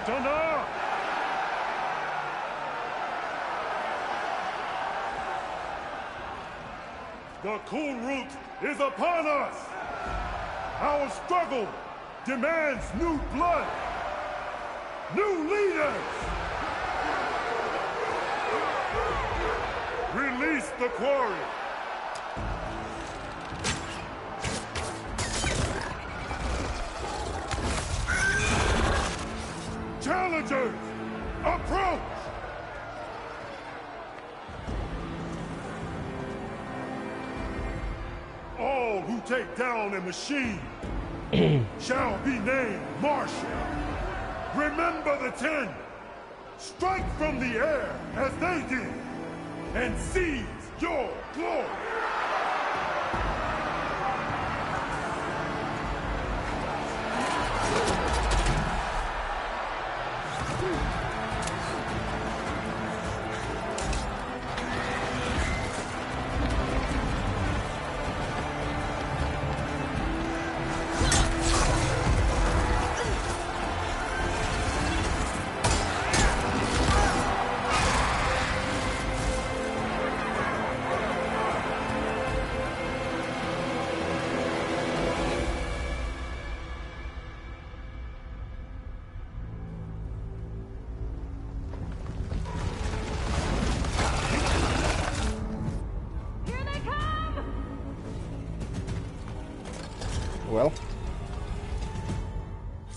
Tana! The Kulrut is upon us! Our struggle demands new blood! New leaders! Release the quarry! Challengers, approach! All who take down a machine shall be named Marshal. Remember the 10. Strike from the air as they did, and seize your glory. Well,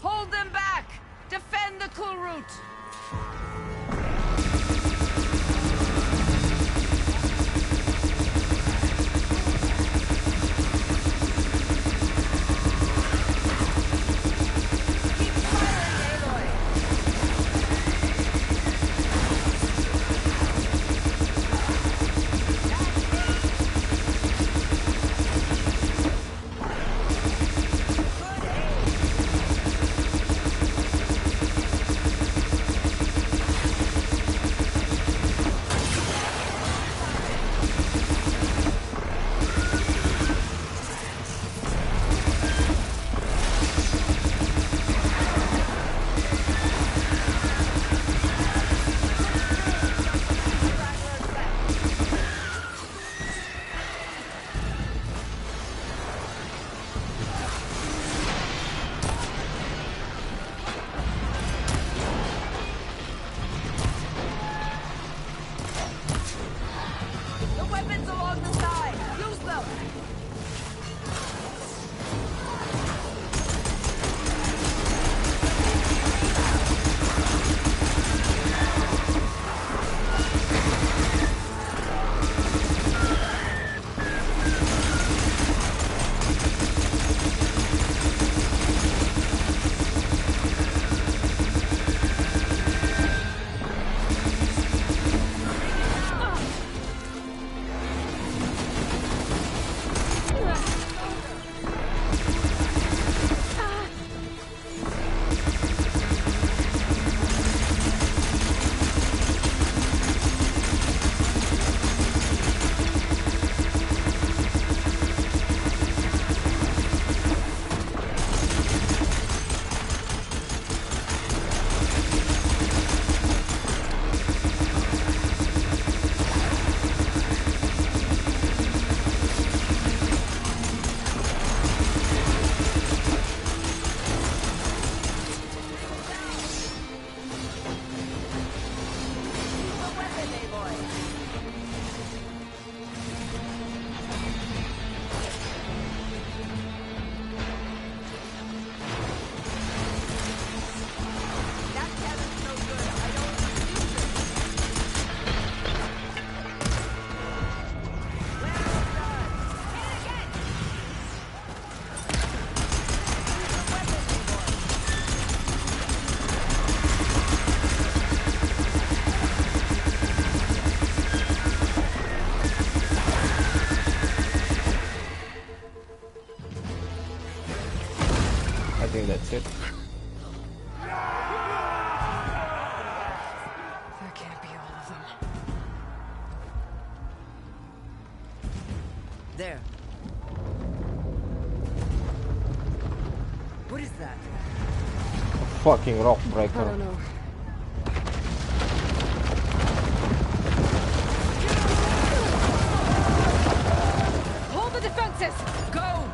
Hold them back! Defend the Kulrut! fucking rock breaker. I don't know. Hold the defenses! Go!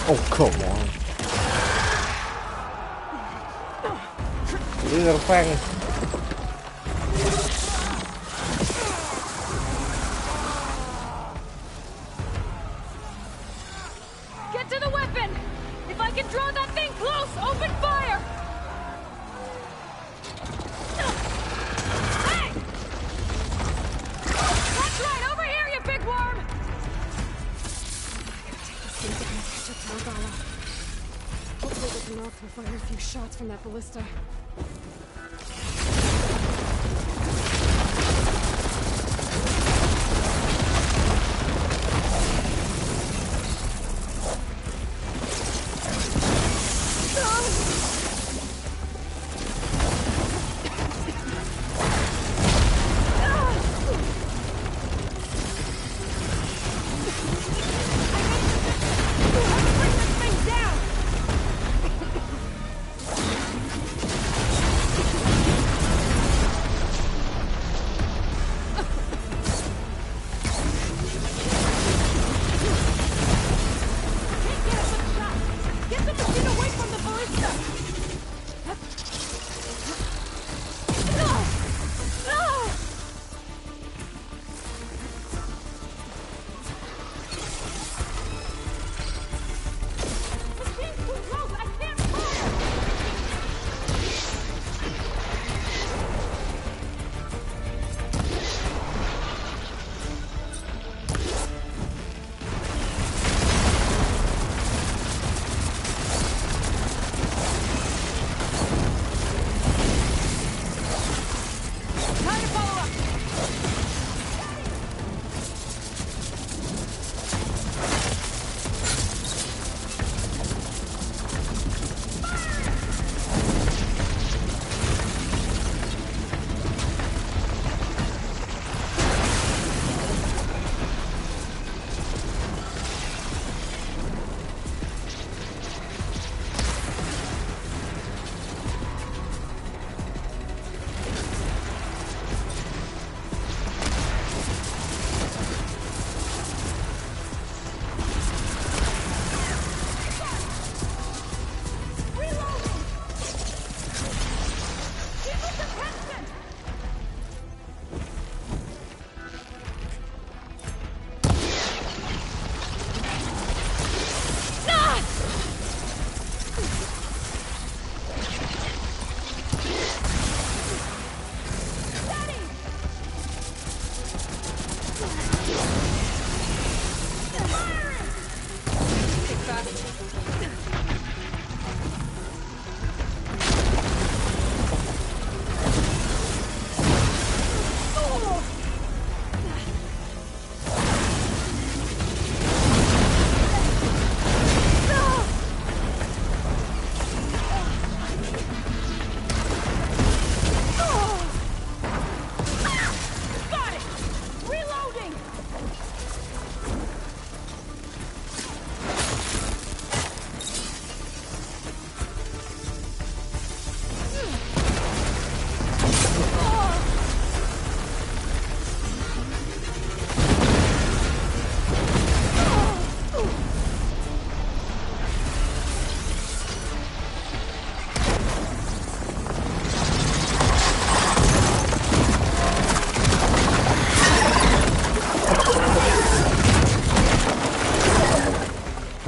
Oh, come on. Little fang. Get to the weapon! If I can draw that thing close, open fire! Hey! That's right, over here, you big worm! Hopefully the North will fire a few shots from that ballista.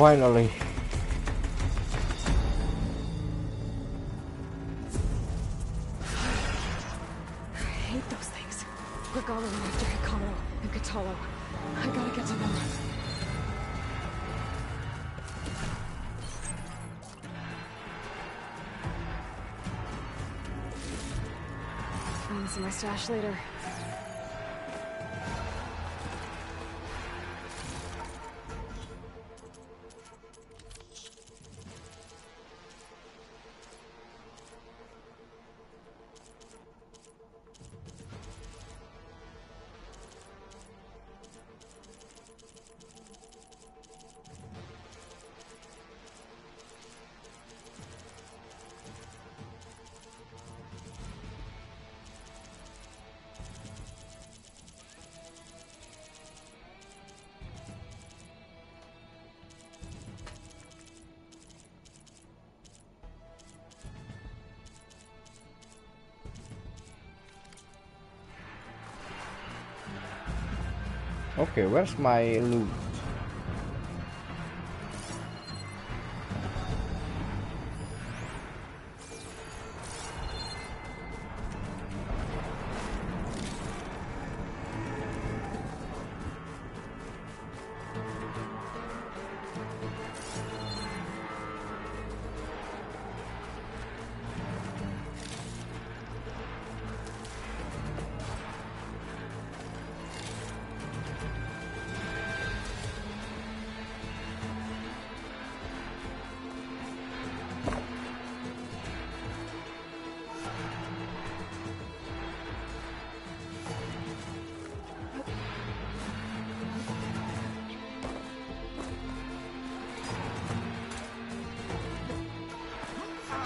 finally. I hate those things. Regala went after Hikaru and Kotallo. I gotta get to them. Find some of my stash later. Okay, where's my loot?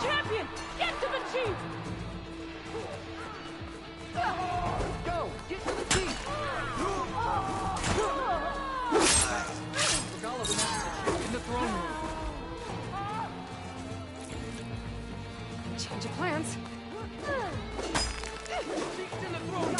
Champion, get to the chief! Go! Get to the chief! Regala the master in the throne room. Change of plans. Chief's in the throne room.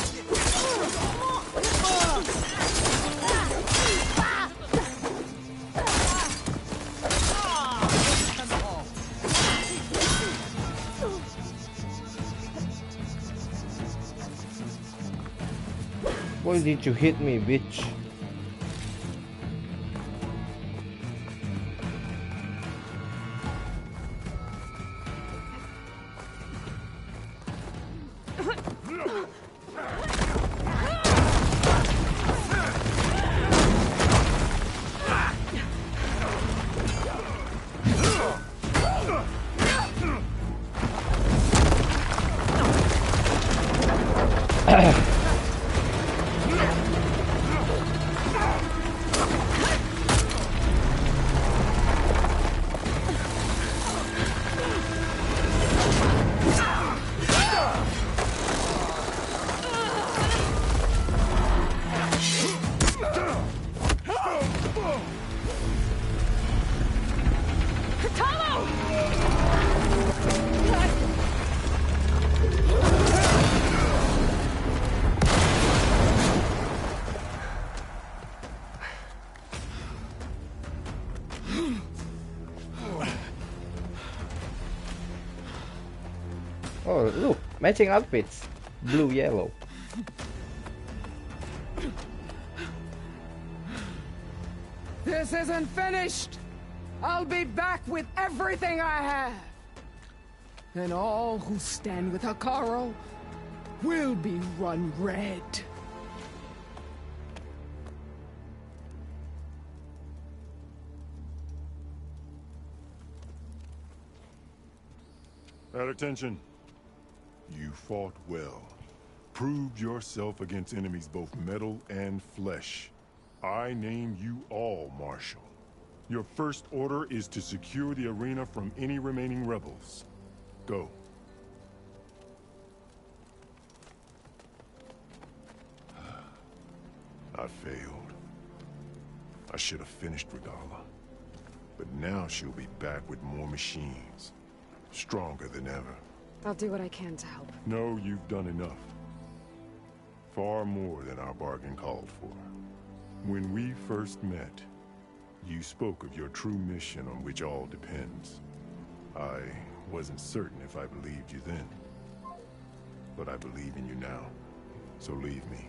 Why did you hit me, bitch? Oh, look, matching outfits. Blue, yellow. This isn't finished! I'll be back with everything I have! And all who stand with Hikaru will be run red. At attention. You fought well. Proved yourself against enemies both metal and flesh. I name you all Marshal. Your first order is to secure the arena from any remaining rebels. Go. I failed. I should have finished Regala. But now she'll be back with more machines. Stronger than ever. I'll do what I can to help. No, you've done enough. Far more than our bargain called for. When we first met, You spoke of your true mission on which all depends. I wasn't certain if I believed you then, but I believe in you now. So leave me,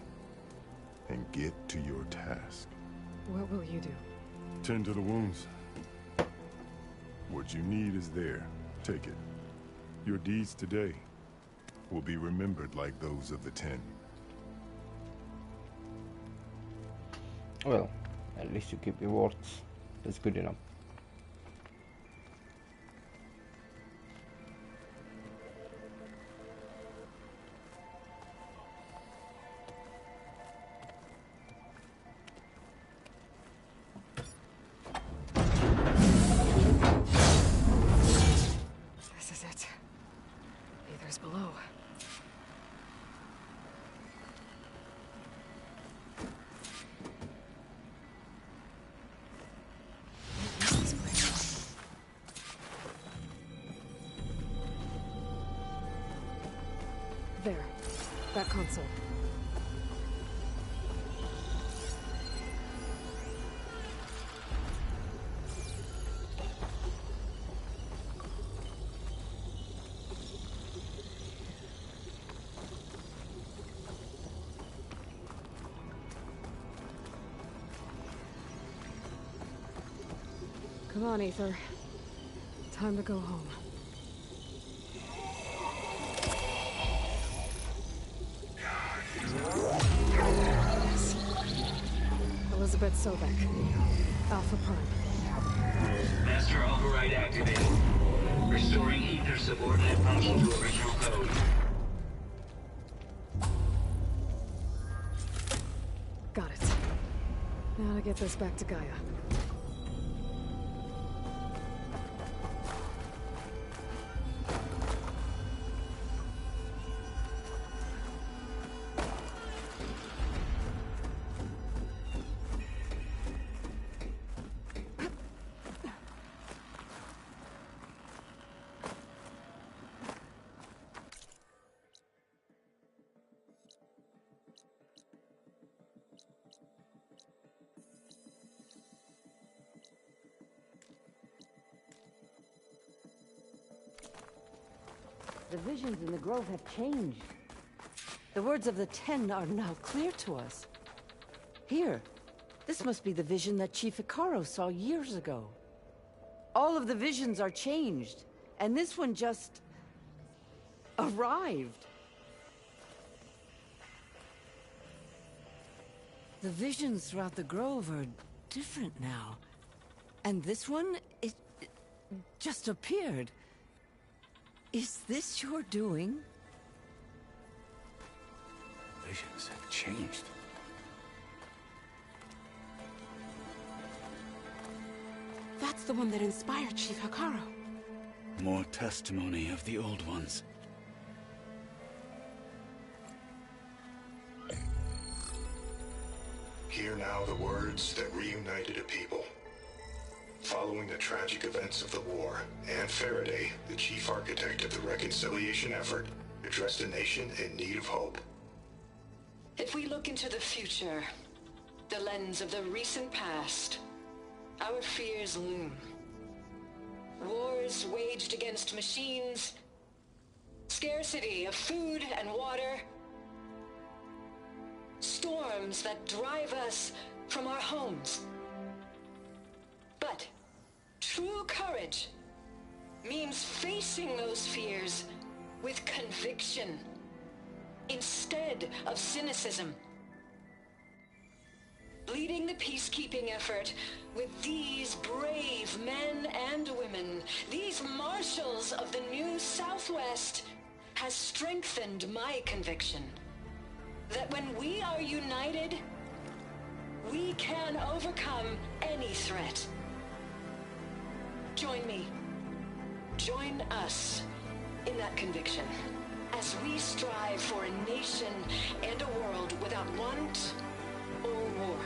and get to your task. What will you do? Tend to the wounds. What you need is there. Take it. Your deeds today will be remembered like those of the 10. Well, at least you keep your words. That's good enough. This is it. Aether's below. There. That console. Come on, Aether. Time to go home. Yes. Elizabeth Sobek. Alpha Prime. Master override activated. Restoring Aether subordinate function to original code. Got it. Now to get this back to Gaia. The visions in the grove have changed. The words of the 10 are now clear to us. Here, this must be the vision that Chief Hekarro saw years ago. All of the visions are changed, and this one just arrived. The visions throughout the grove are different now. And this one, it just appeared. Is this your doing? Visions have changed. That's the one that inspired Chief Hekarro. More testimony of the old ones. Hear now the words that reunited a people. Following the tragic events of the war, Anne Faraday, the chief architect of the reconciliation effort, addressed a nation in need of hope. If we look into the future, the lens of the recent past, our fears loom. Wars waged against machines, scarcity of food and water, storms that drive us from our homes. But true courage means facing those fears with conviction instead of cynicism. Leading the peacekeeping effort with these brave men and women, these marshals of the new Southwest, has strengthened my conviction that when we are united, we can overcome any threat. Join me. Join us in that conviction as we strive for a nation and a world without want or war.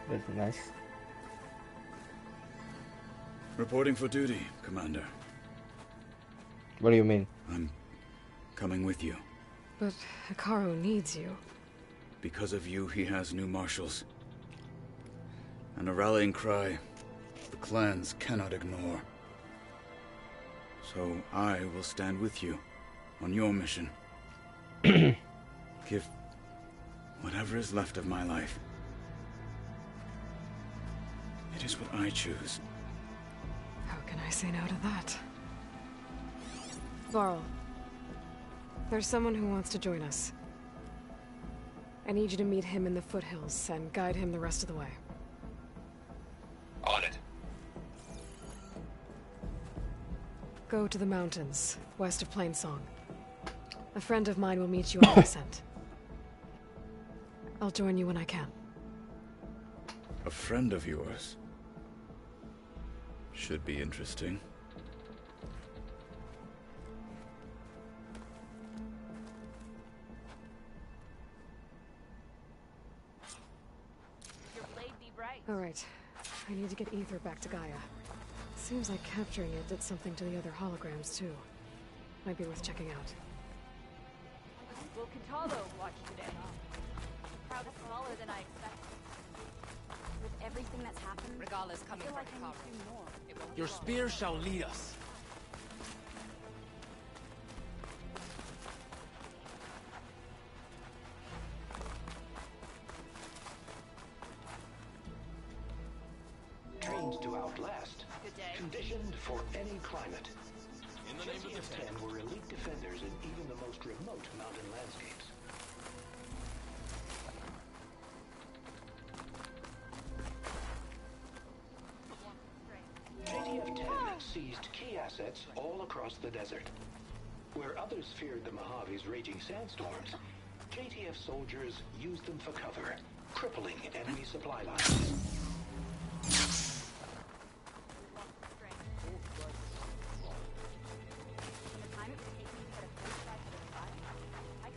That's nice. Reporting for duty, Commander. What do you mean? I'm coming with you. But Hekarro needs you. Because of you, he has new marshals. And a rallying cry the clans cannot ignore. So I will stand with you on your mission. Give whatever is left of my life. It is what I choose. How can I say no to that? Varl, there's someone who wants to join us. I need you to meet him in the foothills and guide him the rest of the way. On it. Go to the mountains, west of Plainsong. A friend of mine will meet you on the ascent. I'll join you when I can. A friend of yours? Should be interesting. Your blade be bright. All right. I need to get Ether back to Gaia. Seems like capturing it did something to the other holograms, too. Might be worth checking out. Will Kitalo watch today? Crowd is smaller than I expected. With everything that's happened, Regala's coming I feel for like I need to do more. Your spear shall lead us. Trained to outlast. Conditioned for any climate. In the name of the JTF-10 were elite defenders in even the most remote mountain landscapes. JTF-10 seized key assets all across the desert. Where others feared the Mojave's raging sandstorms, JTF soldiers used them for cover, crippling enemy supply lines.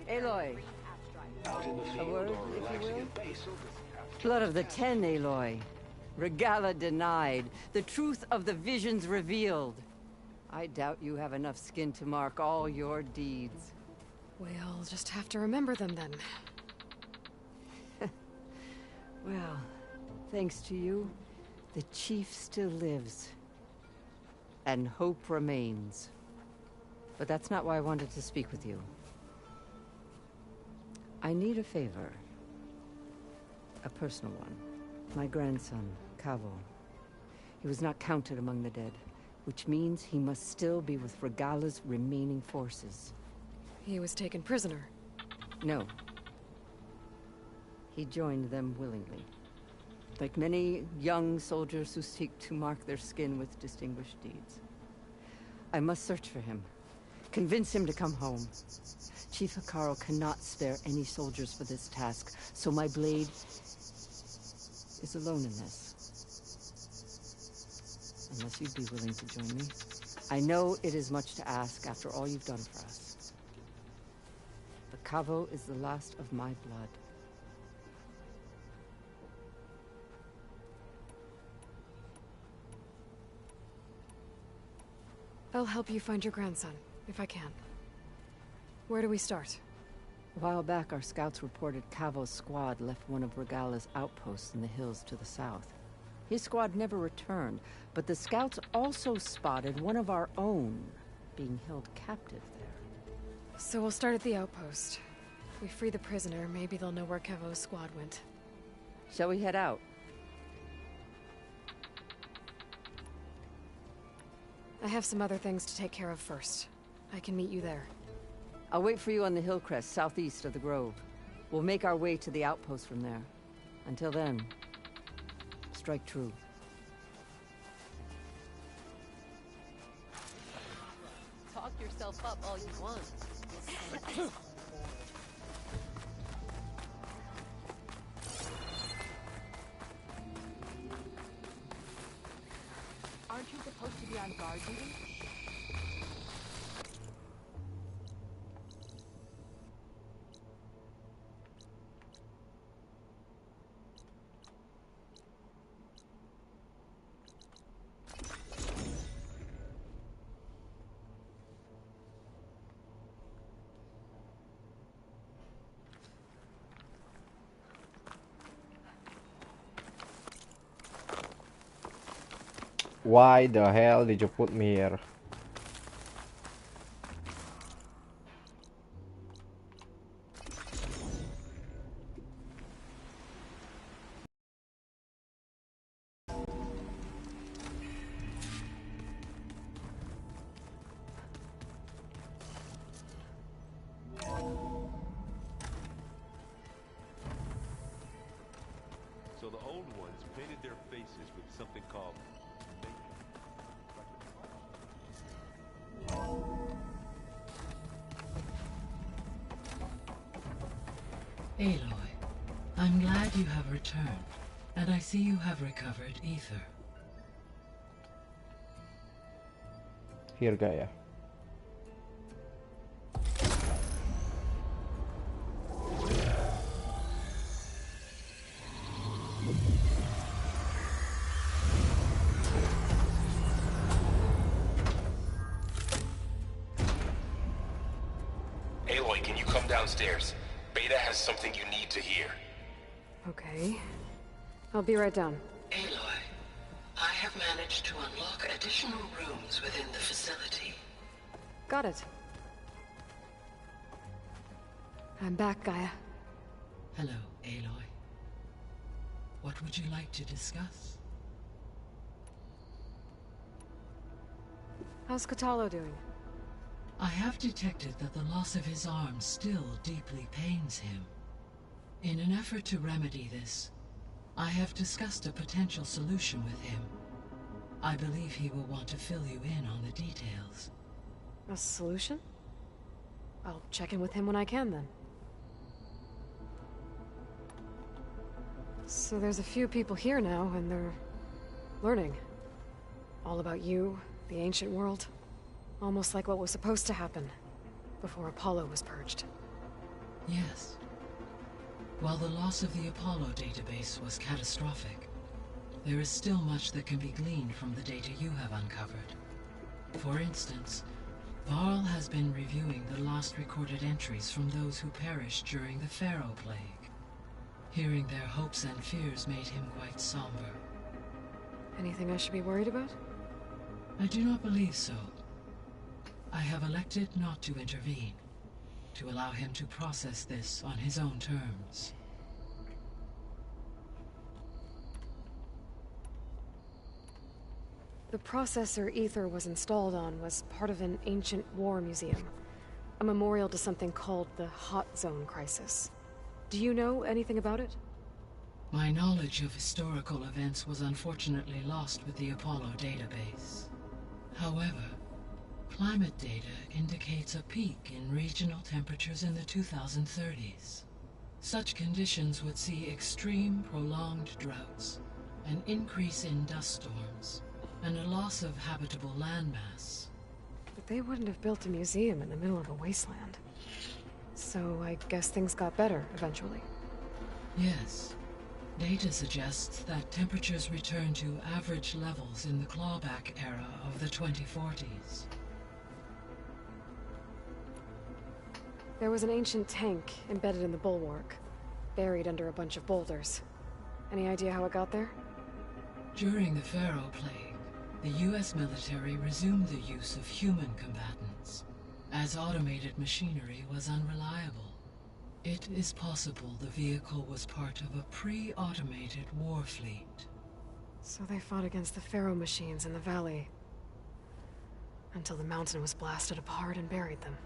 Aloy. Out in the A field word, or if you relaxing will? at base. Blood of the Ten, Aloy. Regala denied. The truth of the visions revealed. I doubt you have enough skin to mark all your deeds. We'll just have to remember them then. Well, thanks to you, the Chief still lives. And hope remains. But that's not why I wanted to speak with you. I need a favor. A personal one. My grandson, Kavo. He was not counted among the dead, which means he must still be with Regala's remaining forces. He was taken prisoner. No. He joined them willingly. Like many young soldiers who seek to mark their skin with distinguished deeds. I must search for him. Convince him to come home. Chief Hekarro cannot spare any soldiers for this task, so my blade is alone in this. Unless you'd be willing to join me. I know it is much to ask after all you've done for us. But Kavo is the last of my blood. I'll help you find your grandson, if I can. Where do we start? A while back, our scouts reported Kavo's squad left one of Regala's outposts in the hills to the south. His squad never returned, but the scouts also spotted one of our own being held captive there. So we'll start at the outpost. If we free the prisoner, maybe they'll know where Kavo's squad went. Shall we head out? I have some other things to take care of first. I can meet you there. I'll wait for you on the hill crest southeast of the grove. We'll make our way to the outpost from there. Until then, strike true. Talk yourself up all you want. Aren't you supposed to be on guard duty? Why the hell did you put me here? So the old ones painted their faces with something called Aloy, I'm glad you have returned, and I see you have recovered Ether. Here, Gaia. Aloy, can you come downstairs? Beta has something you need to hear. Okay. I'll be right down. Aloy, I have managed to unlock additional rooms within the facility. Got it. I'm back, Gaia. Hello, Aloy. What would you like to discuss? How's Kotallo doing? I have detected that the loss of his arm still deeply pains him. In an effort to remedy this, I have discussed a potential solution with him. I believe he will want to fill you in on the details. A solution? I'll check in with him when I can, then. So there's a few people here now, and they're learning. All about you, the ancient world. Almost like what was supposed to happen before Apollo was purged. Yes. While the loss of the Apollo database was catastrophic, there is still much that can be gleaned from the data you have uncovered. For instance, Varl has been reviewing the last recorded entries from those who perished during the Pharaoh Plague. Hearing their hopes and fears made him quite somber. Anything I should be worried about? I do not believe so. I have elected not to intervene, to allow him to process this on his own terms. The processor Ether was installed on was part of an ancient war museum, a memorial to something called the Hot Zone Crisis. Do you know anything about it? My knowledge of historical events was unfortunately lost with the Apollo database. However, climate data indicates a peak in regional temperatures in the 2030s. Such conditions would see extreme, prolonged droughts, an increase in dust storms, and a loss of habitable landmass. But they wouldn't have built a museum in the middle of a wasteland. So I guess things got better eventually. Yes. Data suggests that temperatures returned to average levels in the clawback era of the 2040s. There was an ancient tank embedded in the bulwark, buried under a bunch of boulders. Any idea how it got there? During the Pharaoh Plague, the US military resumed the use of human combatants, as automated machinery was unreliable. It is possible the vehicle was part of a pre-automated war fleet. So they fought against the Pharaoh machines in the valley, until the mountain was blasted apart and buried them.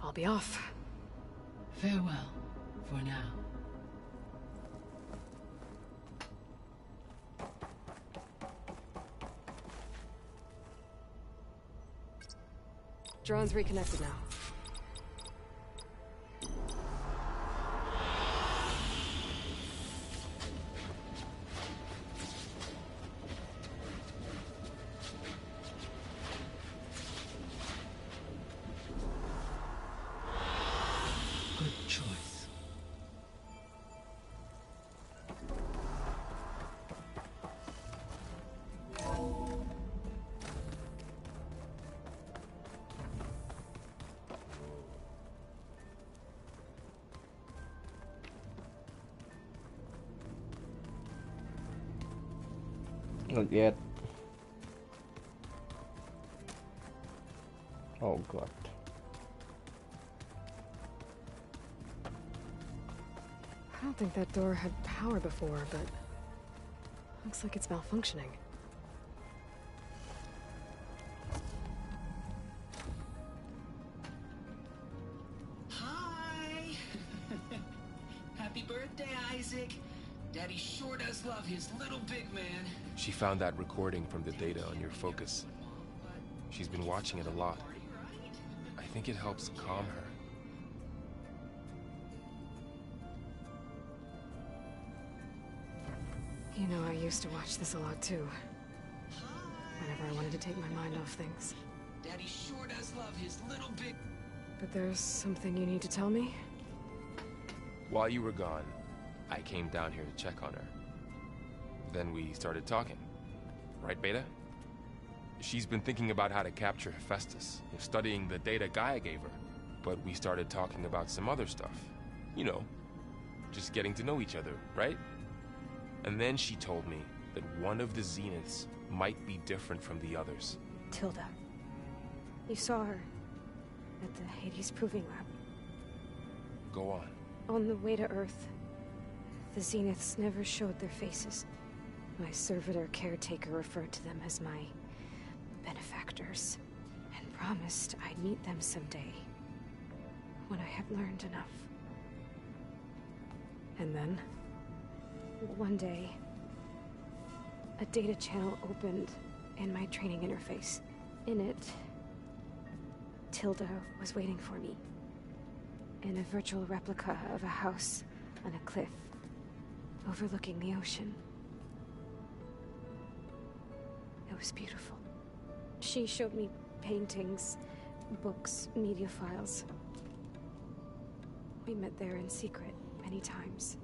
I'll be off. Farewell, for now. Drone's reconnected now. Good choice. Not yet. Oh god. I don't think that door had power before, but looks like it's malfunctioning. Hi! Happy birthday, Isaac. Daddy sure does love his little big man. She found that recording from the data on your focus. She's been watching it a lot. I think it helps calm her. You know, I used to watch this a lot too. Whenever I wanted to take my mind off things. Daddy sure does love his little big... But there's something you need to tell me? While you were gone, I came down here to check on her. Then we started talking. Right, Beta? She's been thinking about how to capture Hephaestus, studying the data Gaia gave her. But we started talking about some other stuff. You know, just getting to know each other, right? And then she told me that one of the Zeniths might be different from the others. Tilda. You saw her at the Hades Proving Lab. Go on. On the way to Earth, the Zeniths never showed their faces. My servitor caretaker referred to them as my benefactors, and promised I'd meet them someday, when I had learned enough. And then, one day, a data channel opened in my training interface. In it, Tilda was waiting for me, in a virtual replica of a house on a cliff, overlooking the ocean. It was beautiful. She showed me paintings, books, media files. We met there in secret many times.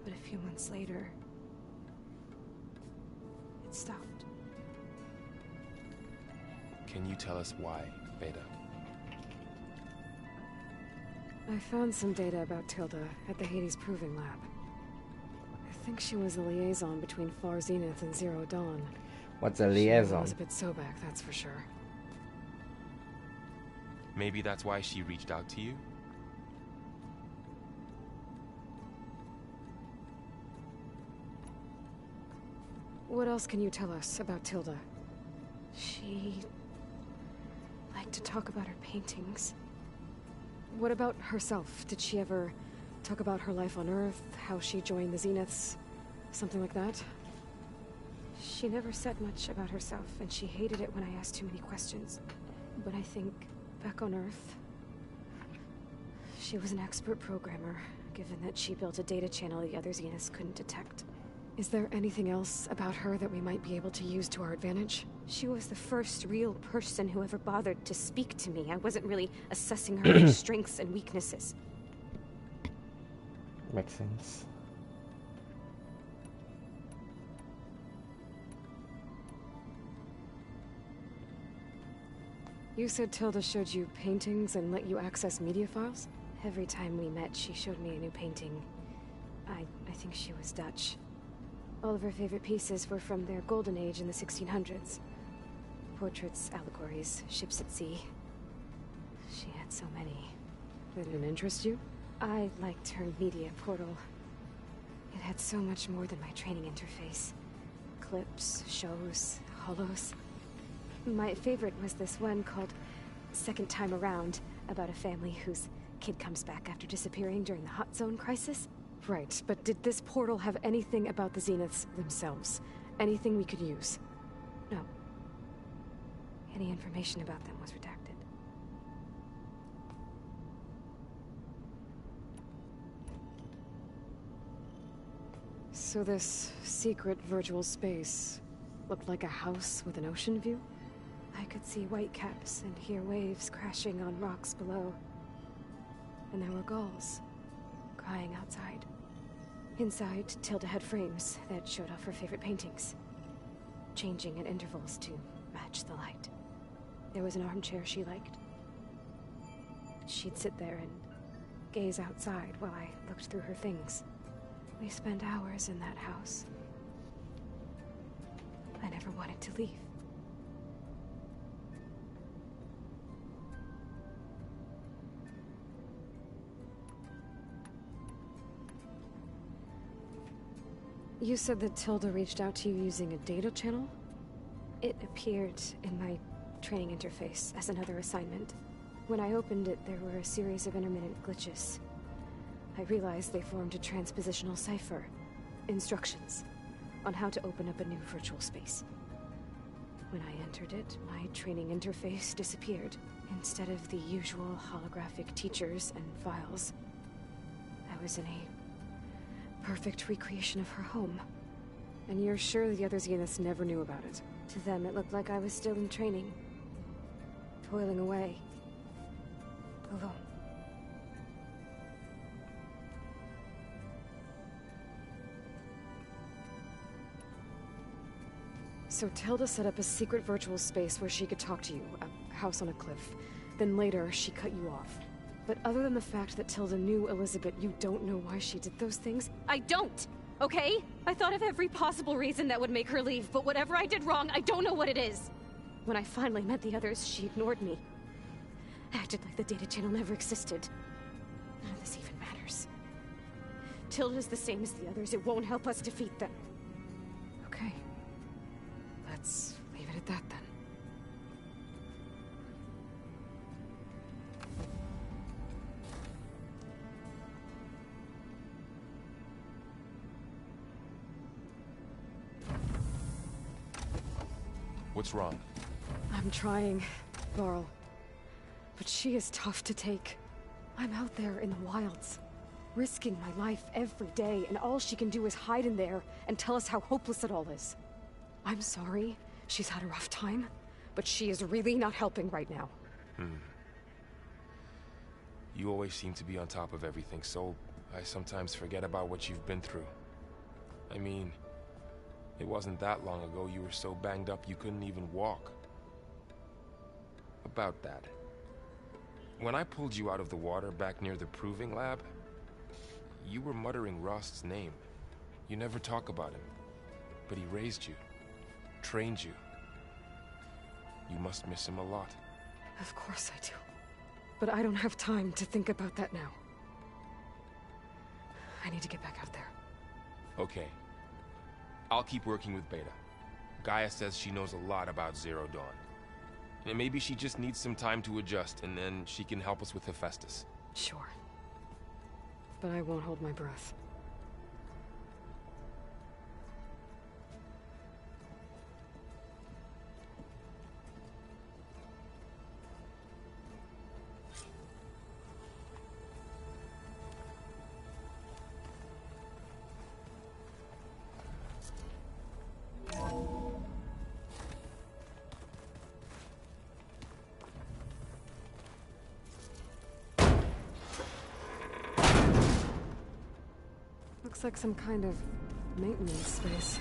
But a few months later, it stopped. Can you tell us why, Beta? I found some data about Tilda at the Hades Proving Lab. I think she was a liaison between Far Zenith and Zero Dawn. What's a liaison? Elizabeth Sobek, that's for sure. Maybe that's why she reached out to you? What else can you tell us about Tilda? She liked to talk about her paintings. What about herself? Did she ever talk about her life on Earth, how she joined the Zeniths, something like that? She never said much about herself, and she hated it when I asked too many questions. But I think, back on Earth, she was an expert programmer, given that she built a data channel the other Zeniths couldn't detect. Is there anything else about her that we might be able to use to our advantage? She was the first real person who ever bothered to speak to me. I wasn't really assessing her strengths and weaknesses. Makes sense. You said Tilda showed you paintings and let you access media files? Every time we met, she showed me a new painting. I think she was Dutch. All of her favorite pieces were from their golden age in the 1600s. Portraits, allegories, ships at sea. She had so many. Did it interest you? I liked her media portal. It had so much more than my training interface. Clips, shows, holos. My favorite was this one called Second Time Around, about a family whose kid comes back after disappearing during the Hot Zone crisis. Right, but did this portal have anything about the Zeniths themselves? Anything we could use? No. Any information about them was redacted. So this secret virtual space looked like a house with an ocean view? I could see whitecaps and hear waves crashing on rocks below. And there were gulls crying outside. Inside, Tilda had frames that showed off her favorite paintings, changing at intervals to match the light. There was an armchair she liked. She'd sit there and gaze outside while I looked through her things. We spent hours in that house, I never wanted to leave. You said that Tilda reached out to you using a data channel? It appeared in my training interface as another assignment. When I opened it, there were a series of intermittent glitches. I realized they formed a transpositional cipher. Instructions on how to open up a new virtual space. When I entered it, my training interface disappeared. Instead of the usual holographic teachers and files, I was in a perfect recreation of her home. And you're sure the other Zeniths never knew about it? To them, it looked like I was still in training. Toiling away. Alone. So Tilda set up a secret virtual space where she could talk to you, a house on a cliff. Then later, she cut you off. But other than the fact that Tilda knew Elizabeth, you don't know why she did those things? I don't! Okay? I thought of every possible reason that would make her leave, but whatever I did wrong, I don't know what it is. When I finally met the others, she ignored me. Acted like the data channel never existed. None of this even matters. Tilda's the same as the others. It won't help us defeat them. Okay. Let's leave it at that then. What's wrong? I'm trying, Varl. But she is tough to take. I'm out there in the wilds, risking my life every day, and all she can do is hide in there and tell us how hopeless it all is. I'm sorry, she's had a rough time, but she is really not helping right now. You always seem to be on top of everything, so I sometimes forget about what you've been through. I mean, it wasn't that long ago you were so banged up you couldn't even walk. About that. When I pulled you out of the water back near the proving lab, you were muttering Rost's name. You never talk about him, but he raised you, trained you. You must miss him a lot. Of course I do. But I don't have time to think about that now. I need to get back out there. Okay. I'll keep working with Beta. Gaia says she knows a lot about Zero Dawn. And maybe she just needs some time to adjust, and then she can help us with Hephaestus. Sure. But I won't hold my breath. Looks like some kind of maintenance space.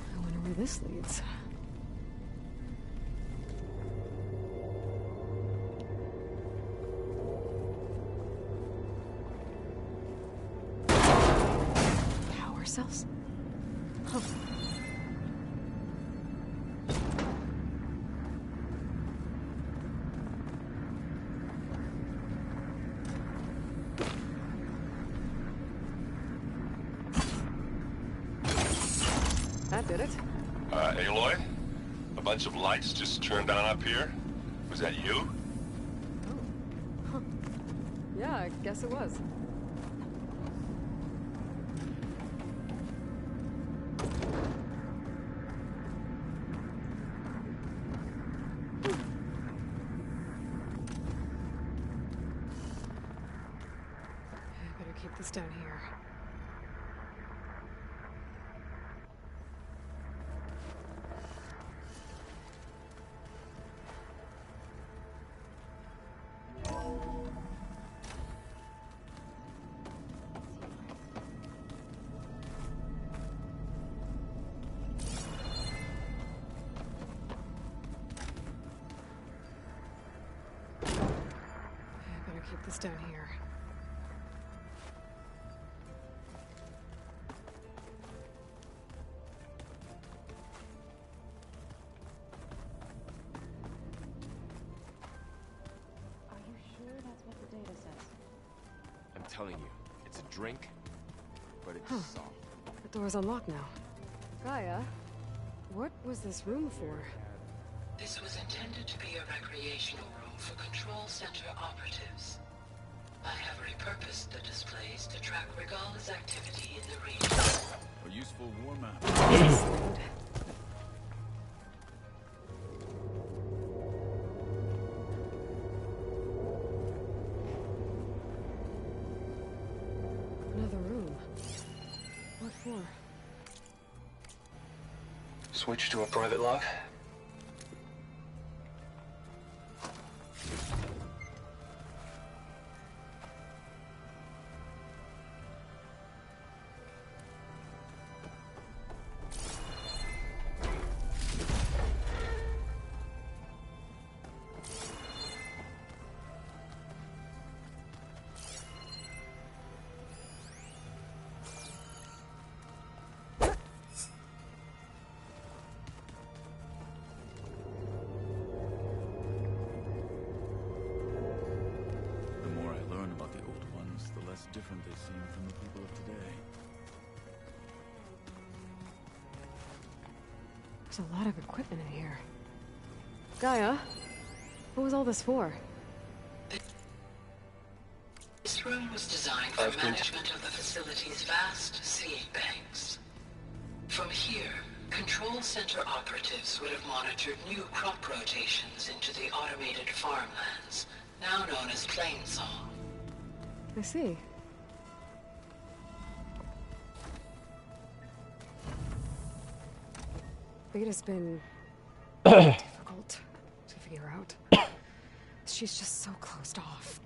I wonder where this leads. Power cells? Huh. That did it. Aloy? A bunch of lights just turned on up here? Was that you? Huh. Yeah, I guess it was. Keep this down here. down here. Are you sure that's what the data says? I'm telling you, it's a drink, but it's soft. The door's unlocked now. Gaia, what was this room for? This was intended to be a recreational room for Control Center operatives. I have repurposed the displays to track Regala's activity in the region. A useful war map. Another room. What for? Switch to a private log. Different they seem from the people of today. There's a lot of equipment in here. Gaia, what was all this for? This room was designed for management of the facility's vast seed banks. From here, Control Center operatives would have monitored new crop rotations into the automated farmlands, now known as Plainsaw. I see. Beta's been difficult to figure out. She's just so closed off.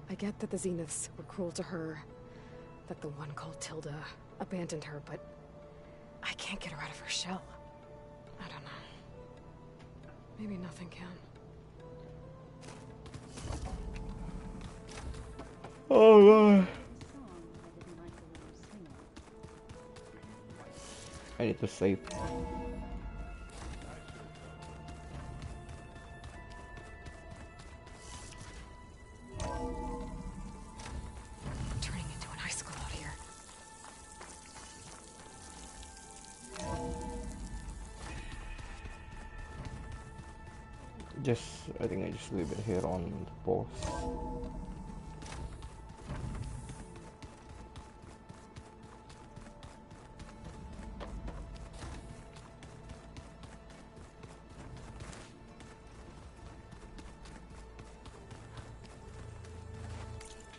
I get that the Zeniths were cruel to her, that the one called Tilda abandoned her, but I can't get her out of her shell. I don't know. Maybe nothing can. Oh god. I need to save. Turning into an icicle out here. I think I just leave it here on the pause.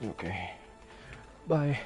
Okay. Bye.